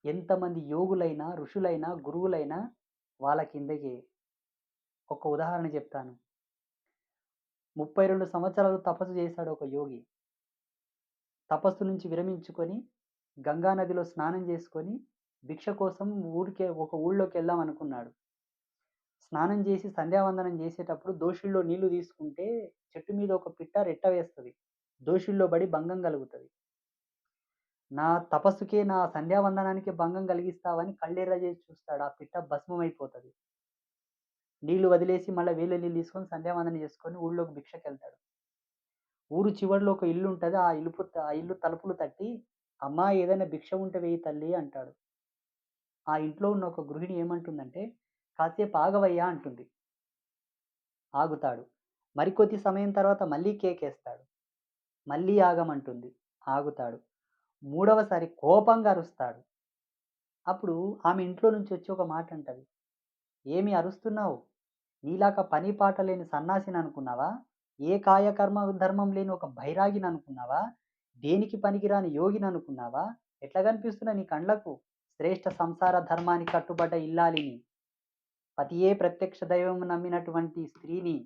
S1: ఎంతమంది యోగులైనా, ఋషులైనా, గురువులైనా వాళ్ళ కిందకే. ఒక ఉదాహరణ చెప్తాను. 32 సంవత్సరాలు తపస్సు చేశాడు ఒక యోగి. తపస్సు నుంచి విరమించుకొని గంగా నదిలో స్నానం చేసుకొని భిక్ష కోసం ఒక ఊళ్ళోకి వెళ్దాం అనుకున్నాడు. స్నానం చేసి సంధ్యావందనం చేసేటప్పుడు దోషుల్లో నీళ్లు తీసుకుంటే చెట్టు మీద ఒక పిట్ట రెట్ట వేస్తుంది. దోషుల్లో పడి భంగం కలుగుతుంది. నా తపస్సుకే, నా సంధ్యావందనానికే భంగం కలిగిస్తావని కళ్ళెర్ర చేసి చూస్తాడు. ఆ పిట్ట భస్మమైపోతది. నీళ్లు వదిలేసి మళ్ళా వేళ్ళ నీళ్ళు తీసుకొని సంధ్యావందనం చేసుకొని ఊళ్ళోకి భిక్షకెళ్తాడు. ఊరు చివరలో ఒక ఇల్లుంటది. ఆ ఇల్లు తలుపులు తట్టి, "అమ్మా! ఏదైనా భిక్ష ఉంటే వెయ్యి తల్లి" అంటాడు. ఆ ఇంట్లో ఉన్న ఒక గృహిణి ఏమంటుందంటే, "కాసేపు ఆగవయ్యా" అంటుంది. ఆగుతాడు. మరికొద్ది సమయం తర్వాత మళ్ళీ కేకేస్తాడు. మళ్ళీ ఆగమంటుంది. ఆగుతాడు. మూడవసారి కోపంగా అరుస్తాడు. అప్పుడు ఆమె ఇంట్లో నుంచి వచ్చి ఒక మాట అంటది. "ఏమి అరుస్తున్నావు? నీలాగా పని పాట లేని సన్నాసిననుకున్నావా? ఏ కాయకర్మ ధర్మం లేని ఒక బైరాగిననుకున్నావా? దేనికి పనికిరాని యోగిననుకున్నావా? ఎట్లా కనిపిస్తున్నా నీ కండ్లకు? శ్రేష్ఠ సంసార ధర్మానికి కట్టుబడ్డ ఇల్లాలిని. పతియే ప్రత్యక్ష దైవం నమ్మినటువంటి స్త్రీని.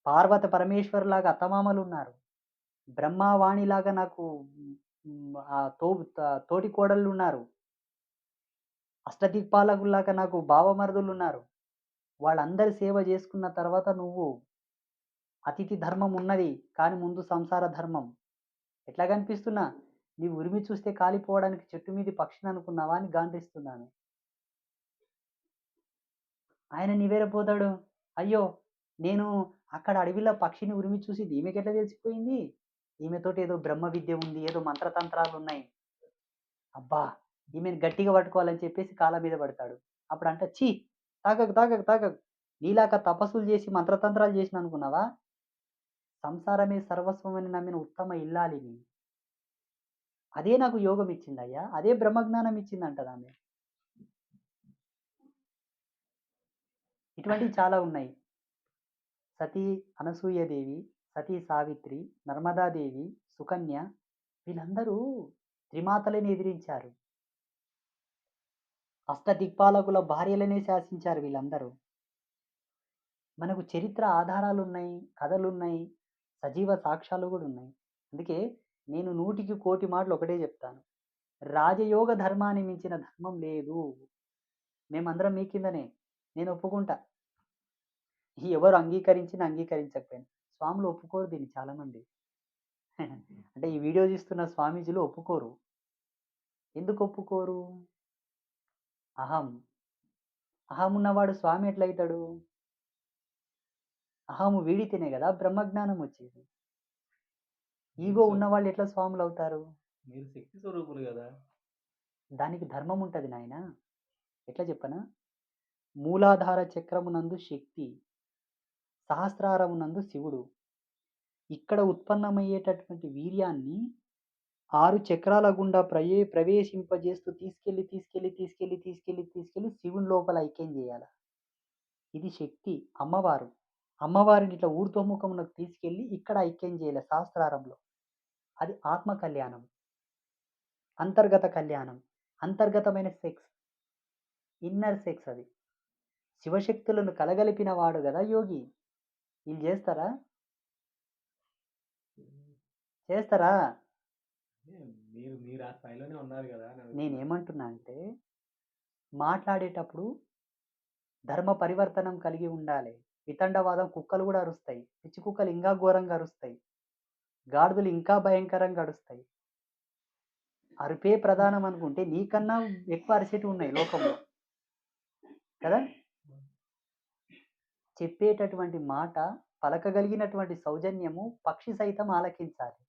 S1: పార్వత పరమేశ్వరులాగా అత్తమామలున్నారు. బ్రహ్మ వాణిలాగా నాకు తోటి కోడళ్ళున్నారు. అష్టదిక్పాలకుల్లాగా నాకు బావమరుదులున్నారు. వాళ్ళందరి సేవ చేసుకున్న తర్వాత నువ్వు అతిథి ధర్మం ఉన్నది. కానీ ముందు సంసార ధర్మం. ఎట్లా కనిపిస్తున్నా? నీవు ఉరిమి చూస్తే కాలిపోవడానికి చెట్టు మీది పక్షిననుకున్నావా అని గాండ్రిస్తుందామె. ఆయన నివ్వెరపోతాడు. అయ్యో! నేను అక్కడ అడవిలో పక్షిని ఉరిమి చూసింది ఈమెకెట్లా తెలిసిపోయింది? ఈమెతోటి ఏదో బ్రహ్మ విద్య ఉంది. ఏదో మంత్రతంత్రాలున్నాయి. అబ్బా! ఈమెను గట్టిగా పట్టుకోవాలని చెప్పేసి కాళ్ళ మీద పడతాడు. అప్పుడంట ఛీ! తాగకు, తాగకు, తాగకు. నీలాగా తపస్సులు చేసి మంత్రతంత్రాలు చేసిననుకున్నావా? సంసారమే సర్వస్వమని నమ్మిన ఉత్తమ ఇల్లాలిని. అదే నాకు యోగం ఇచ్చిందయ్యా. అదే బ్రహ్మజ్ఞానం ఇచ్చిందంటదామె. ఇటువంటివి చాలా ఉన్నాయి. సతీ అనసూయదేవి, సతీ సావిత్రి, నర్మదాదేవి, సుకన్య వీళ్ళందరూ త్రిమాతలని ఎదిరించారు. అష్టదిక్పాలకుల భార్యలనే శాసించారు వీళ్ళందరూ. మనకు చరిత్ర ఆధారాలున్నాయి, కథలున్నాయి, సజీవ సాక్ష్యాలు గూడా ఉన్నాయి. అందుకే నేను 100కి 1,00,00,000 మాటలు ఒకటే చెప్తాను. రాజయోగ ధర్మాన్ని మించిన ధర్మం లేదు. మేమందరం మీ కిందనే. నేను ఒప్పుకుంటా. ఎవరు అంగీకరించినా, అంగీకరించకపోయినా. స్వాములు ఒప్పుకోరు దీన్ని చాలామంది. అంటే ఈ వీడియో చూస్తున్న స్వామీజీలు ఒప్పుకోరు. ఎందుకు ఒప్పుకోరు? అహం. అహం ఉన్నవాడు స్వామి ఎట్లయితాడు? అహము వీడితేనే గదా బ్రహ్మజ్ఞానం వచ్చేది. ఈగో ఉన్నవాళ్ళు ఎట్లా స్వాములవుతారు?
S6: మీరు శక్తి స్వరూపులు కదా!
S1: దానికి ధర్మం ఉంటది నాయనా. ఎట్లా చెప్పనా? మూలాధార చక్రమునందు శక్తి, సహస్రారమునందు శివుడు. ఇక్కడ ఉత్పన్నమయ్యేటటువంటి వీర్యాన్ని 6 చక్రాల గుండా ప్రవేశింపజేస్తూ తీసుకెళ్ళి శివుని లోపల ఐక్యం జేయాల. ఇది శక్తి. అమ్మవారు. అమ్మవారిని ఇట్లా ఊర్ధ్వముఖమునకు తీసుకెళ్ళి ఇక్కడ ఐక్యం జేయాల సహస్రారంలో. అది ఆత్మ కళ్యాణం. అంతర్గత కళ్యాణం. అంతర్గతమైన సెక్స్. ఇన్నర్ సెక్స్ అది. శివశక్తులను కలగలిపిన వాడు గదా యోగి. వీళ్ళు చేస్తారా? చేస్తారా?
S6: మీరు మీరు ఆ స్థాయిలోనే ఉన్నారు కదా!
S1: నేనేమంటున్నా అంటే మాట్లాడేటప్పుడు ధర్మ పరివర్తనం కలిగి ఉండాలి. వితండవాదం కుక్కలు గూడా అరుస్తాయి. పిచ్చి కుక్కలు ఇంకా ఘోరంగా అరుస్తాయి. గాడిదలు ఇంకా భయంకరంగా అరుస్తాయి. అరుపే ప్రధానం అనుకుంటే నీకన్నా ఎక్కువ అరిసేటివి ఉన్నాయి లోకంలో. కదా! చెప్పేటటువంటి మాట, పలకగలిగినటువంటి సౌజన్యము పక్షి సైతం ఆలకించాలి.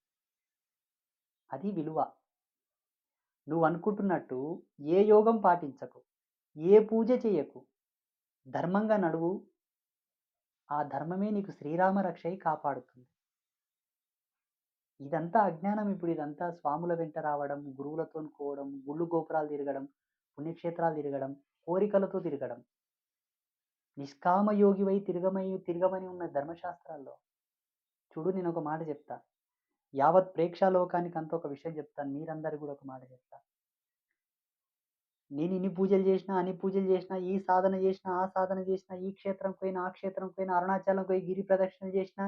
S1: అది విలువ. నువ్వనుకుంటున్నట్టు ఏ యోగం పాటించకు. ఏ పూజ చెయ్యకు. ధర్మంగా నడువు. ఆ ధర్మమే నీకు శ్రీరామ రక్షై కాపాడుతుంది. ఇదంతా అజ్ఞానం. ఇప్పుడు ఇదంతా స్వాముల వెంట రావడం, గురువులతోని పోవడం, గుళ్ళు గోపురాలు తిరగడం, పుణ్యక్షేత్రాలు తిరగడం, కోరికలతో తిరగడం. నిష్కామ యోగివై తిరగమని ఉన్న ధర్మశాస్త్రాల్లో. చూడు నేనొక మాట చెప్తా. యావత్ ప్రేక్షాలోకానికి అంతా ఒక విషయం చెప్తాను. మీరందరికి కూడా ఒక మాట చెప్తా. నేను ఇన్ని పూజలు చేసినా, అన్ని పూజలు చేసినా, ఈ సాధన చేసినా, ఆ సాధన చేసినా, ఈ క్షేత్రం పోయినా, ఆ క్షేత్రం పోయినా, అరుణాచలం పోయి గిరి ప్రదక్షిణ చేసినా,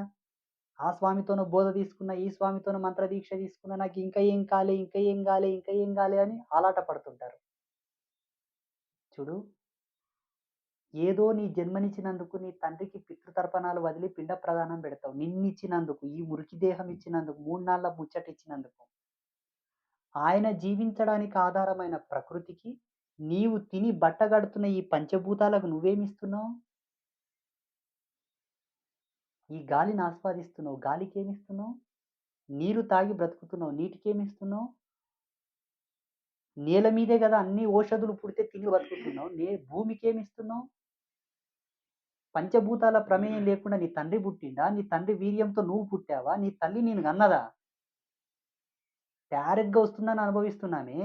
S1: ఆ స్వామితోనో బోధ తీసుకున్నా, ఈ స్వామితోనో మంత్ర దీక్ష తీసుకున్నా, నాకు ఇంకా ఏం కాలే, ఇంకా ఏం కాలే, ఇంకా ఏం కాలే అని ఆలాట పడుతుంటారు. చూడు, ఏదో నీ జన్మనిచ్చినందుకు నీ తండ్రికి పితృతర్పణాలు వదిలి పిండ ప్రదానం పెడతావు. నిన్నిచ్చినందుకు, ఈ మురికి దేహం ఇచ్చినందుకు, 3 నాళ్ళ ముచ్చట ఇచ్చినందుకు. ఆయన జీవించడానికి ఆధారమైన ప్రకృతికి, నీవు తిని బట్టగడుతున్న ఈ పంచభూతాలకు నువ్వేమిస్తున్నావు? ఈ గాలిని ఆస్వాదిస్తున్నావు. గాలికేమిస్తున్నావు? నీరు తాగి బ్రతుకుతున్నావు. నీటికేమిస్తున్నావు? నేల మీదే కదా అన్ని ఓషధులు పుడితే తిని బతుకుతున్నావు. భూమికేమిస్తున్నావు? పంచభూతాల ప్రమేయం లేకుండా నీ తండ్రి పుట్టిండా? నీ తండ్రి వీర్యంతో నువ్వు పుట్టావా? నీ తల్లి నేను కన్నదా? డైరెక్ట్‌గా వస్తుందని అనుభవిస్తున్నానే.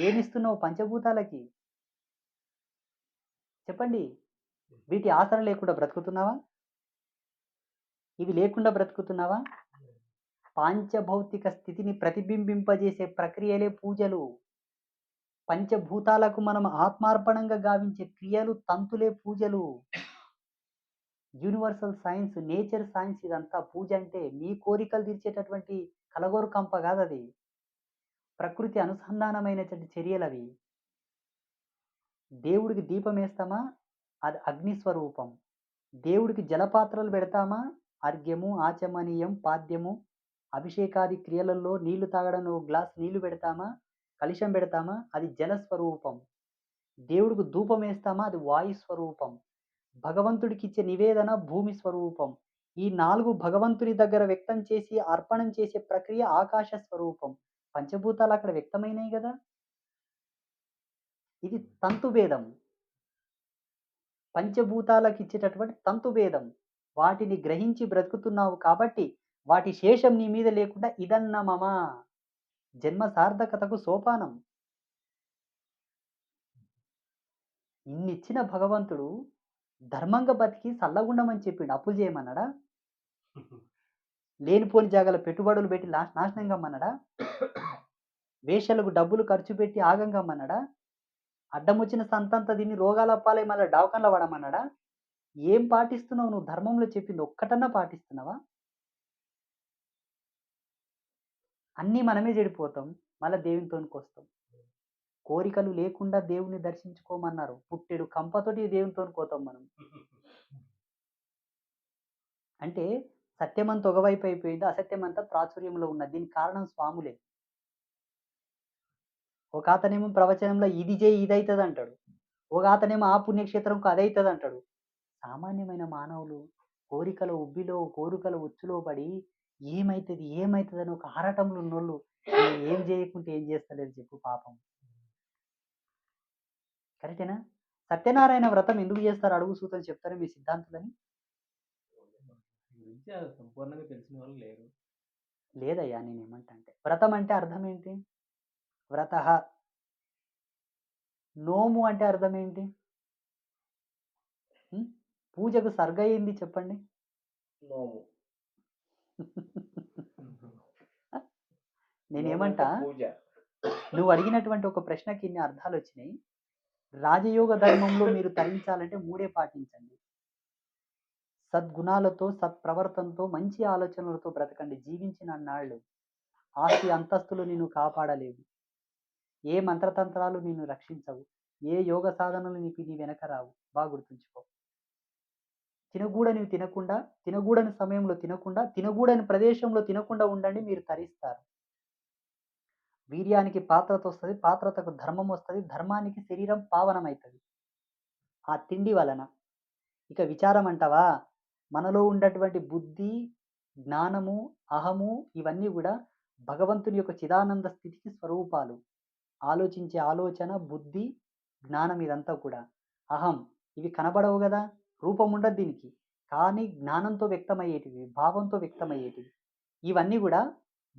S1: ఏమిస్తున్నావు పంచభూతాలకి? చెప్పండి. వీటి ఆసర లేకుండా బ్రతుకుతున్నావా? ఇవి లేకుండా బ్రతుకుతున్నావా? పాంచభౌతిక స్థితిని ప్రతిబింబింపజేసే ప్రక్రియలే పూజలు. పంచభూతాలకు మనం ఆత్మార్పణంగా గావించే క్రియలు, తంతులే పూజలు. యూనివర్సల్ సైన్స్, నేచర్ సైన్స్ ఇదంతా. పూజ అంటే నీ కోరికలు తీర్చేటటువంటి కలగోరు కంప కాదది. ప్రకృతి అనుసంధానమైనటువంటి చర్యలవి. దేవుడికి దీపం వేస్తామా? అది అగ్ని స్వరూపం. దేవుడికి జలపాత్రలు పెడతామా? అర్ఘ్యము, ఆచమనీయం, పాద్యము, అభిషేకాది క్రియలలో నీళ్లు తాగడానికి ఒక గ్లాస్ నీళ్లు పెడతామా? కలశం పెడతామా? అది జల స్వరూపం. దేవుడికి ధూపం వేస్తామా? అది వాయు స్వరూపం. భగవంతుడికి ఇచ్చే నివేదన భూమి స్వరూపం. ఈ 4 భగవంతుని దగ్గర వ్యక్తం చేసి అర్పణం చేసే ప్రక్రియ ఆకాశ స్వరూపం. పంచభూతాలు అక్కడ వ్యక్తమైనాయి కదా. ఇది తంతుభేదం. పంచభూతాలకు ఇచ్చేటటువంటి తంతుభేదం. వాటిని గ్రహించి బ్రతుకుతున్నావు కాబట్టి వాటి శేషం నీ మీద లేకుండా ఇదన్న మమ జన్మ సార్థకతకు సోపానం. ఇన్నిచ్చిన భగవంతుడు ధర్మంగా బతికి సల్లగుండమని చెప్పిండు. అప్పులు చేయమన్నాడా? లేనిపోని జాగాలో పెట్టుబడులు పెట్టి నాశనం కమ్మన్నాడా? వేషలకు డబ్బులు ఖర్చు పెట్టి ఆగం కమ్మన్నాడా? అడ్డం వచ్చిన సంతంత దీన్ని రోగాల పాలై మళ్ళీ డవకంలో పడమన్నాడా? ఏం పాటిస్తున్నావు నువ్వు? ధర్మంలో చెప్పింది ఒక్కటన్నా పాటిస్తున్నావా? అన్నీ మనమే చెడిపోతాం. మళ్ళీ దేవునితోనికి వస్తాం. కోరికలు లేకుండా దేవుని దర్శించుకోమన్నారు. పుట్టెడు కంపతోటి దేవునితోని పోతాం మనం. అంటే సత్యమంతా ఒకవైపు అయిపోయింది, అసత్యమంతా ప్రాచుర్యంలో ఉన్నది. దీనికి కారణం స్వాములే. ఒక అతనేమో ప్రవచనంలో ఇది చేయి ఇదైతుంది అంటాడు. ఒక అతనేమో ఆ పుణ్యక్షేత్రంకు అదైతుంది అంటాడు. సామాన్యమైన మానవులు కోరికల ఉబ్బిలో, కోరికల ఉచ్చులో పడి ఏమైతుంది అని ఒక ఆరాటంలో ఉన్నోళ్ళు ఏం చేయకుంటే ఏం చేస్తలేరు చెప్పు పాపం. కరెక్టేనా? సత్యనారాయణ వ్రతం ఎందుకు చేస్తారు అడుగు సూతలు చెప్తారు మీ సిద్ధాంతులని?
S6: గురించి అది సంపూర్ణంగా తెలిసిన వాళ్ళు లేరు.
S1: లేదయ్యా, నేనేమంటా అంటే వ్రతం అంటే అర్థం ఏంటి? వ్రత. నోము అంటే అర్థం ఏంటి? పూజకు సర్గ ఏంది చెప్పండి?
S2: నోము.
S1: నేనేమంటా,
S2: పూజ.
S1: నువ్వు అడిగినటువంటి ఒక ప్రశ్నకి ఇన్ని అర్థాలు వచ్చినాయి. రాజయోగ ధర్మంలో మీరు తరించాలంటే 3 పాటించండి. సద్గుణాలతో, సత్ప్రవర్తనతో, మంచి ఆలోచనలతో బ్రతకండి. జీవించిన అన్నాళ్ళు ఆస్తి అంతస్తులు నిన్ను కాపాడలేవు. ఏ మంత్రతంత్రాలు నిన్ను రక్షించవు. ఏ యోగ సాధనలు నీ వెనక రావు. బాగా గుర్తుంచుకో. తినగూడని తినకుండా, తినగూడని సమయంలో తినకుండా, తినగూడని ప్రదేశంలో తినకుండా ఉండండి, మీరు తరిస్తారు. వీర్యానికి పాత్రత వస్తుంది, పాత్రతకు ధర్మం వస్తుంది, ధర్మానికి శరీరం పావనమవుతుంది ఆ తిండి వలన. ఇక విచారం అంటావా? మనలో ఉన్నటువంటి బుద్ధి, జ్ఞానము, అహము ఇవన్నీ కూడా భగవంతుని యొక్క చిదానంద స్థితికి స్వరూపాలు. ఆలోచించే ఆలోచన, బుద్ధి, జ్ఞానం ఇదంతా కూడా అహం. ఇవి కనబడవు కదా, రూపం ఉండదు దీనికి, కానీ జ్ఞానంతో వ్యక్తమయ్యేటివి, భావంతో వ్యక్తమయ్యేటివి. ఇవన్నీ కూడా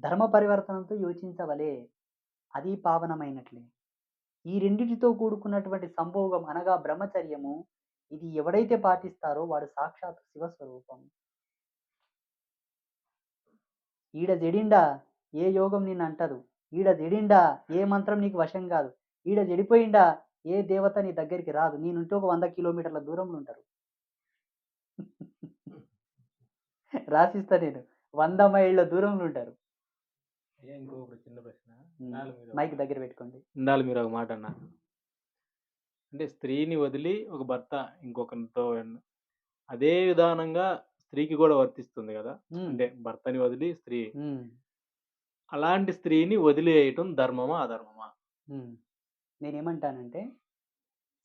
S1: ధర్మ పరివర్తనంతో యోచించవలే. అది పావనమైనట్లే. ఈ రెండిటితో కూడుకున్నటువంటి సంభోగం అనగా బ్రహ్మచర్యము, ఇది ఎవడైతే పాటిస్తారో వాడు సాక్షాత్ శివస్వరూపం. ఈడ జడిండా ఏ యోగం నిన్ను అంటదు. ఈడ జడిండా ఏ మంత్రం నీకు వశం కాదు. ఈడ జడిపోయిండా ఏ దేవత నీ దగ్గరికి రాదు. నేనుంటే ఒక 100 కిలోమీటర్ల దూరంలో ఉంటారు. రాసిస్తా నేను, 100 మైళ్ళ దూరంలో ఉంటారు.
S6: ఇంకొక చిన్న ప్రశ్న.
S1: మైక్ దగ్గర పెట్టుకోండి.
S6: ఇందాలు మీరు ఒక మాట అన్నారు, అంటే స్త్రీని వదిలి ఒక భర్త ఇంకొకరితో అదే విధానంగా స్త్రీకి కూడా వర్తిస్తుంది కదా. అంటే భర్తని వదిలి స్త్రీ అలాంటి స్త్రీని వదిలేయటం ధర్మమా? అధర్మమా?
S1: నేనేమంటానంటే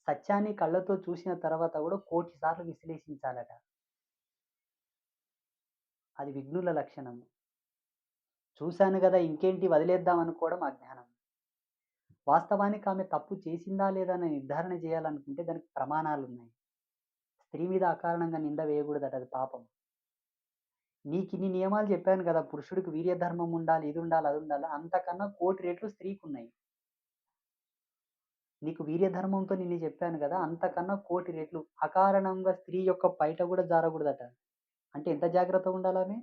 S1: సత్యాన్ని కళ్ళతో చూసిన తర్వాత కూడా 1,00,00,000 సార్లు విశ్లేషించాలట. అది విఘ్నుల లక్షణం. చూశాను గదా! ఇంకేంటి వదిలేద్దాం అనుకోవడం అజ్ఞానం. వాస్తవానికి ఆమె తప్పు చేసిందా లేదా అని నిర్ధారణ చేయాలనుకుంటే దానికి ప్రమాణాలున్నాయి. స్త్రీ మీద అకారణంగా నింద వేయకూడదట, అది పాపం. నీకిన్ని నియమాలు చెప్పాను కదా! పురుషుడికి వీర్యధర్మం ఉండాలి, ఇది ఉండాలి, అది ఉండాలి. అంతకన్నా 1,00,00,000 రెట్లు స్త్రీకున్నాయి. నీకు వీర్యధర్మంతో నిన్ను చెప్పాను కదా! అంతకన్నా 1,00,00,000 రెట్లు. అకారణంగా స్త్రీ యొక్క పైట కూడా జారకూడదట. అంటే ఎంత జాగ్రత్తగా ఉండాలామె?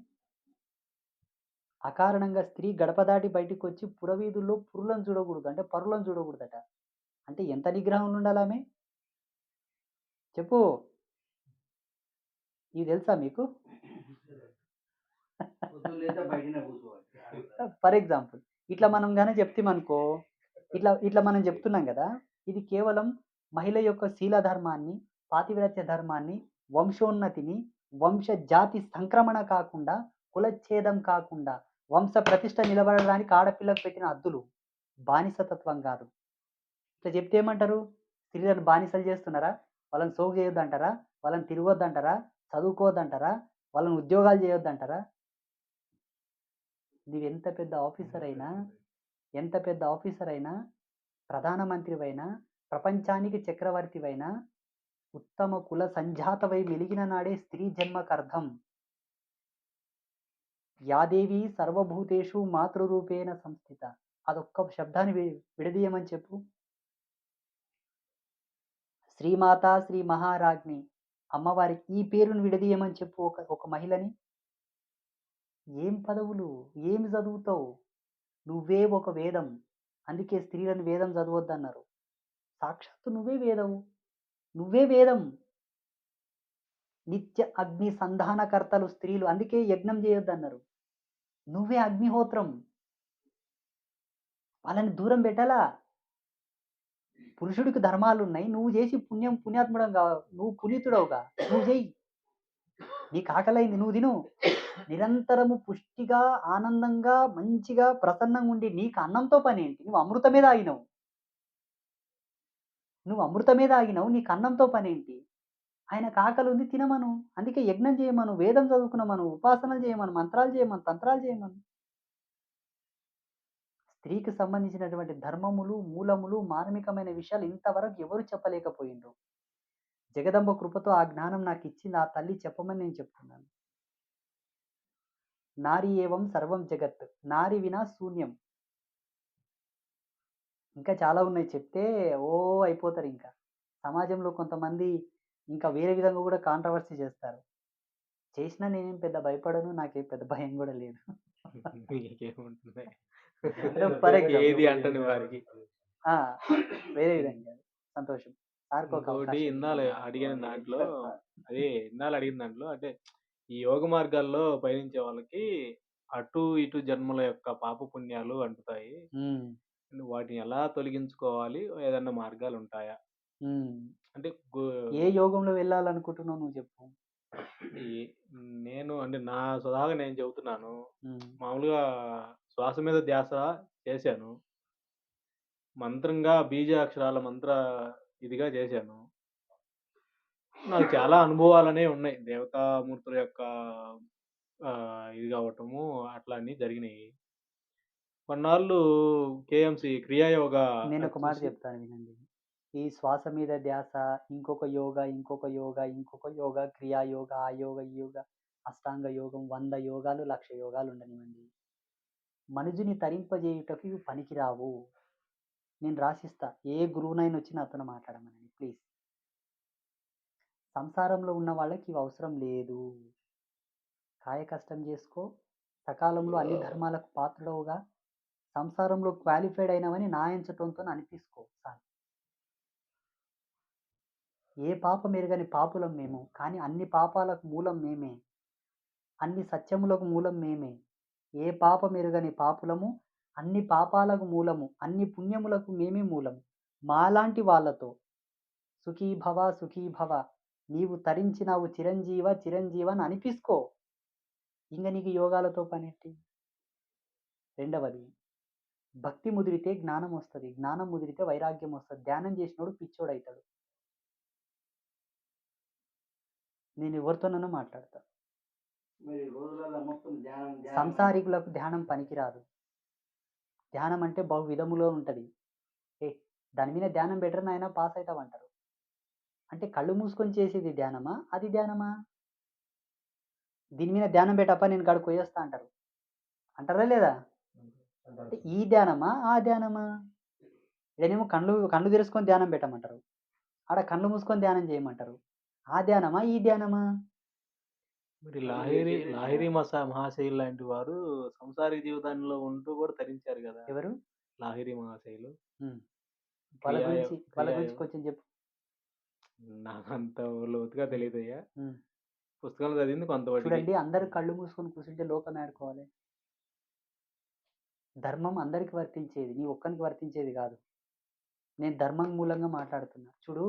S1: అకారణంగా స్త్రీ గడప దాటి బయటికొచ్చి పురవీధుల్లో పురులను చూడకూడదు. అంటే పరులను చూడకూడదట. అంటే ఎంత నిగ్రహంలో ఉండాలామె? చెప్పు. ఇవి తెలుసా మీకు? ఫర్ ఎగ్జాంపుల్ ఇట్లా మనం గానే చెప్తామనుకో, ఇట్లా మనం చెప్తున్నాం కదా, ఇది కేవలం మహిళ యొక్క శీల ధర్మాన్ని, పాతివ్రత్య ధర్మాన్ని, వంశోన్నతిని, వంశ జాతి సంక్రమణ కాకుండా, కులచ్ఛేదం కాకుండా, వంశ ప్రతిష్ట నిలబడడానికి ఆడపిల్లకు పెట్టిన హద్దులు. బానిసతత్వం కాదు. ఇట్లా చెప్తే ఏమంటారు? స్త్రీలను బానిసలు చేస్తున్నారా? వాళ్ళని సోగు చేయొద్దంటారా? వాళ్ళని తిరగొద్దంటారా? చదువుకోవద్దంటారా? వాళ్ళని ఉద్యోగాలు చేయొద్దంటారా? నువ్వు ఎంత పెద్ద ఆఫీసర్ అయినా, ప్రధానమంత్రివైనా, ప్రపంచానికి చక్రవర్తివైనా, ఉత్తమ కుల సంజాతవై వెలిగిన నాడే స్త్రీ జన్మకర్థం. యాదేవి సర్వభూతేషు మాతృరూపేణ సంస్థిత. అదొక్క శబ్దాన్ని విడదీయమని చెప్పు. శ్రీమాత, శ్రీ మహారాజ్ని, అమ్మవారికి ఈ పేరును విడదీయమని చెప్పు ఒక మహిళని. ఏం పదవులు, ఏమి చదువుతావు? నువ్వే ఒక వేదం. అందుకే స్త్రీలను వేదం చదవద్దన్నారు. సాక్షాత్తు నువ్వే వేదం. నిత్య అగ్ని సంధానకర్తలు స్త్రీలు. అందుకే యజ్ఞం చేయొద్దన్నారు. నువ్వే అగ్నిహోత్రం. వాళ్ళని దూరం పెట్టాలా? పురుషుడికి ధర్మాలు ఉన్నాయి, నువ్వు చేసి పుణ్యాత్ముడంగా, నువ్వు పునీతుడవుగా, నువ్వు చెయ్యి. నీకు ఆకలైంది, నువ్వు తిను. నిరంతరము పుష్టిగా, ఆనందంగా, మంచిగా, ప్రసన్నంగా ఉండి నీకు అన్నంతో పని ఏంటి? నువ్వు అమృతమే తాగినవు, నీకు అన్నంతో పని ఏంటి? ఆయనకు ఆకలి ఉంది, తినమను. అందుకే యజ్ఞం చేయమను, వేదం చదువుకునమను, ఉపాసనలు చేయమను, మంత్రాలు చేయమను, తంత్రాలు చేయమను. స్త్రీకి సంబంధించినటువంటి ధర్మములు, మూలములు, మార్మికమైన విషయాలు ఇంతవరకు ఎవరు చెప్పలేకపోయిండ్రు. జగదంబ కృపతో ఆ జ్ఞానం నాకు ఇచ్చింది ఆ తల్లి చెప్పమని నేను చెప్తున్నాను. నారీ ఏవం సర్వం జగత్. నారి వినా శూన్యం. ఇంకా చాలా ఉన్నాయి, చెప్తే అయిపోతారు. ఇంకా సమాజంలో కొంతమంది ఇంకా వేరే విధంగా కూడా కాంట్రవర్సీ చేస్తారు. చేసినా నేనేం పెద్ద భయపడను, నాకేం పెద్ద భయం కూడా లేదు.
S6: మీకేముంటుంది?
S1: ఫర్ ఎగ్జాంపుల్
S6: ఏది అంటని వారికి.
S1: వేరే విధంగా సంతోషం.
S6: ఇంకోటి ఇందాల అడిగిన దాంట్లో అంటే ఈ యోగ మార్గాల్లో పయనించే వాళ్ళకి అటు ఇటు జన్మల యొక్క పాప పుణ్యాలు అంటుతాయి. వాటిని ఎలా తొలగించుకోవాలి? ఏదన్నా మార్గాలు ఉంటాయా? అంటే
S1: ఏ యోగంలో వెళ్ళాలనుకుంటున్నావు నువ్వు చెప్పు.
S6: నేను అంటే నా స్వతహాగా నేను చెబుతున్నాను. మామూలుగా శ్వాస మీద ధ్యాస చేశాను. మంత్రంగా బీజాక్షరాల మంత్ర ఇదిగా చేశాను. నాకు చాలా అనుభవాలనే ఉన్నాయి. దేవతామూర్తుల యొక్క ఇది కావటము అట్లా అన్నీ జరిగినాయి. కొన్నాళ్ళు కేఎంసి క్రియాయోగా
S1: నేను ఒక మాట చెప్తాను వినండి. ఈ శ్వాస మీద ధ్యాస, ఇంకొక యోగా, క్రియాయోగ, ఆ యోగ, ఈ యోగ, అష్టాంగ యోగం, 100 యోగాలు, 1,00,000 యోగాలు ఉండనివ్వండి. మనుజుని తరింపజేయుటకు ఇవి పనికిరావు. నేను రాసిస్తా. ఏ గురువునైనా వచ్చి నాతో మాట్లాడమనండి ప్లీజ్. సంసారంలో ఉన్న వాళ్ళకి ఇవి అవసరం లేదు. కాయ కష్టం చేసుకో, సకాలంలో అన్ని ధర్మాలకు పాత్రుడవుగా, సంసారంలో క్వాలిఫైడ్ అయినవని నా ఎంచటంతో అనిపించుకో చాలు. ఏ పాపం ఎరగని పాపులం మేము, కానీ అన్ని పాపాలకు మూలం మేమే, అన్ని సత్యములకు మూలం మేమే. ఏ పాపం ఎరగని పాపులము, అన్ని పాపాలకు మూలము, అన్ని పుణ్యములకు మేమే మూలం. మాలాంటి వాళ్ళతో సుఖీ భవ, నీవు తరించినావు చిరంజీవ అని అనిపించుకో. ఇంక నీకు యోగాలతో పనేంటి? రెండవది భక్తి ముదిరితే జ్ఞానం వస్తది. జ్ఞానం ముదిరితే వైరాగ్యం వస్తది. ధ్యానం చేసినోడు పిచ్చోడైతాడు. నేను ఎవరితోనైనా మాట్లాడతా.
S4: మరి రోజులలో మొత్తం ధ్యానం ధ్యానం
S1: సంసారికులకు ధ్యానం పనికిరాదు. ధ్యానం అంటే బహు విధములో ఉంటది. దాని మీద ధ్యానం బెటర్ నాయనా పాస్ అవుతావంటారు. అంటే కళ్ళు మూసుకొని చేసేది ధ్యానమా? అది ధ్యానమా? దీని మీద ధ్యానం పెట్టప్ప నేను కాడికి పోయేస్తా అంటారు. అంటారా లేదా? అంటే ఈ ధ్యానమా? ఆ ధ్యానమా? ఇదేమో కళ్ళు తెరుచుకొని ధ్యానం పెట్టమంటారు. ఆడ కళ్ళు మూసుకొని ధ్యానం చేయమంటారు. ఆ ధ్యానమా? ఈ ధ్యానమా?
S6: మరి లాహిరి మహాశయులు లాంటి వారు సంసారిక జీవితంలో ఉంటూ కూడా తరించారు కదా.
S1: ఎవరు?
S6: లాహిరి మహాశయులు.
S1: వాళ్ళ
S6: క్రియా
S1: గురించి కొంచెం చెప్పు.
S6: నాకు అంత లోతుగా తెలియదయ్యా.
S1: ఉమ్.
S6: పుస్తకాలు చదివింది కొంతవరకు.
S1: చూడండి, అందరు కళ్ళు మూసుకొని కూర్చుంటే లోకం ఆడుకోవాలి. ధర్మం అందరికి వర్తించేది, నీ ఒక్కనికి వర్తించేది కాదు. నేను ధర్మం మూలంగా మాట్లాడుతున్నా. చూడు,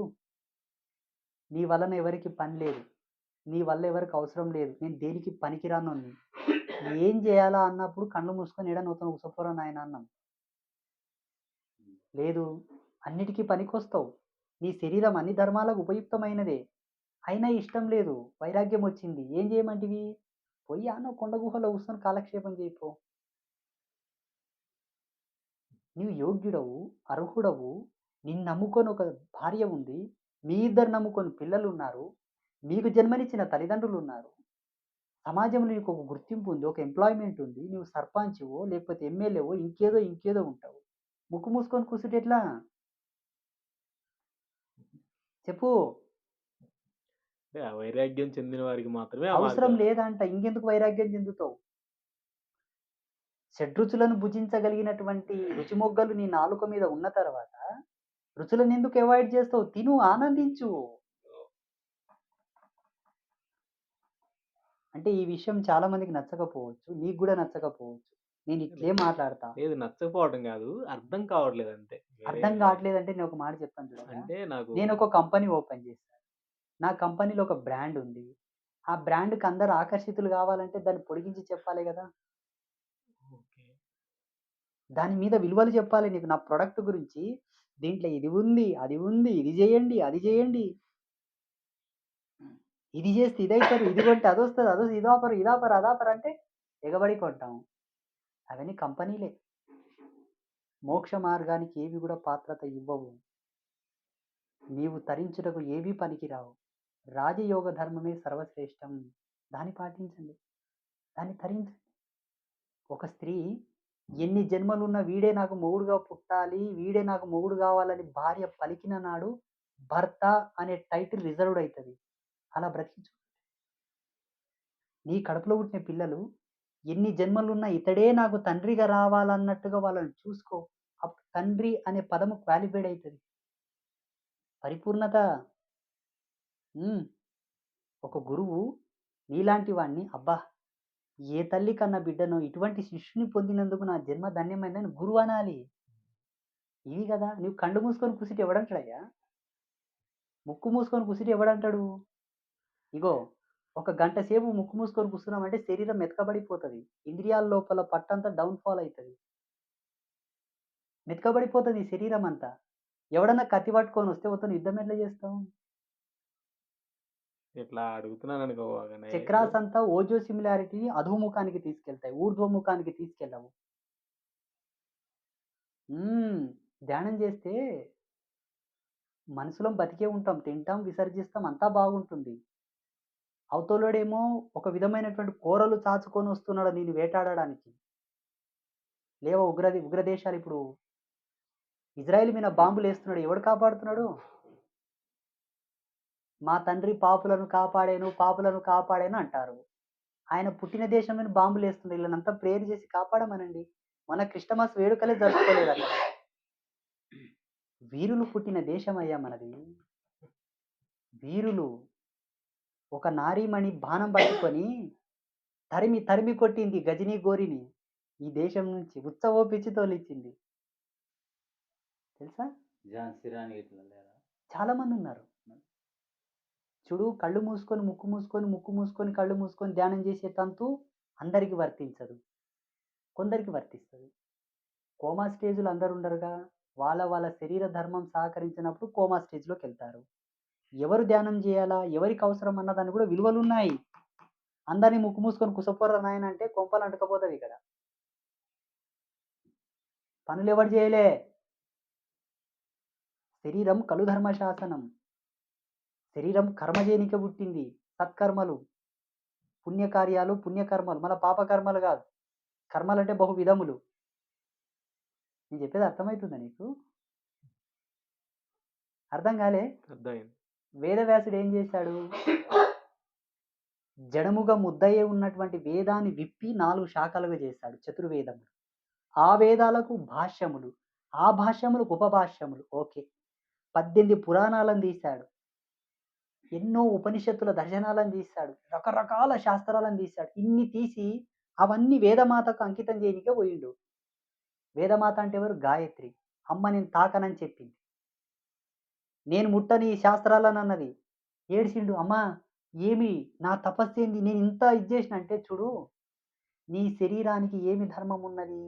S1: నీ వలన ఎవరికి పని లేదు, నీ వల్ల ఎవరికి అవసరం లేదు, నేను దేనికి పనికిరాను, ఏం చేయాలా అన్నప్పుడు కళ్ళు మూసుకొని ఏడా నూతన ఉసపోరా నాయన అన్నాం. లేదు, అన్నిటికీ పనికొస్తావు. నీ శరీరం అన్ని ధర్మాలకు ఉపయుక్తమైనదే, అయినా ఇష్టం లేదు, వైరాగ్యం వచ్చింది, ఏం చేయమంటివి? పోయి అన్న కొండ గుహలో కూర్చొని కాలక్షేపం చేయిపో. నీవు యోగ్యుడవు, అర్హుడవు. నిన్ను నమ్ముకొని ఒక భార్య ఉంది, మీ ఇద్దరు నమ్ముకొని పిల్లలు ఉన్నారు, మీకు జన్మనిచ్చిన తల్లిదండ్రులు ఉన్నారు, సమాజంలో నీకు ఒక గుర్తింపు ఉంది, ఒక ఎంప్లాయ్మెంట్ ఉంది. నువ్వు సర్పంచ్వో లేకపోతే ఎమ్మెల్యేవో ఇంకేదో ఉంటావు. ముక్కు మూసుకొని కూర్చుంటే ఎట్లా చెప్పు?
S6: వైరాగ్యం చెందిన వారికి మాత్రమే
S1: అవసరం లేదంట, ఇంకెందుకు వైరాగ్యం చెందుతావు? షడ్రుచులను భుజించగలిగినటువంటి రుచిమొగ్గలు నీ నాలుక మీద ఉన్న తర్వాత రుచులను ఎందుకు అవాయిడ్ చేస్తావు? తిను, ఆనందించు. అంటే ఈ విషయం చాలా మందికి నచ్చకపోవచ్చు, నీకు కూడా నచ్చకపోవచ్చు. నేను ఇట్లే మాట్లాడతా.
S6: లేదు, నచ్చకపోవడం కాదు, అర్థం కావట్లేదు అంతే.
S1: అర్థం కావట్లేదంటే నేను ఒక మాట చెప్తాను చూడండి.
S6: అంటే
S1: నేను ఒక కంపెనీ ఓపెన్ చేశాను. నా కంపెనీలో ఒక బ్రాండ్ ఉంది. ఆ బ్రాండ్కి అందరు ఆకర్షితులు కావాలంటే దాన్ని పొడిగించి చెప్పాలి కదా. దాని మీద విలువలు చెప్పాలి నీకు. నా ప్రొడక్ట్ గురించి, దీంట్లో ఇది ఉంది, అది ఉంది, ఇది చేయండి, అది చేయండి, ఇది చేస్తే ఇది అవుతారు, ఇది కొంటే అది వస్తుంది, ఇదాపరు అదాపరు అంటే ఎగబడి కొంటాం. అవన్నీ కంపెనీలే. మోక్ష మార్గానికి ఏవి కూడా పాత్రత ఇవ్వవు. నీవు తరించుటకు ఏవి పనికిరావు. రాజయోగ ధర్మమే సర్వశ్రేష్టం. దాన్ని పాటించండి, దాన్ని తరించండి. ఒక స్త్రీ ఎన్ని జన్మలున్న వీడే నాకు మొగుడుగా పుట్టాలి, వీడే నాకు మొగుడు కావాలని భార్య పలికిన నాడు భర్త అనే టైటిల్ రిజర్వ్డ్ అవుతుంది. అలా బ్రతికించు. నీ కడుపులో పుట్టిన పిల్లలు ఎన్ని జన్మలున్నా ఇతడే నాకు తండ్రిగా రావాలన్నట్టుగా వాళ్ళని చూసుకో. అప్పుడు తండ్రి అనే పదము క్వాలిఫైడ్ అవుతుంది. పరిపూర్ణత. ఒక గురువు నీలాంటి వాడిని, అబ్బా ఏ తల్లి కన్నా బిడ్డనో ఇటువంటి శిష్యుని పొందినందుకు నా జన్మ ధన్యమైందని గురువు అనాలి. ఇవి కదా. నువ్వు కళ్ళు మూసుకొని కూసిటి ఎవడంటాడయ్యా? ముక్కు మూసుకొని కూసిటి ఎవడంటాడు? ఇగో, ఒక గంట సేపు ముక్కు మూసుకొని కూర్చున్నామంటే శరీరం మెతకబడిపోతుంది. ఇంద్రియాల లోపల పట్టంతా డౌన్ఫాల్ అవుతుంది, మెతకబడిపోతుంది శరీరం అంతా. ఎవడన్నా కత్తి పట్టుకొని వస్తే అతను యుద్ధం ఎట్లా చేస్తాం?
S6: ఇట్లా అడుగుతున్నాను అనుకో.
S1: చక్రాస్ అంతా ఓజో సిమిలారిటీని అధోముఖానికి తీసుకెళ్తాయి, ఊర్ధ్వముఖానికి తీసుకెళ్ళవు. ధ్యానం చేస్తే మనసులో బతికే ఉంటాం, తింటాం, విసర్జిస్తాం, అంతా బాగుంటుంది. అవతలోడేమో ఒక విధమైనటువంటి కోరలు చాచుకొని వస్తున్నాడు నేను వేటాడడానికి. లేవో ఉగ్రదేశాలు ఇప్పుడు ఇజ్రాయెల్ మీద బాంబులు వేస్తున్నాడు. ఎవడు కాపాడుతున్నాడు? మా తండ్రి పాపులను కాపాడేను అంటారు. ఆయన పుట్టిన దేశం మీద బాంబులు వేస్తున్నారు. వీళ్ళనంతా ప్రేయర్ చేసి కాపాడమనండి. మన క్రిస్టమస్ వేడుకలే జరుపుకోలేదు అక్కడ. వీరులు పుట్టిన దేశం అయ్యా మనది. వీరులు. ఒక నారీమణి బాణం పట్టుకొని తరిమి కొట్టింది గజనీ గోరిని. ఈ దేశం నుంచి ఉత్సవోపించి తోలిచ్చింది. తెలుసా? చాలా మంది ఉన్నారు. చూడు, కళ్ళు మూసుకొని ముక్కు మూసుకొని కళ్ళు మూసుకొని ధ్యానం చేసే తంతు అందరికి వర్తించదు. కొందరికి వర్తిస్తుంది. కోమా స్టేజ్‌లో అందరూ ఉండరుగా. వాళ్ళ శరీర ధర్మం సహకరించినప్పుడు కోమా స్టేజ్‌లోకి వెళ్తారు. ఎవరు ధ్యానం చేయాలా? ఎవరికి అవసరం అన్న దానికి కూడా విలువలున్నాయి. అందరిని ముక్కు మూసుకొని కుసపోర్రా నాయన అంటే కొంపలు అంటుకపోతది ఇక్కడ. పనులెవడు చేయలే. శరీరం కలుధర్మ శాసనం. శరీరం కర్మ చేయనీకే పుట్టింది. సత్కర్మలు, పుణ్యకార్యాలు, పుణ్యకర్మలు. మళ్ళా పాపకర్మలు కాదు. కర్మలంటే బహు విధములు. నేను చెప్పేది అర్థమవుతుందా నీకు? అర్థం కాలే?
S6: అర్థమైంది.
S1: వేదవ్యాసుడు ఏం చేశాడు? జడముగా ముద్దయ్యే ఉన్నటువంటి వేదాన్ని విప్పి 4 శాఖలుగా చేశాడు చతుర్వేదములు. ఆ వేదాలకు భాష్యములు, ఆ భాష్యములకు ఉపభాష్యములు. ఓకే. 18 పురాణాలను తీశాడు. ఎన్నో ఉపనిషత్తుల దర్శనాలను తీశాడు. రకరకాల శాస్త్రాలను తీశాడు. ఇన్ని తీసి అవన్నీ వేదమాతకు అంకితం చేయనికే పోయిండు. వేదమాత అంటే ఎవరు? గాయత్రి. అమ్మ నేను తాకనని చెప్పింది. నేను ముట్టని ఈ శాస్త్రాలను అన్నది. ఏడ్చిండు. అమ్మా ఏమి నా తపస్సేంది? నేను ఇంత ఇది చేసిన అంటే చూడు, నీ శరీరానికి ఏమి ధర్మం ఉన్నది?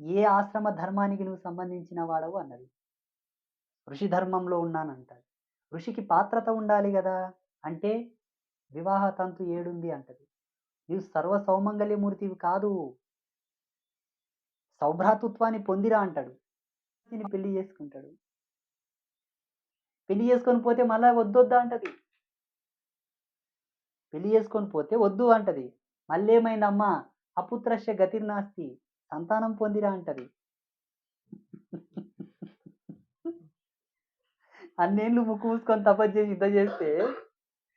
S1: ఏ ఆశ్రమ ధర్మానికి నువ్వు సంబంధించిన వాడవు అన్నది. ఋషి ధర్మంలో ఉన్నానంటాడు. ఋషికి పాత్రత ఉండాలి కదా. అంటే వివాహ తంతు ఏడుంది అంటది. నీవు సర్వ సౌమంగళ్యమూర్తివి కాదు. సౌభ్రాతృత్వాన్ని పొందిరా అంటాడు. దీన్ని పెళ్లి చేసుకుంటాడు. పెళ్లి చేసుకొని పోతే మళ్ళా వద్దొద్దా అంటది. పెళ్లి చేసుకొని పోతే వద్దు అంటది. మళ్ళీ ఏమైందమ్మా? అపుత్రస్య గతిర్నాస్తి. సంతానం పొందిరా అంటది. అన్నేళ్ళు ముక్కు మూసుకొని తపస్సు చేసి యుద్ధం చేస్తే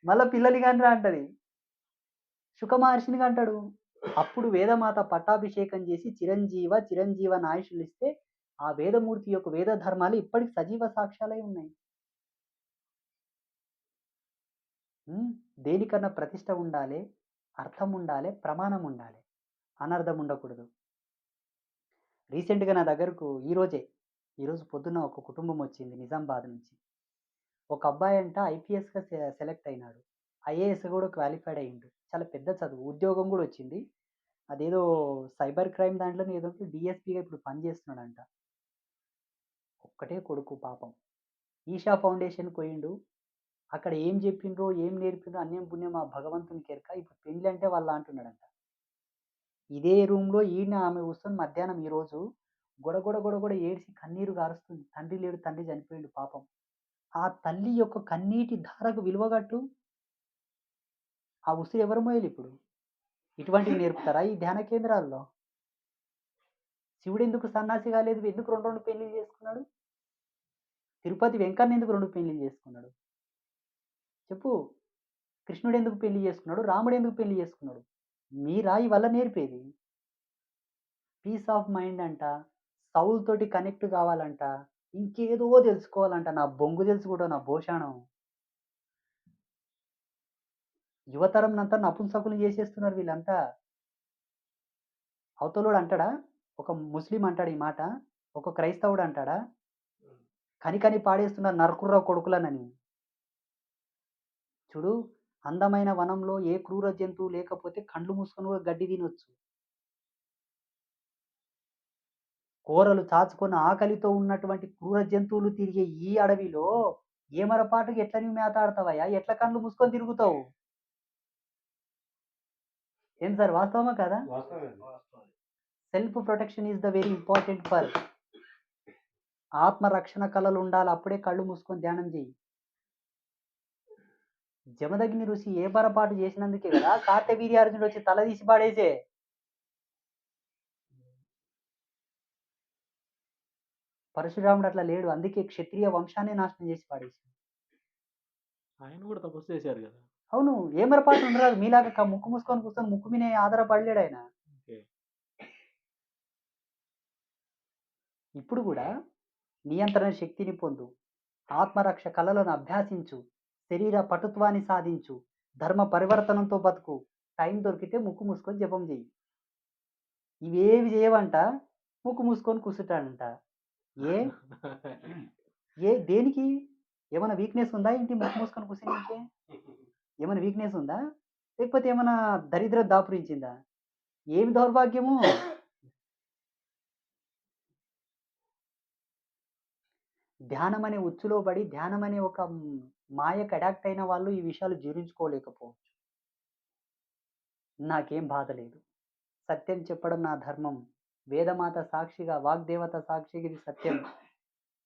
S1: మళ్ళా పిల్లలు కానిరా అంటది. శుక మహర్షిని అంటాడు. అప్పుడు వేదమాత పట్టాభిషేకం చేసి చిరంజీవ నాయుషులు ఇస్తే ఆ వేదమూర్తి యొక్క వేద ధర్మాలు ఇప్పటికి సజీవ సాక్ష్యాలై ఉన్నాయి. దేనికన్నా ప్రతిష్ట ఉండాలి, అర్థం ఉండాలి, ప్రమాణం ఉండాలి. అనర్థం ఉండకూడదు. రీసెంట్‌గా నా దగ్గరకు ఈరోజు పొద్దున్న ఒక కుటుంబం వచ్చింది నిజామాబాద్ నుంచి. ఒక అబ్బాయి అంట ఐపీఎస్‌గా సెలెక్ట్ అయినాడు. ఐఏఎస్ కూడా క్వాలిఫైడ్ అయ్యిండు. చాలా పెద్ద చదువు. ఉద్యోగం కూడా వచ్చింది. అదేదో సైబర్ క్రైమ్ దాంట్లోనే ఏదో డీఎస్పీగా ఇప్పుడు పనిచేస్తున్నాడంట. ఒక్కటే కొడుకు పాపం. ఈషా ఫౌండేషన్‌కి పోయిండు. అక్కడ ఏం చెప్పిండ్రో, ఏం నేర్పిండ్రో అన్యం పుణ్యం ఆ భగవంతునికి ఎరక. ఇప్పుడు పెళ్లి అంటే వాళ్ళ అంటున్నాడంట. ఇదే రూమ్‌లో ఆమె కూర్చొని మధ్యాహ్నం ఈరోజు గొడ ఏడ్చి కన్నీరు గారుస్తుంది. తండ్రి లేడు, తండ్రి చనిపోయిండు పాపం. ఆ తల్లి యొక్క కన్నీటి ధారకు విలువగట్టు. ఆ ఉసురు ఎవరు మోయాలి ఇప్పుడు? ఇటువంటివి నేర్పుతారా ఈ ధ్యాన కేంద్రాల్లో? శివుడు ఎందుకు సన్యాసి కాలేదు? ఎందుకు 2 పెళ్లిళ్ళు చేసుకున్నాడు? తిరుపతి వెంకన్న ఎందుకు 2 పెళ్లిళ్ళు చేసుకున్నాడు? చెప్పు. కృష్ణుడు ఎందుకు పెళ్లి చేసుకున్నాడు? రాముడు ఎందుకు పెళ్లి చేసుకున్నాడు? మీరా ఇవల్ల నేర్పేది? పీస్ ఆఫ్ మైండ్ అంట, సౌల్ తోటి కనెక్ట్ కావాలంట, ఇంకేదో తెలుసుకోవాలంట. నా బొంగు తెలుసు కూడా నా భోషాణం. యువతరంనంతా నపుంసకులు చేసేస్తున్నారు వీళ్ళంతా. అవతలోడు అంటాడా? ఒక ముస్లిం అంటాడు ఈ మాట. ఒక క్రైస్తవుడు అంటాడా? కని పాడేస్తున్నారు నరకుర్ర కొడుకులనని. చూడు, అందమైన వనంలో ఏ క్రూర జంతువు లేకపోతే కండ్లు మూసుకొని కూడా గడ్డి తినొచ్చు. కూరలు చాచుకొని ఆకలితో ఉన్నటువంటి క్రూర జంతువులు తిరిగే ఈ అడవిలో ఏమరపాటుకి ఎట్లా నువ్వు మేతాడతావయ్యా? ఎట్లా కండ్లు మూసుకొని తిరుగుతావు? ఏం సార్, వాస్తవమా కదా? Self protection is the very important for. ఆత్మరక్షణ కళలు ఉండాలి. అప్పుడే కళ్ళు మూసుకొని ధ్యానం చెయ్యి. జమదగ్ని ఋషి ఏ పొరపాటు చేసినందుకే కదా కార్తవీర్యార్జునుడు వచ్చి తల తీసి పాడేసే. పరశురాముడు అట్లా లేడు. అందుకే క్షత్రియ వంశాన్ని నాశనం చేసి పాడేసి.
S6: ఆయన కూడా తపస్సు చేశారు కదా.
S1: అవును, ఏమరపాటు ఉండరాదు. మీలాగా ముక్కు మూసుకొని కూర్చొని ముక్కు మీద ఆధారపడలేడు ఆయన. ఇప్పుడు కూడా నియంత్రణ శక్తిని పొందు, ఆత్మరక్ష కళలను అభ్యాసించు, శరీర పటుత్వాన్ని సాధించు, ధర్మ పరివర్తనంతో బతుకు. టైం దొరికితే ముక్కు మూసుకొని జపం చెయ్యి. ఇవేవి చేయవంట, ముక్కు మూసుకొని కూర్చుంటాడంట. దేనికి? ఏమైనా వీక్నెస్ ఉందా ఏంటి? ముక్కు మూసుకొని కూర్చుని ఏమైనా వీక్నెస్ ఉందా? లేకపోతే ఏమైనా దరిద్ర దాపురించిందా? ఏమి దౌర్భాగ్యము? ధ్యానం అనే ఉచ్చులో పడి, ధ్యానం అనే ఒక మాయకు అడాక్ట్ అయిన వాళ్ళు ఈ విషయాలు జీర్ణించుకోలేకపోవచ్చు. నాకేం బాధ లేదు. సత్యం చెప్పడం నా ధర్మం. వేదమాత సాక్షిగా, వాగ్దేవత సాక్షిగా ఇది సత్యం.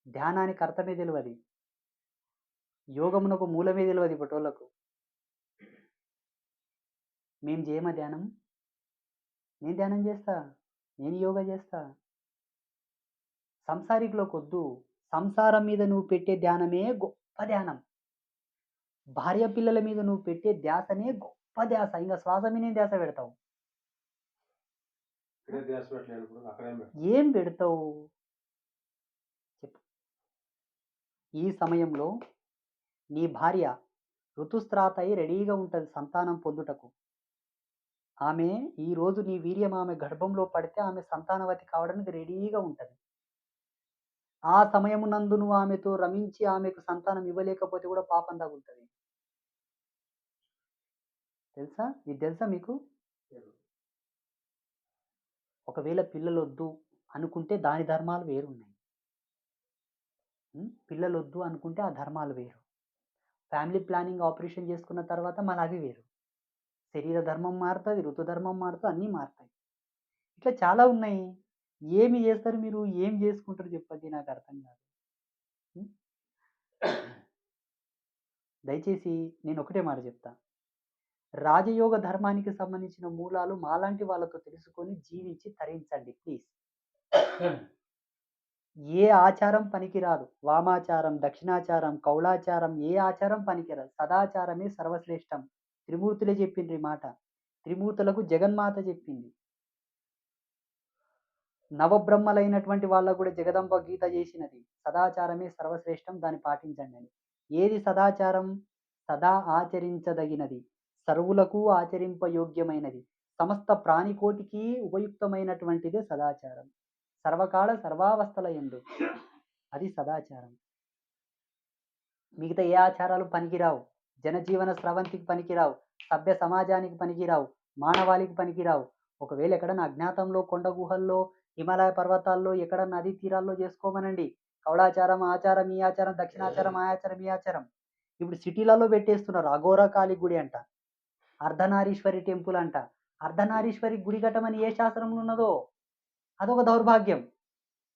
S1: ధ్యానానికి అర్థమే తెలవది. యోగమునకు మూలమే తెలవది ఇప్పటోళ్ళకు. మేం చేయమా ధ్యానం? నేను ధ్యానం చేస్తా. నేను యోగా చేస్తా. సంసారికులకొద్దు. సంసారం మీద నువ్వు పెట్టే ధ్యానమే గొప్ప ధ్యానం. భార్య పిల్లల మీద నువ్వు పెట్టే ధ్యాసనే గొప్ప ధ్యాస. ఇంకా శ్వాస మీదే ధ్యాస పెడతావు.
S3: ఇక్కడే ధ్యాస పెట్టలేదు ఇప్పుడు అక్కడే పెట్టు.
S1: ఏం పెడతావు చెప్పు. ఈ సమయంలో నీ భార్య ఋతుస్రాత అయి రెడీగా ఉంటుంది సంతానం పొందుటకు. ఆమె ఈరోజు నీ వీర్యం ఆమె గర్భంలో పడితే ఆమె సంతానవతి కావడానికి రెడీగా ఉంటుంది. ఆ సమయమునందు నువ్వు ఆమెతో రమించి ఆమెకు సంతానం ఇవ్వలేకపోతే కూడా పాపం తగులుతుంది. తెలుసా? ఇది తెలుసా మీకు? ఒకవేళ పిల్లలొద్దు అనుకుంటే దాని ధర్మాలు వేరున్నాయి. పిల్లలొద్దు అనుకుంటే ఆ ధర్మాలు వేరు. ఫ్యామిలీ ప్లానింగ్ ఆపరేషన్ చేసుకున్న తర్వాత మళ్ళీ అవి వేరు. శరీర ధర్మం మారుతుంది, ఋతుధర్మం మారుతుంది, అన్నీ మారుతాయి. ఇట్లా చాలా ఉన్నాయి. ఏమి చేస్తారు మీరు? ఏం చేసుకుంటారు చెప్పండి? నాకు అర్థం కాదు. దయచేసి నేను ఒకటే మాట చెప్తా. రాజయోగ ధర్మానికి సంబంధించిన మూలాలు మాలాంటి వాళ్ళతో తెలుసుకొని జీవించి తరించండి ప్లీజ్. ఏ ఆచారం పనికిరాదు. వామాచారం, దక్షిణాచారం, కౌళాచారం ఏ ఆచారం పనికిరాదు. సదాచారమే సర్వశ్రేష్టం. త్రిమూర్తులే చెప్పిండ్రు ఈ మాట. త్రిమూర్తులకు జగన్మాత చెప్పింది. నవబ్రహ్మలైనటువంటి వాళ్ళకు కూడా జగదంబ గీత చేసినది. సదాచారమే సర్వశ్రేష్టం, దాన్ని పాటించండి అని. ఏది సదాచారం? సదా ఆచరించదగినది, సర్వులకు ఆచరింపయోగ్యమైనది, సమస్త ప్రాణికోటికి ఉపయుక్తమైనటువంటిదే సదాచారం. సర్వకాల సర్వావస్థల యందు అది సదాచారం. మిగతా ఏ ఆచారాలు పనికిరావు. జనజీవన స్రవంతికి పనికిరావు, సభ్య సమాజానికి పనికిరావు, మానవాళికి పనికిరావు. ఒకవేళ ఎక్కడన్నా అజ్ఞాతంలో, కొండ గుహల్లో, హిమాలయ పర్వతాల్లో, ఎక్కడ నదీ తీరాల్లో చేసుకోమనండి. కౌళాచారం, ఆచారం, ఈ ఆచారం, దక్షిణాచారం, ఆ ఆచారం, ఈ ఆచారం. ఇప్పుడు సిటీలలో పెట్టేస్తున్నారు. అఘోరకాళి గుడి అంట, అర్ధనారీశ్వరి టెంపుల్ అంట. అర్ధనారీశ్వరి గుడి కట్టమని ఏ శాస్త్రంలో ఉన్నదో అదొక దౌర్భాగ్యం.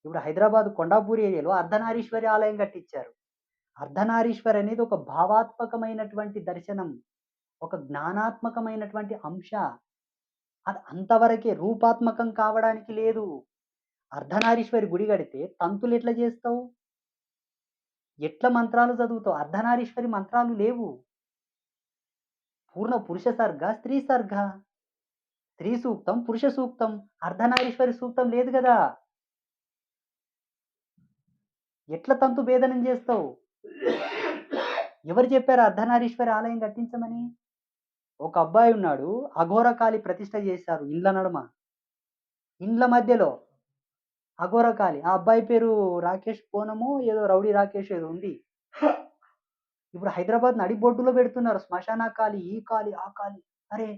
S1: ఇప్పుడు హైదరాబాద్ కొండాపూర్ ఏరియాలో అర్ధనారీశ్వరి ఆలయం కట్టించారు. అర్ధనారీశ్వరి అనేది ఒక భావాత్మకమైనటువంటి దర్శనం, ఒక జ్ఞానాత్మకమైనటువంటి అంశ. అది అంతవరకే, రూపాత్మకం కావడానికి లేదు. అర్ధనారీశ్వరి గుడి కడితే తంతులు ఎట్లా చేస్తావు? ఎట్లా మంత్రాలు చదువుతావు? అర్ధనారీశ్వరి మంత్రాలు లేవు. పూర్ణ పురుష సర్గ, స్త్రీ సర్గ. స్త్రీ సూక్తం, పురుష సూక్తం. అర్ధనారీశ్వరి సూక్తం లేదు కదా. ఎట్లా తంతు భేదనం చేస్తావు? ఎవరు చెప్పారు అర్ధనారీశ్వరి ఆలయం కట్టించమని? ఒక అబ్బాయి ఉన్నాడు, అఘోరకాళి ప్రతిష్ట చేశారు ఇండ్ల నడుమ, ఇండ్ల మధ్యలో అఘోరకాళి. ఆ అబ్బాయి పేరు రాకేష్ పోనము ఏదో, రౌడీ రాకేష్ ఏదో ఉంది. ఇప్పుడు హైదరాబాద్ నడిబొడ్డులో పెడుతున్నారు శ్మశాన కాళి, ఈ కాళి, ఆ కాళి. అరే,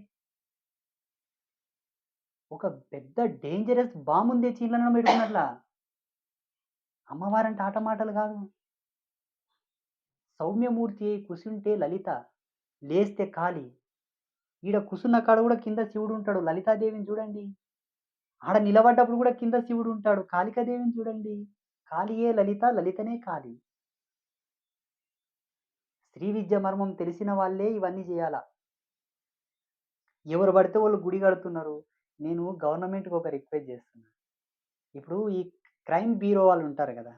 S1: ఒక పెద్ద డేంజరస్ బాంబుని తెచ్చి ఇండ్ల నడుమ పెడుతున్నట్లా. అమ్మవారంటే ఆట మాటలు కాదు. సౌమ్యమూర్తి కుసుంటే లలిత, లేస్తే కాళి. ఈడ కుసున్న కాడ కూడా కింద శివుడు ఉంటాడు. లలితాదేవిని చూడండి. ఆడ నిలబడ్డప్పుడు కూడా కింద శివుడు ఉంటాడు. కాళికాదేవిని చూడండి. కాళియే లలిత, లలితనే కాళి. స్త్రీ విద్య మర్మం తెలిసిన వాళ్ళే ఇవన్నీ చేయాల. ఎవరు పడితే వాళ్ళు గుడి కడుతున్నారు. నేను గవర్నమెంట్కి ఒక రిక్వెస్ట్ చేస్తున్నా. ఇప్పుడు ఈ క్రైమ్ బ్యూరో వాళ్ళు ఉంటారు కదా,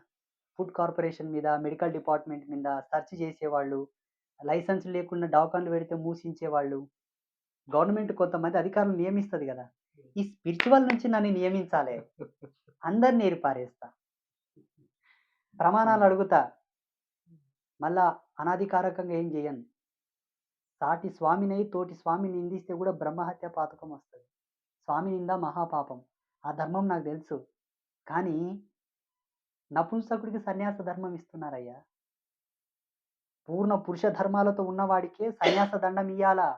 S1: ఫుడ్ కార్పొరేషన్ మీద, మెడికల్ డిపార్ట్మెంట్ మీద సెర్చ్ చేసేవాళ్ళు, లైసెన్స్ లేకుండా దవాఖానలు పెడితే మూసించేవాళ్ళు, గవర్నమెంట్ కొంతమంది అధికారులు నియమిస్తుంది కదా. ఈ స్పిరిచువల్ నుంచి నన్ను నియమించాలి. అందరిని ఏరిపారేస్తా. ప్రమాణాలు అడుగుతా. మళ్ళా అనాధికారకంగా ఏం చేయను. సాటి స్వామినై తోటి స్వామిని నిందిస్తే కూడా బ్రహ్మహత్య పాతకం వస్తుంది. స్వామి నింద మహాపాపం. ఆ ధర్మం నాకు తెలుసు. కానీ నపుంసకుడికి సన్యాస ధర్మం ఇస్తున్నారయ్యా. పూర్ణ పురుష ధర్మాలతో ఉన్నవాడికే సన్యాస దండం ఇయ్యాలా.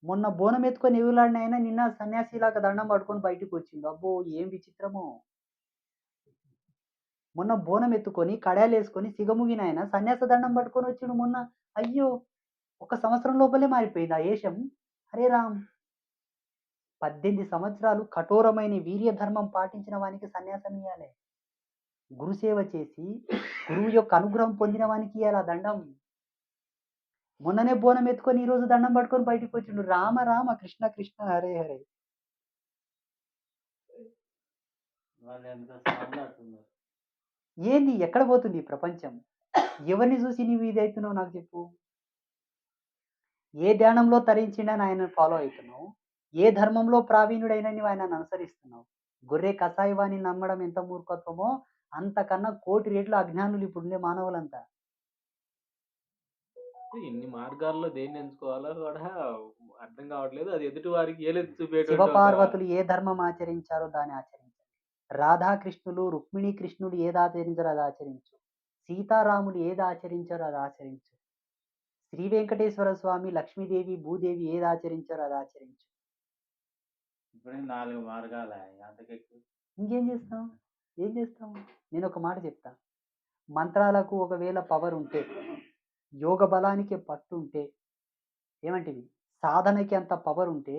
S1: మొన్న బోనం ఎత్తుకొని ఎగులాడిన ఆయన నిన్న సన్యాసిలాగా దండం పట్టుకొని బయటికి వచ్చిండు. అబ్బో ఏం విచిత్రమో! మొన్న బోనం ఎత్తుకొని కడాలేసుకొని సిగముగిన ఆయన సన్యాస దండం పట్టుకొని వచ్చిండు మొన్న. అయ్యో! ఒక సంవత్సరం లోపలే మారిపోయింది ఆ ఏషం. హరే రామ్! 18 సంవత్సరాలు కఠోరమైన వీర్య ధర్మం పాటించిన వానికి సన్యాసం ఇయ్యాలే. గురుసేవ చేసి గురువు యొక్క అనుగ్రహం పొందిన వానికి ఇయ్యాల దండం. మొన్ననే బోనం ఎత్తుకొని ఈరోజు దండం పట్టుకొని బయటికి వచ్చిండు. రామ రామ కృష్ణ కృష్ణ హరే హరే.
S4: వాళ్ళు ఎంత స్వాములు అట్టున్నారు.
S1: ఏంది ఎక్కడ పోతుంది ఈ ప్రపంచం? ఎవరిని చూసి నీవు ఇది అవుతున్నావు నాకు చెప్పు? ఏ ధ్యానంలో తరించిండని ఆయనను ఫాలో అవుతున్నావు? ఏ ధర్మంలో ప్రావీణ్యుడైన నీవు ఆయనను అనుసరిస్తున్నావు? గొర్రె కసాయివాణి నమ్మడం ఎంత మూర్ఖత్వమో అంతకన్నా కోటి రెట్లు అజ్ఞానులు ఇప్పుడుండే మానవులంతా.
S6: ఇన్ని మార్గాల్లో దేన్ని ఎంచుకోవాలో కూడా అర్థం కావట్లేదు. అది ఎదుటి వారికి ఏలెత్తి
S1: శివ
S6: చూపేటువంటి ఒక
S1: పార్వతులు ఏ ధర్మం ఆచరించారో దాన్ని ఆచరించండి. రాధాకృష్ణులు రుక్మిణీ కృష్ణుడు ఏది ఆచరించారో అది ఆచరించు. సీతారాములు ఏది ఆచరించారో అది ఆచరించు. శ్రీ వెంకటేశ్వర స్వామి, లక్ష్మీదేవి, భూదేవి ఏది ఆచరించారో అది ఆచరించు.
S4: ఇప్పుడే 4 మార్గాలు అంతకెక్కువ.
S1: ఇంకేం చేస్తాం? ఏం చేస్తాం? నేను ఒక మాట చెప్తా. మంత్రాలకు ఒకవేళ పవర్ ఉంటే, యోగ బలానికి పట్టు ఉంటే, ఏమంటివి సాధనకి అంత పవర్ ఉంటే,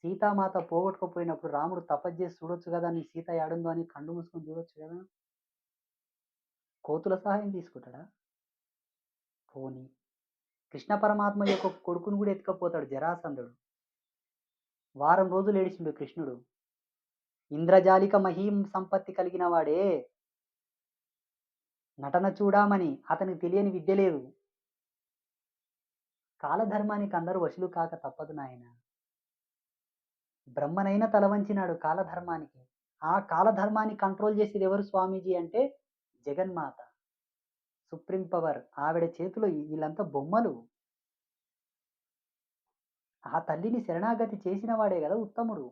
S1: సీతామాత పోగొట్టుకుపోయినప్పుడు రాముడు తపస్సు చేసి చూడొచ్చు కదా, నీ సీత ఏడుందో అని కళ్ళు మూసుకొని చూడొచ్చు కదా. కోతుల సహాయం తీసుకుంటాడా? పోనీ కృష్ణ పరమాత్మ యొక్క కొడుకును కూడా ఎత్తుకపోతాడు జరాసంధుడు. వారం రోజులు ఏడిచిండు కృష్ణుడు. ఇంద్రజాలిక మహీం సంపత్తి కలిగిన వాడే. నటన చూడమని అతనికి తెలియని విద్య లేదు. కాలధర్మానికి అందరూ వశులు కాక తప్పదు నాయన. బ్రహ్మనైనా తల వంచినాడు కాలధర్మానికి. ఆ కాలధర్మాన్ని కంట్రోల్ చేసేది ఎవరు స్వామీజీ అంటే జగన్మాత, సుప్రీం పవర్. ఆవిడ చేతిలో వీళ్ళంతా బొమ్మలు. ఆ తల్లిని శరణాగతి చేసిన వాడే కదా ఉత్తముడు.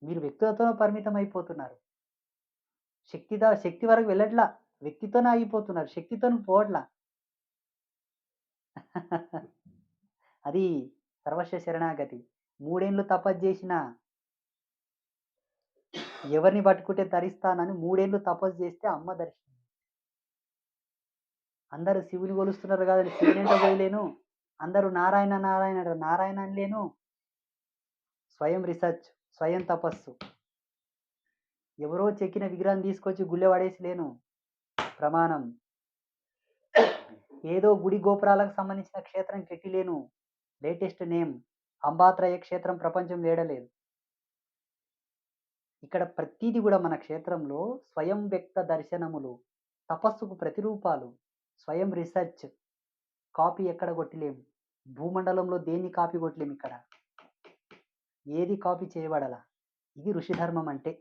S1: మీరు వ్యక్తులతో పరిమితం అయిపోతున్నారు. శక్తి వరకు వెళ్ళట్లా, వ్యక్తితోనే ఆగిపోతున్నారు, శక్తితో పోవట్లా. అది సర్వస్వ శరణాగతి. 3 ఏళ్ళు తపస్సు చేసిన ఎవరిని పట్టుకుంటే తరిస్తానని 3 ఏళ్ళు తపస్సు చేస్తే అమ్మ దర్శనం. అందరూ శివుని కొలుస్తున్నారు కదని శివుని ఎంట పోయలేను. అందరూ నారాయణ నారాయణ నారాయణ అనలేను. స్వయం రీసెర్చ్, స్వయం తపస్సు. ఎవరో చెక్కిన విగ్రహం తీసుకొచ్చి గుళ్ళె పడేసిలేను. ప్రమాణం. ఏదో గుడి గోపురాలకు సంబంధించిన క్షేత్రం కెట్టిలేను. లేటెస్ట్ నేమ్ అంబాత్రయ క్షేత్రం ప్రపంచం వేడలేదు. ఇక్కడ ప్రతిదీ కూడా మన క్షేత్రంలో స్వయం వ్యక్త దర్శనములు, తపస్సుకు ప్రతిరూపాలు. స్వయం రీసెర్చ్. కాపీ ఎక్కడ కొట్టలేము. భూమండలంలో దేన్ని కాపీ కొట్టలేము. ఇక్కడ ఏది కాపీ చేయబడాల. ఇది ఋషి ధర్మం అంటే.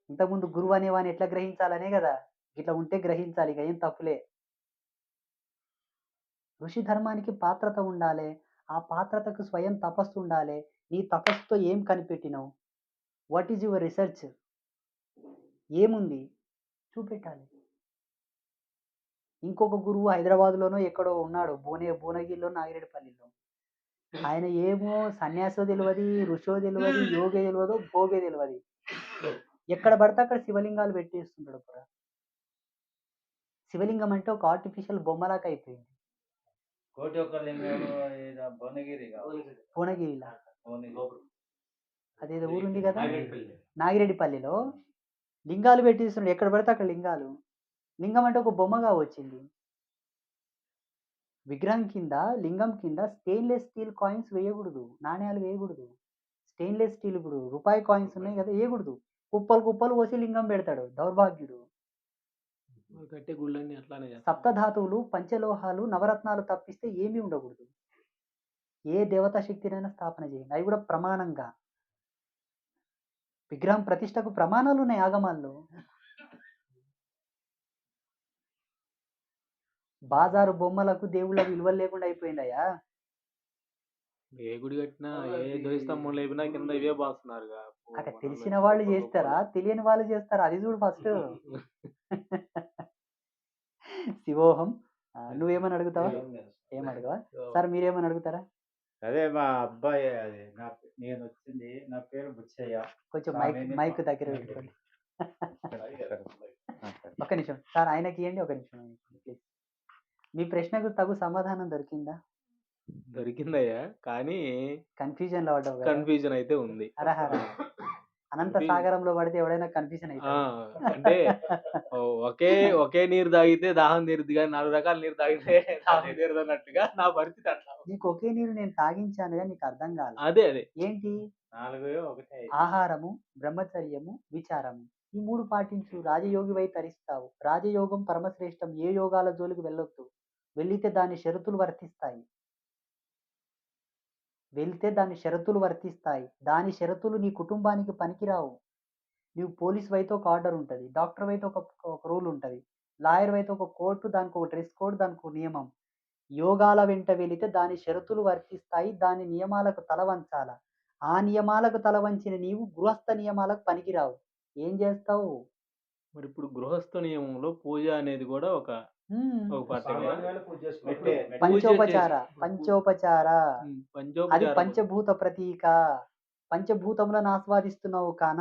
S1: ఇంతకుముందు గురువు అనేవాని ఎట్లా గ్రహించాలనే కదా, ఇట్లా ఉంటే గ్రహించాలి, ఇక ఏం తప్పులే. ఋషి ధర్మానికి పాత్రత ఉండాలి. ఆ పాత్రతకు స్వయం తపస్సు ఉండాలి. నీ తపస్సుతో ఏం కనిపెట్టినావు? What is your research? ఏముంది చూపెట్టాలి. ఇంకొక గురువు హైదరాబాద్లోనో ఎక్కడో ఉన్నాడు, భువనగిరిలో, నాగిరెడ్డిపల్లిలో. ఆయన ఏమో సన్యాసో తెలియదు, ఋషో తెలియదు, యోగే తెలియదు, భోగే తెలియదు. ఎక్కడ పడితే అక్కడ శివలింగాలు పెట్టేస్తుంటాడు కూడా. శివలింగం అంటే ఒక ఆర్టిఫిషియల్ బొమ్మలాగా అయిపోయింది.
S4: కోటి ఒక్క లింగం భువనగిరిలా
S1: అదేదో ఊరుంది కదా నాగిరెడ్డిపల్లిలో, లింగాలు పెట్టేస్తుండే. ఎక్కడ పడితే అక్కడ లింగాలు. లింగం అంటే ఒక బొమ్మగా వచ్చింది. విగ్రహం కింద, లింగం కింద స్టెయిన్లెస్ స్టీల్ కాయిన్స్ వేయకూడదు, నాణ్యాలు వేయకూడదు. స్టెయిన్లెస్ స్టీల్ ఇప్పుడు రూపాయి కాయిన్స్ ఉన్నాయి కదా, వేయకూడదు. కుప్పలు కుప్పలు పోసి లింగం పెడతాడు దౌర్భాగ్యుడు.
S6: కట్టే గుళ్ళన్నీ అట్లానే చేస్తారు.
S1: సప్తధాతువులు, పంచలోహాలు, నవరత్నాలు తప్పిస్తే ఏమీ ఉండకూడదు. ఏ దేవతా శక్తినైనా స్థాపన చేయండి, అవి కూడా ప్రమాణంగా. విగ్రహం ప్రతిష్టకు ప్రమాణాలు ఉన్నాయి ఆగమాల్లో. బాజారు బొమ్మలకు దేవుళ్ళకు విలువలు లేకుండా అయిపోయిందయ్యా.
S6: ఏ గుడి కట్టినా, ఏ ధ్వజస్తంభం లేపినా కింద ఇవే బాస్తున్నారుగా.
S1: అక్కడ తెలిసిన వాళ్ళు చేస్తారా, తెలియని వాళ్ళు చేస్తారా? అది చూడు ఫస్ట్. శివోహం నువ్వేమని అడుగుతావా? ఏం అడగవా? సార్ మీరేమని అడుగుతారా?
S4: అదే మా అబ్బాయి అది నేను వచ్చింది నా పేరు బుచ్చయ్య.
S1: కొంచెం
S4: స్వామిని
S1: మైక్ దగ్గర పెట్టుకోండి. ఒక్క నిమిషం సార్, ఆయనకి ఇవ్వండి. ఒక నిమిషం ప్లీజ్. మీ ప్రశ్నకు తగు సమాధానం దొరికిందా?
S6: దొరికిందయ్యా, కానీ
S1: కన్ఫ్యూజన్ లో పడ్డావు కదా.
S6: కన్ఫ్యూజన్ అయితే ఉంది.
S1: అరహర అనంత సాగరంలో పడితే ఎవడైనా కన్ఫ్యూజన్
S6: ఆ,
S1: అవుతాడు.
S6: అంటే ఒకే నీరు తాగితే దాహం తీరుద్ది, కానీ 4 రకాల నీరు తాగితే దాహం తీరదు అన్నట్టుగా నా పరిస్థితి అట్లా.
S1: నీకు ఒకే నీరు నేను తాగించాను కానీ నీకు అర్థం కాదు.
S6: అదే
S1: ఏంటి?
S4: 4 ఒకటే.
S1: ఆహారము, బ్రహ్మచర్యము, విచారము, ఈ 3 పాటించు, రాజయోగివై తరిస్తావు. రాజయోగం పరమశ్రేష్టం. ఏ యోగాల జోలికి వెళ్ళొద్దు. వెళ్తే దాని షరతులు వర్తిస్తాయి. దాని షరతులు నీ కుటుంబానికి పనికిరావు. నువ్వు పోలీస్ అయితే ఒక ఆర్డర్ ఉంటుంది, డాక్టర్ అయితే ఒక రూల్ ఉంటుంది, లాయర్ అయితే ఒక కోర్టు, దానికి ఒక డ్రెస్ కోడ్, దానికి ఒక నియమం. యోగాల వెంట వెళితే దాని షరతులు వర్తిస్తాయి. దాని నియమాలకు తల వంచాల. ఆ నియమాలకు తల వంచిన నీవు గృహస్థ నియమాలకు పనికిరావు. ఏం చేస్తావు?
S6: మరి ఇప్పుడు గృహస్థ నియమంలో పూజ అనేది కూడా ఒక పార్టీ.
S1: పంచోపచార అది పంచభూత ప్రతీక. పంచభూతములను ఆస్వాదిస్తున్నావు కాన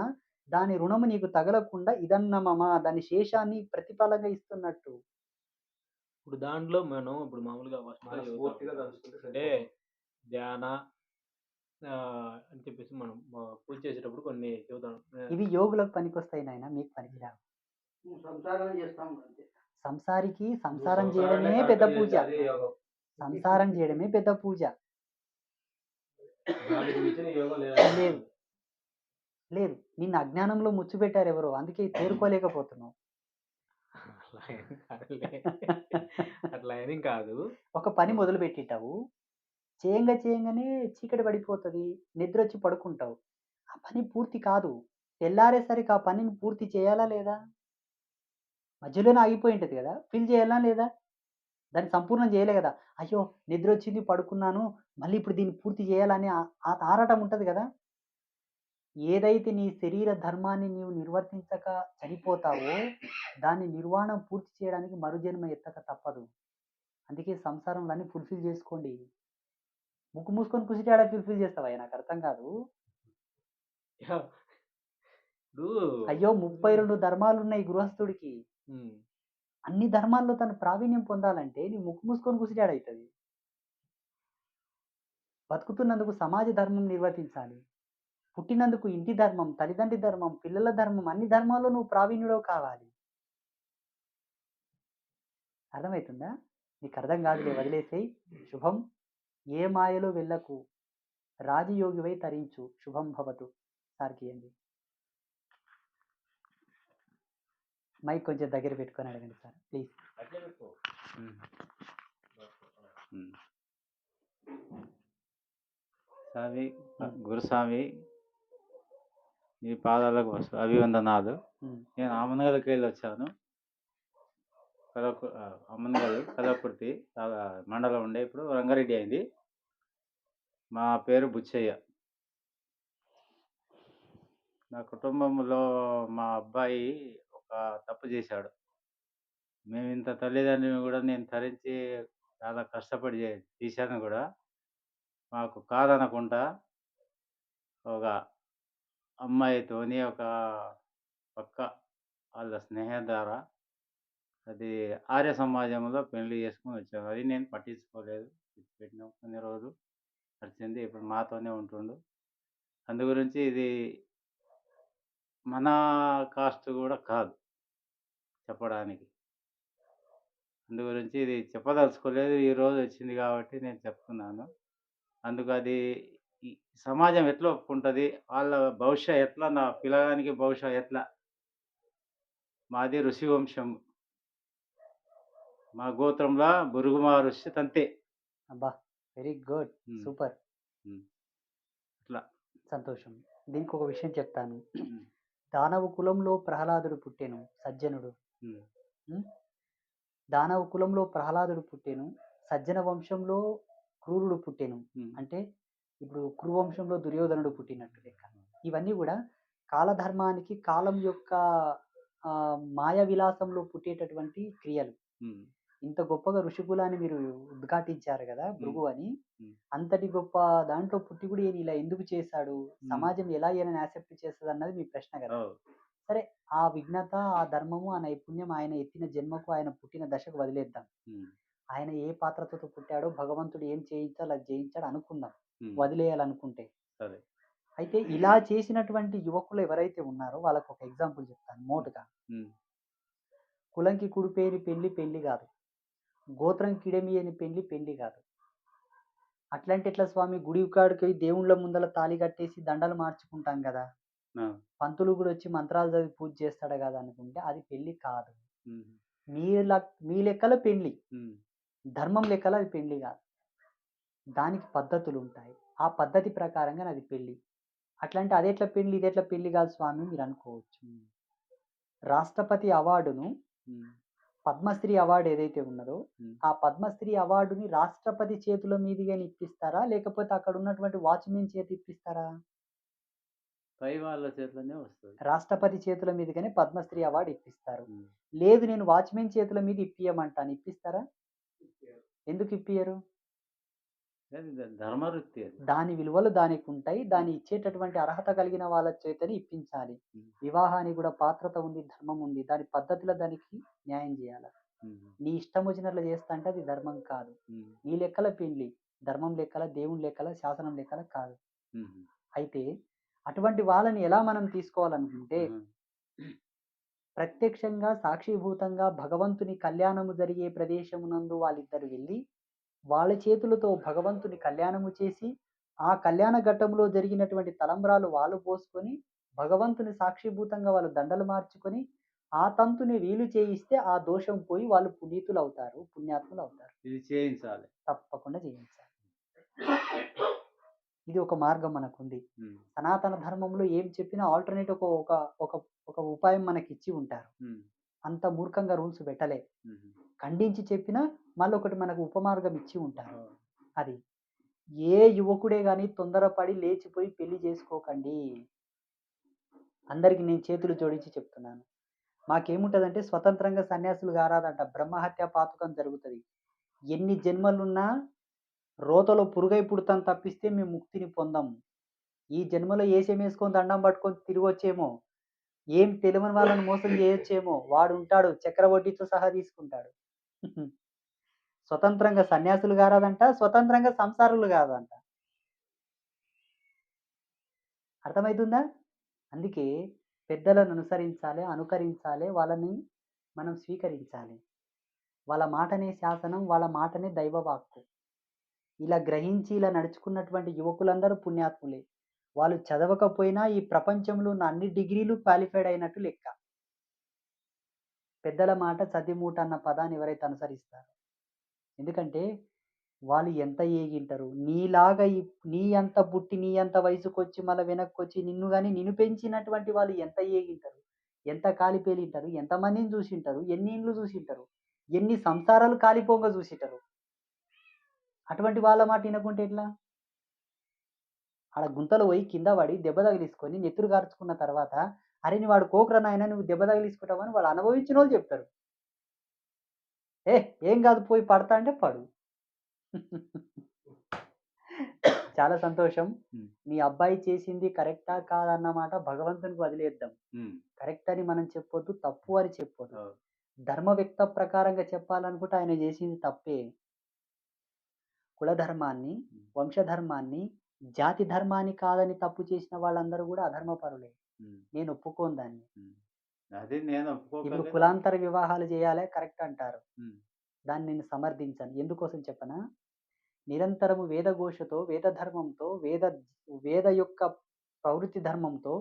S1: దాని రుణము నీకు తగలకుండా ఇదన్నమమ, దాని శేషాన్ని ప్రతిఫలంగా ఇస్తున్నట్టు.
S6: ఇప్పుడు దాంట్లో మనం ఇప్పుడు మామూలుగా అంటే ధ్యాన అని చెప్పేసి మనం పూజ చేసేటప్పుడు కొన్ని చెబుతాం.
S1: ఇవి యోగులకు పనికొస్తాయి నాయన, మీకు పనికిరావు. సంసారికి సంసారం చేయడమే పెద్ద పూజ. లేదు, నిన్ను అజ్ఞానంలో ముచ్చిపెట్టారు ఎవరో, అందుకే తేరుకోలేకపోతున్నావు.
S6: అట్లా ఏం కాదు.
S1: ఒక పని మొదలు పెట్టిటావు, చేయంగానే చీకటి పడిపోతుంది, నిద్ర వచ్చి పడుకుంటావు. ఆ పని పూర్తి కాదు. తెల్లారేసరికి ఆ పనిని పూర్తి చేయాలా లేదా? మధ్యలోనే ఆగిపోయి ఉంటుంది కదా, ఫిల్ చేయాలా లేదా? దాన్ని సంపూర్ణం చేయలే కదా. అయ్యో నిద్ర వచ్చింది పడుకున్నాను, మళ్ళీ ఇప్పుడు దీన్ని పూర్తి చేయాలని ఆ ఆరాటం ఉంటుంది కదా. ఏదైతే నీ శరీర ధర్మాన్ని నీవు నిర్వర్తించక చనిపోతావో దాన్ని నిర్వాణం పూర్తి చేయడానికి మరుజన్మ ఎత్తక తప్పదు. అందుకే సంసారంలో అన్ని ఫుల్ఫిల్ చేసుకోండి. ముక్కు మూసుకొని కుసిటాడ ఫుల్ఫిల్ చేస్తావా? నాకు అర్థం కాదు. అయ్యో 32 ధర్మాలు ఉన్నాయి గృహస్థుడికి. అన్ని ధర్మాల్లో తను ప్రావీణ్యం పొందాలంటే నీ ముక్కు మూసుకొని కుసిటాడవుతుంది. బతుకుతున్నందుకు సమాజ ధర్మం నిర్వర్తించాలి. పుట్టినందుకు ఇంటి ధర్మం, తల్లిదండ్రి ధర్మం, పిల్లల ధర్మం, అన్ని ధర్మాల్లో నువ్వు ప్రావీణ్యుడో కావాలి. అర్థమవుతుందా? నీకు అర్థం కాదులే, వదిలేసేయి. శుభం. ఏ మాయలో వెళ్ళకు, రాజయోగివై తరించు. శుభం భవతు. సార్కి ఏంది మైక్ కొంచెం దగ్గర పెట్టుకొని అడగండి సార్ ప్లీజ్.
S4: స్వామి, గురుస్వామి మీ పాదాలకు అభివందనాలు. నేను అమ్మనగల్కి వెళ్ళి వచ్చాను. అమ్మనగల్ కలవకుర్తి మండలం ఉండే, ఇప్పుడు రంగారెడ్డి అయింది. మా పేరు బుచ్చయ్య. నా కుటుంబంలో మా అబ్బాయి ఒక తప్పు చేశాడు. మేము ఇంత తల్లిదండ్రులను కూడా నేను తరించి చాలా కష్టపడి తీశాను కూడా, మాకు కాదనకుండా ఒక అమ్మాయితోని ఒక పక్క వాళ్ళ స్నేహం ద్వారా అది ఆర్య సమాజంలో పెళ్లి చేసుకుని వచ్చాము. అది నేను పట్టించుకోలేదు. పెట్టిన కొన్ని రోజులు నడిచింది. ఇప్పుడు మాతోనే ఉంటుండు. అందు గురించి ఇది మన కాస్ట్ కూడా కాదు చెప్పడానికి. అందు గురించి ఇది చెప్పదలుచుకోలేదు. ఈరోజు వచ్చింది కాబట్టి నేను చెప్తున్నాను. అందుకు అది ఈ సమాజం ఎట్లా ఒప్పుకుంటుంది, వాళ్ళ భవిష్యత్ ఎట్లా, నా పిల్లగానికి భవిష్యత్ ఎట్లా. మాది ఋషి వంశం, మా గోత్రంలో బురుగుమా ఋషి తంతే.
S1: అబ్బా వెరీ గుడ్, సూపర్.
S4: అట్లా
S1: సంతోషం. దీనికి ఒక విషయం చెప్తాను. దానవ కులంలో ప్రహ్లాదుడు పుట్టెను, సజ్జనుడు. దానవ కులంలో ప్రహ్లాదుడు పుట్టెను, సజ్జన వంశంలో క్రూరుడు పుట్టెను. అంటే ఇప్పుడు కురువంశంలో దుర్యోధనుడు పుట్టినట్టు లెక్క. ఇవన్నీ కూడా కాలధర్మానికి, కాలం యొక్క మాయ విలాసంలో పుట్టేటటువంటి క్రియలు. ఇంత గొప్పగా ఋషికులాన్ని మీరు ఉద్ఘాటించారు కదా
S4: ఉమ్,
S1: భృగు అని.
S4: ఉమ్,
S1: అంతటి గొప్ప దాంట్లో పుట్టి కూడా ఈయన ఇలా ఎందుకు చేశాడు,
S4: ఉమ్,
S1: సమాజం ఎలా ఈయనని యాక్సెప్ట్ చేస్తుంది అన్నది మీ ప్రశ్న కదా.
S4: అవు,
S1: సరే, ఆ విఘ్నత, ఆ ధర్మము, ఆ నైపుణ్యం ఆయన ఎత్తిన జన్మకు, ఆయన పుట్టిన దశకు వదిలేద్దాం.
S4: ఉమ్,
S1: ఆయన ఏ పాత్రతో పుట్టాడో, భగవంతుడు ఏం చేయించాలో అది చేయించాడు అనుకుందాం,
S4: ఉమ్,
S1: వదిలేయాలనుకుంటే.
S4: సరే.
S1: అయితే ఇలా చేసినటువంటి యువకులు ఎవరైతే ఉన్నారో వాళ్ళకు ఒక ఎగ్జాంపుల్ చెప్తాను మోటుగా.
S4: ఉమ్,
S1: కులంకి కుడిపేని పెళ్లి పెళ్లి కాదు, గోత్రం కిడమియని పెళ్లి పెళ్లి కాదు. అట్లాంటి ఎట్లా స్వామి, గుడి కాడికి పోయి దేవుళ్ళ ముందల తాళి కట్టేసి దండలు మార్చుకుంటాం కదా,
S4: ఆ,
S1: పంతులు కూడా వచ్చి మంత్రాలు చదివి పూజ చేస్తాడు కదా అనుకుంటే అది పెళ్లి కాదు.
S4: ఉమ్,
S1: మీ లెక్కల పెళ్లి,
S4: ఉమ్,
S1: ధర్మం లెక్కల అది పెళ్లి కాదు. దానికి పద్ధతులు ఉంటాయి, ఆ పద్ధతి ప్రకారంగా అది పెళ్లి. అట్లాంటి అది ఎట్లా పెళ్లి, ఇది ఎట్లా పెళ్లి కాదు స్వామి మీరు అనుకోవచ్చు. రాష్ట్రపతి అవార్డును,
S4: ఉమ్,
S1: పద్మశ్రీ అవార్డు ఏదైతే ఉన్నదో
S4: ఉమ్.
S1: ఆ పద్మశ్రీ అవార్డుని రాష్ట్రపతి చేతుల మీదుగానే ఇప్పిస్తారా, లేకపోతే అక్కడ ఉన్నటువంటి వాచ్మెన్ చేతి ఇప్పిస్తారా?
S4: పై వాళ్ళ చేతిలోనే వస్తుంది.
S1: రాష్ట్రపతి చేతుల మీదుగానే పద్మశ్రీ అవార్డు ఇప్పిస్తారు.
S4: ఉమ్,
S1: లేదు నేను వాచ్మెన్ చేతుల మీద ఇప్పియమంటాను, ఇప్పిస్తారా? ఎందుకు ఇప్పియరు?
S4: అది ధర్మవృత్తి అది.
S1: దాని విలువలు దానికి ఉంటాయి, దాన్ని ఇచ్చేటటువంటి అర్హత కలిగిన వాళ్ళ చేతని ఇప్పించాలి.
S4: ఉమ్,
S1: వివాహానికి కూడా పాత్రత ఉంది, ధర్మం ఉంది, దాని పద్ధతిలో దానికి న్యాయం చేయాలి.
S4: ఉమ్,
S1: నీ ఇష్టం వచ్చినట్లు చేస్తా అంటే అది ధర్మం కాదు.
S4: ఉమ్,
S1: నీ లెక్కల పెళ్లి ధర్మం లెక్కల, దేవుని లెక్కల, శాసనం లెక్కల కాదు.
S4: ఉమ్,
S1: అయితే అటువంటి వాళ్ళని ఎలా మనం తీసుకోవాలనుకుంటే,
S4: ఉమ్,
S1: ప్రత్యక్షంగా సాక్షిభూతంగా భగవంతుని కళ్యాణము జరిగే ప్రదేశమునందు వాళ్ళిద్దరు వెళ్ళి వాళ్ళ చేతులతో భగవంతుని కళ్యాణము చేసి, ఆ కళ్యాణ ఘట్టంలో జరిగినటువంటి తలంబ్రాలు వాళ్ళు పోసుకొని, భగవంతుని సాక్షిభూతంగా వాళ్ళు దండలు మార్చుకొని, ఆ తంతుని వీలు చేయిస్తే ఆ దోషం పోయి వాళ్ళు పునీతులు అవుతారు, పుణ్యాత్ములు అవుతారు.
S4: ఇది చేయించాలి.
S1: తప్పకుండా చేయించాలి. ఇది ఒక మార్గం మనకుంది.
S4: ఉమ్,
S1: సనాతన ధర్మంలో ఏం చెప్పినా ఆల్టర్నేట్ ఒక ఒక ఒక ఒక ఉపాయం మనకి ఇచ్చి ఉంటారు.
S4: ఉమ్,
S1: అంత మూర్ఖంగా రూల్స్ పెట్టలే.
S4: ఉమ్,
S1: ఖండించి చెప్పినా మళ్ళొకటి మనకు ఉపమార్గం ఇచ్చి ఉంటారు.
S4: అవు,
S1: అది ఏ యువకుడే గాని తొందరపడి లేచిపోయి పెళ్లి చేసుకోకండి. అందరికి నేను చేతులు జోడించి చెప్తున్నాను. మాకేముంటదంటే స్వతంత్రంగా సన్యాసులు గారాదంట, బ్రహ్మహత్య పాతకం జరుగుతది. ఎన్ని జన్మలున్నా రోతలో పురుగై పుడతాం తప్పిస్తే మేము ముక్తిని పొందం. ఈ జన్మలో ఏసేమేసుకొని దండం పట్టుకొని తిరగొచ్చేమో, ఏం తెలియని వాళ్ళని మోసం చేయొచ్చేమో, వాడుంటాడు చక్రవడ్డీతో సహా తీసుకుంటాడు. స్వతంత్రంగా సన్యాసులు గారాదంట, స్వతంత్రంగా సంసారులు కాదంట. అర్థమవుతుందా? అందుకే పెద్దలను అనుసరించాలి, అనుకరించాలి, వాళ్ళని మనం స్వీకరించాలి. వాళ్ళ మాటనే శాసనం, వాళ్ళ మాటనే దైవవాక్కు. ఇలా గ్రహించి ఇలా నడుచుకున్నటువంటి యువకులందరూ పుణ్యాత్ములే. వాళ్ళు చదవకపోయినా ఈ ప్రపంచంలో ఉన్న అన్ని డిగ్రీలు క్వాలిఫైడ్ అయినట్టు లెక్క. పెద్దల మాట చదిమూట అన్న పదాన్ని ఎవరైతే అనుసరిస్తారో, ఎందుకంటే వాళ్ళు ఎంత ఏగింటారు, నీలాగా నీ అంత పుట్టి నీ అంత వయసుకొచ్చి మళ్ళీ వెనక్కొచ్చి నిన్ను పెంచినటువంటి వాళ్ళు ఎంత ఏగింటారు, ఎంత కాలిపేలింటారు, ఎంతమందిని చూసింటారు, ఎన్ని ఇండ్లు చూసింటారు, ఎన్ని సంసారాలు కాలిపోంగ చూసింటారు. అటువంటి వాళ్ళ మాట వినకుంటే ఎట్లా? ఆడ గుంతలో పోయి కింద పడి దెబ్బ తగిలిసుకొని నెత్తురు గార్చుకున్న తర్వాత, అరే నీ వాడు కోకురా నాయన నువ్వు దెబ్బ తగిలిసుకుంటావని వాళ్ళు అనుభవించిన వాళ్ళు చెప్తారు. ఏం కాదు పోయి పడతా అంటే పడు. చాలా సంతోషం.
S4: ఉమ్,
S1: మీ అబ్బాయి చేసింది కరెక్టా కాదన్నమాట భగవంతునికి వదిలేద్దాం.
S4: ఉమ్,
S1: కరెక్ట్ అని మనం చెప్పొద్దు, తప్పు అని చెప్పొద్దు.
S4: అవు,
S1: ధర్మ వ్యక్త ప్రకారంగా చెప్పాలనుకుంటే ఆయన చేసింది తప్పే. కులధర్మాన్ని, వంశధర్మాన్ని, జాతి ధర్మాన్ని కాదని తప్పు చేసిన వాళ్ళందరూ కూడా అధర్మపరులే.
S4: ఉమ్,
S1: నేను ఒప్పుకోను దాన్ని.
S4: ఉమ్. అది నేను
S1: ఇప్పుడు
S4: ఒప్పుకోగలను.
S1: కులాంతర వివాహాలు చేయాలి కరెక్ట్ అంటారు,
S4: ఉమ్,
S1: దాన్ని నేను సమర్థించాను. ఎందుకోసం చెప్పనా? నిరంతరము వేదఘోషతో, వేద ధర్మంతో, వేద యొక్క ప్రవృత్తి ధర్మంతో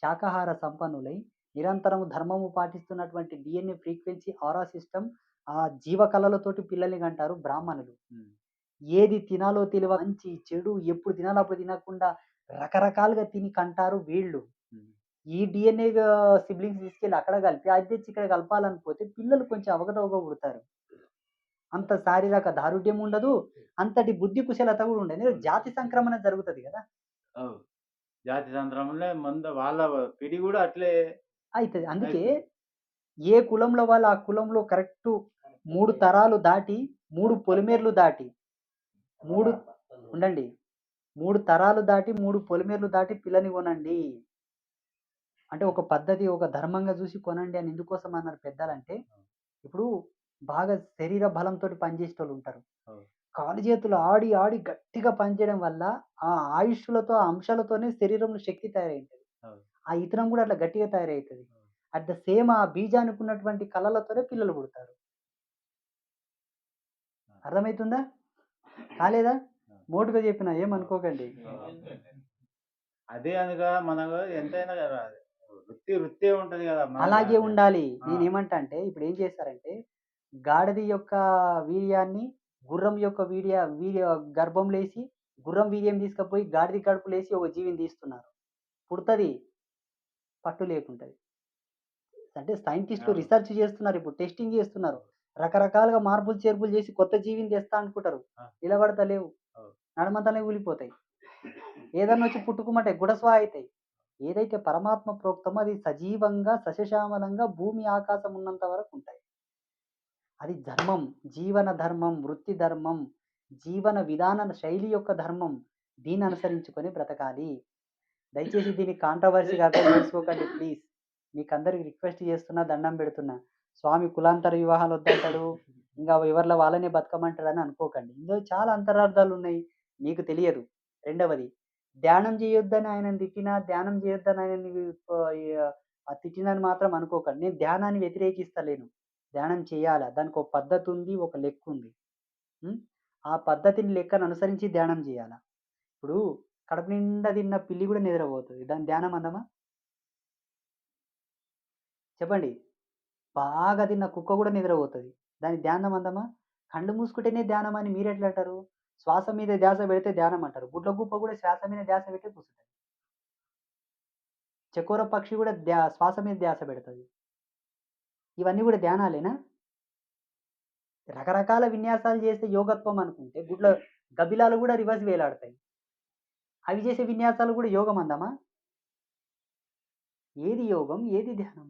S1: శాకాహార సంపన్నులై నిరంతరము ధర్మము పాటిస్తున్నటువంటి డిఎన్ఏ ఫ్రీక్వెన్సీ ఆరా సిస్టమ్ ఆ జీవ కళలతోటి పిల్లల్ని కంటారు బ్రాహ్మణులు.
S4: ఉమ్,
S1: ఏది తినాలో తెలివ, మంచి చెడు ఎప్పుడు తినాలో అప్పుడు తినకుండా రకరకాలుగా తిని కంటారు వీళ్ళు.
S4: ఉమ్,
S1: ఈ డిఎన్ఏ సిబ్లింగ్స్ తీసుకెళ్ళి అక్కడ కలిపి అది తెచ్చి ఇక్కడ కలపాలనిపోతే పిల్లలు కొంచెం అవకతవక పుడతారు. అంత శారీరక దారుఢ్యం ఉండదు, అంతటి బుద్ధి కుశలత కూడా ఉండదు. ఎందుకంటే జాతి సంక్రమణ జరుగుతుంది కదా.
S4: అవు. జాతి సంద్రంలో మంద వాళ్ళ పిడి కూడా అట్లే
S1: అవుతుంది. అందుకే
S4: అవుతుంది.
S1: ఏ కులంలో వాళ్ళు ఆ కులంలో కరెక్ట్ 3 తరాలు దాటి 3 పొలిమేర్లు దాటి 3 ఉండండి. 3 తరాలు దాటి 3 పొలిమేర్లు దాటి పిల్లని కొనండి. అంటే ఒక పద్ధతి, ఒక ధర్మంగా చూసి కొనండి అని ఎందుకోసం అన్నారు పెద్దలంటే, ఇప్పుడు బాగా శరీర బలంతోటి పనిచేసేటోళ్ళు ఉంటారు.
S3: అవును.
S1: కాళ్ళు చేతులు ఆడి, ఆడి గట్టిగా పనిచేయడం వల్ల ఆ ఆయుష్షులతో, ఆ అంశాలతోనే శరీరంలో శక్తి తయారైంటది.
S3: అవును.
S1: ఆ ఇత్తనం కూడా అట్లా గట్టిగా తయారైతది. అట్ ద సేమ్ ఆ బీజానికి ఉన్నటువంటి కళలతోనే పిల్లలు పుడతారు. అర్థమైతుందా? కాలేదా? మోటుగా చెప్పినా ఏమనుకోకండి.
S4: అదే అనగా మనకు ఎంతైనా కదా వృత్తి ఉంటది కదా
S1: అలాగే ఉండాలి.
S4: ఆ.
S1: నేనేమంటా అంటే ఇప్పుడేం చేశారంటే, గాడిద యొక్క వీర్యాన్ని గుర్రం యొక్క వీర్య గర్భంలో ఏసి, గుర్రం వీర్యం తీసుకపోయి గాడిద కడుపులో ఏసి ఒక జీవిని తీస్తున్నారు. పుడతది. పట్టు లేకుంటది. అంటే సైంటిస్ట్‌లు
S4: అవును.
S1: రిసర్చ్ చేస్తున్నారు. ఇప్పుడు టెస్టింగ్ చేస్తున్నారు. రకరకాలుగా మార్పులు, చేర్పులు చేసి కొత్త జీవిని తెస్తా అనుకుంటారు.
S3: ఆ.
S1: నిలబడతలేవు.
S3: అవును.
S1: నడమంతనే కూలిపోతాయి. ఏదన్నా వచ్చి పుట్టుకుమంటే గుడస్వా అయితాయి. ఏదైతే పరమాత్మ ప్రోక్తమో అది సజీవంగా, సస్యశ్యామలంగా భూమి, ఆకాశం ఉన్నంత వరకు ఉంటాయి. అది ధర్మం. జీవన ధర్మం, వృత్తి ధర్మం, జీవన విధాన శైలి యొక్క ధర్మం. దీన్ని అనుసరించుకొని బ్రతకాలి. దయచేసి దీన్ని కాంట్రవర్సీ‌గా అర్థం చేసుకోకండి ప్లీజ్. మీకందరికి రిక్వెస్ట్ చేస్తున్నా, దండం పెడుతున్నా. స్వామి కులాంతర వివాహాలు వద్దంటాడు. ఇంగా ఎవరిలో వాళ్ళనే బతకమంటాడని అనుకోకండి. ఇందులో చాలా అంతరార్థాలున్నాయి. మీకు తెలియదు. రెండవది, ధ్యానం చేయొద్దని ఆయనను తిట్టినా, ధ్యానం చేయొద్దని ఆయనని తిట్టినని మాత్రం అనుకోకండి. నేను ధ్యానాన్ని వ్యతిరేకిస్తలేను. ధ్యానం చేయాల. దానికో పద్ధతుంది, ఒక లెక్కుంది. హ్మ్. ఆ పద్ధతిని, లెక్కను అనుసరించి ధ్యానం చేయాల. ఇప్పుడు కడుపు నిండా తిన్న పిల్లి కూడా నిద్రపోతది. దాన్ని ధ్యానం అందామా? చెప్పండి. బాగా తిన్న కుక్క కూడా నిద్రపోతది. దాన్ని ధ్యానం అందామా? కళ్ళు మూసుకుంటేనే ధ్యానం అని మీరెట్లా అంటారు? శ్వాస మీద ధ్యాస పెడితే ధ్యానం అంటారు. గుడ్ల గుప్ప కూడా శ్వాస మీద ధ్యాస పెట్టే కూసుంటది. చకోర పక్షి కూడా శ్వాస మీద ధ్యాస పెడతది. ఇవన్నీ కూడా ధ్యానాలేనా? రకరకాల విన్యాసాలు చేస్తే యోగత్వం అనుకుంటే గబ్బిలాలు కూడా రివర్స్ వేలాడతాయి. అవి చేసే విన్యాసాలు కూడా యోగం అందామా? ఏది యోగం? ఏది ధ్యానం?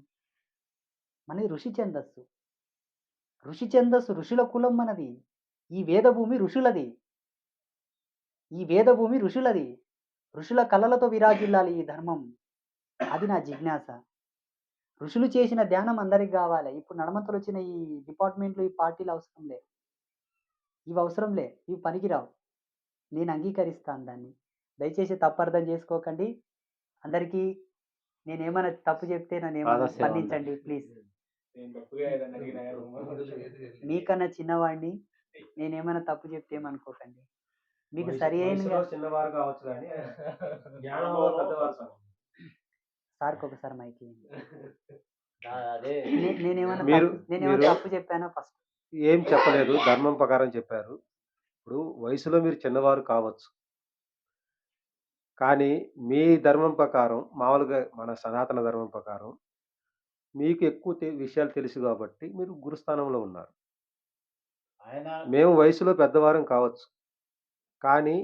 S1: మనది ఋషి ఛందస్సు. ఋషి ఛందస్సు ఋషుల కులం మనది. ఈ వేదభూమి ఋషులది. ఈ వేదభూమి ఋషులది. ఋషుల కళలతో విరాజిల్లాలి ఈ ధర్మం. అది నా జిజ్ఞాస. ఋషులు చేసిన ధ్యానం అందరికి గావాలి. ఇప్పుడు నడమంతలొచ్చిన ఈ డిపార్ట్‌మెంట్‌లు, ఈ పార్టీలు అవసరం లే. ఇవి అవసరం లే. ఇవి పనికిరావు. నేను అంగీకరిస్తాను దాన్ని. దయచేసి తప్పర్థం చేసుకోకండి. అందరికీ నేనేమైనా తప్పు చెప్తే నన్నేమన్నా
S3: పాదసేవ
S1: స్పందించండి ప్లీజ్. మీకన్నా చిన్నవాడిని. నేనేమైనా తప్పు చెప్తే ఏమనుకోకండి. మీకు సరియైనగా
S3: చిన్నవారు కావచ్చు కానీ జ్ఞానంలో పెద్దవారు స్వామి.
S1: సార్‌కి ఒకసారి మైక్ ఇయ్యండి.
S5: అదే
S1: నేనేమైనా
S3: మీరు-
S1: తప్పు చెప్పానా ఫస్ట్?
S3: ఏం చెప్పలేదు, ధర్మం ప్రకారం చెప్పారు. ఇప్పుడు వయసులో మీరు చిన్నవారు కావచ్చు. కానీ మీ ధర్మం ప్రకారం మామూలుగా మన సనాతన ధర్మం ప్రకారం మీకు ఎక్కువ విషయాలు తెలుసు కాబట్టి మీరు గురుస్థానంలో ఉన్నారు.
S4: ఆయన
S3: మేము వయసులో పెద్దవారం కావచ్చు. కానీ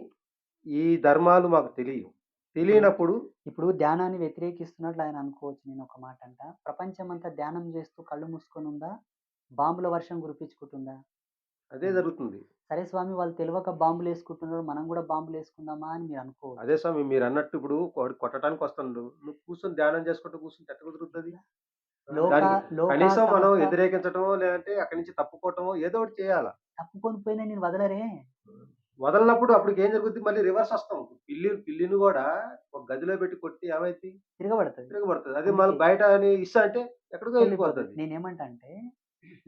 S3: ఈ ధర్మాలు మాకు తెలియనప్పుడు
S1: ఇప్పుడు ధ్యానాన్ని వ్యతిరేకిస్తున్నట్లు ఆయన అనుకోవచ్చు. నేను ఒక మాట అంట. ప్రపంచమంతా ధ్యానం చేస్తూ కళ్ళు మూసుకొని ఉందా? బాంబుల వర్షం కురిపించుకుంటుందా?
S3: అదే జరుగుతుంది.
S1: సరే స్వామి, వాళ్ళు తెలవక బాంబులేసుకుంటున్నారు. మనం కూడా బాంబులేసుకుందామా అని మీరు అనుకోవచ్చు.
S3: అదే స్వామి మీరన్నట్టు ఇప్పుడు వాడు కొట్టడానికి వస్తుండు. నువ్వు కూర్చొని ధ్యానం చేసుకుంటూ కూర్చుంటే ఎట్ట కుదురుతది? దానికి కనీసం మనం వ్యతిరేకించటమో, లేదంటే అక్కడి నుంచి తప్పుకోవటమో ఏదో ఒకటి చేయాల.
S1: తప్పుకొని పోయినా నేను వదలరే.
S3: వదలనప్పుడు అప్పటికేం జరుగుద్ది? మళ్ళీ రివర్స్ వస్తాం. పిల్లిని గూడా ఒక గదిలో పెట్టి కొట్టి ఏమైద్ది? తిరగబడతది. అదే మళ్ళీ బయట అని ఇస్సా అంటే ఎక్కడికో వెళ్ళిపోతది.
S1: నేనేమంటా అంటే,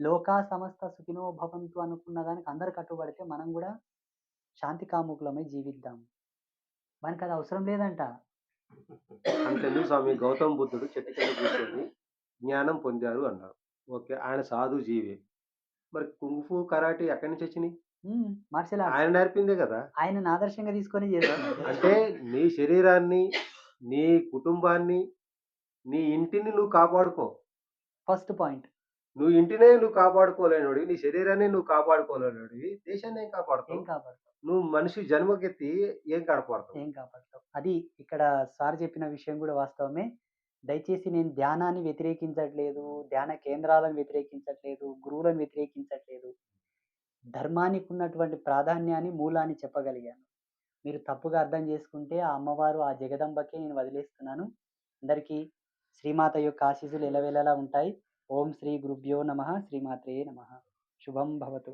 S1: లోకా సమస్త సుఖినో భవంతు అనుకున్న దానికి అందరు కట్టుబడితే మనం కూడా శాంతి కాముకులమై జీవిద్దాం. మనకి అది అవసరం లేదంట.
S3: అంతెందుకు స్వామి, గౌతమ బుద్ధుడు చెట్టు కింద కూర్చొని జ్ఞానం పొందారు అన్నారు. ఓకే. ఆయన సాధు జీవే. మరి కుంగ్-ఫు, కరాటే ఎక్కడి నుంచి వచ్చినాయి?
S1: Martial arts.
S3: ఆయన నేర్పిందే కదా!
S1: ఆయనను ఆదర్శంగా తీసుకొని చేస్తున్నారు.
S3: అంటే నీ శరీరాన్ని, నీ కుటుంబాన్ని, నీ ఇంటిని నువ్వు కాపాడుకో.
S1: First point.
S3: నువ్వు ఇంటినే నువ్వు కాపాడుకోలేనోడివి, నీ శరీరాన్ని నువ్వు కాపాడుకోలేనోడివి, దేశాన్ని ఏం కాపాడుతావు? నువ్వు మనిషి జన్మకెత్తి ఏం కాపాడుతావు?
S1: అది ఇక్కడ సార్ చెప్పిన విషయం కూడా వాస్తవమే. దయచేసి నేను ధ్యానాన్ని వ్యతిరేకించట్లేదు, ధ్యాన కేంద్రాలను వ్యతిరేకించట్లేదు, గురువులను వ్యతిరేకించట్లేదు. ధర్మానికి ఉన్నటువంటి ప్రాధాన్యాన్ని, మూలాన్ని చెప్పగలిగాను. మీరు తప్పుగా అర్థం చేసుకుంటే ఆ అమ్మవారు, ఆ జగదంబకే నేను వదిలేస్తున్నాను. అందరికీ శ్రీమాత యొక్క ఆశీస్సులు ఎల్లవేళలా ఉంటాయి. ఓం శ్రీ గురుభ్యో నమః. శ్రీమాత్రే నమః. శుభం భవతు.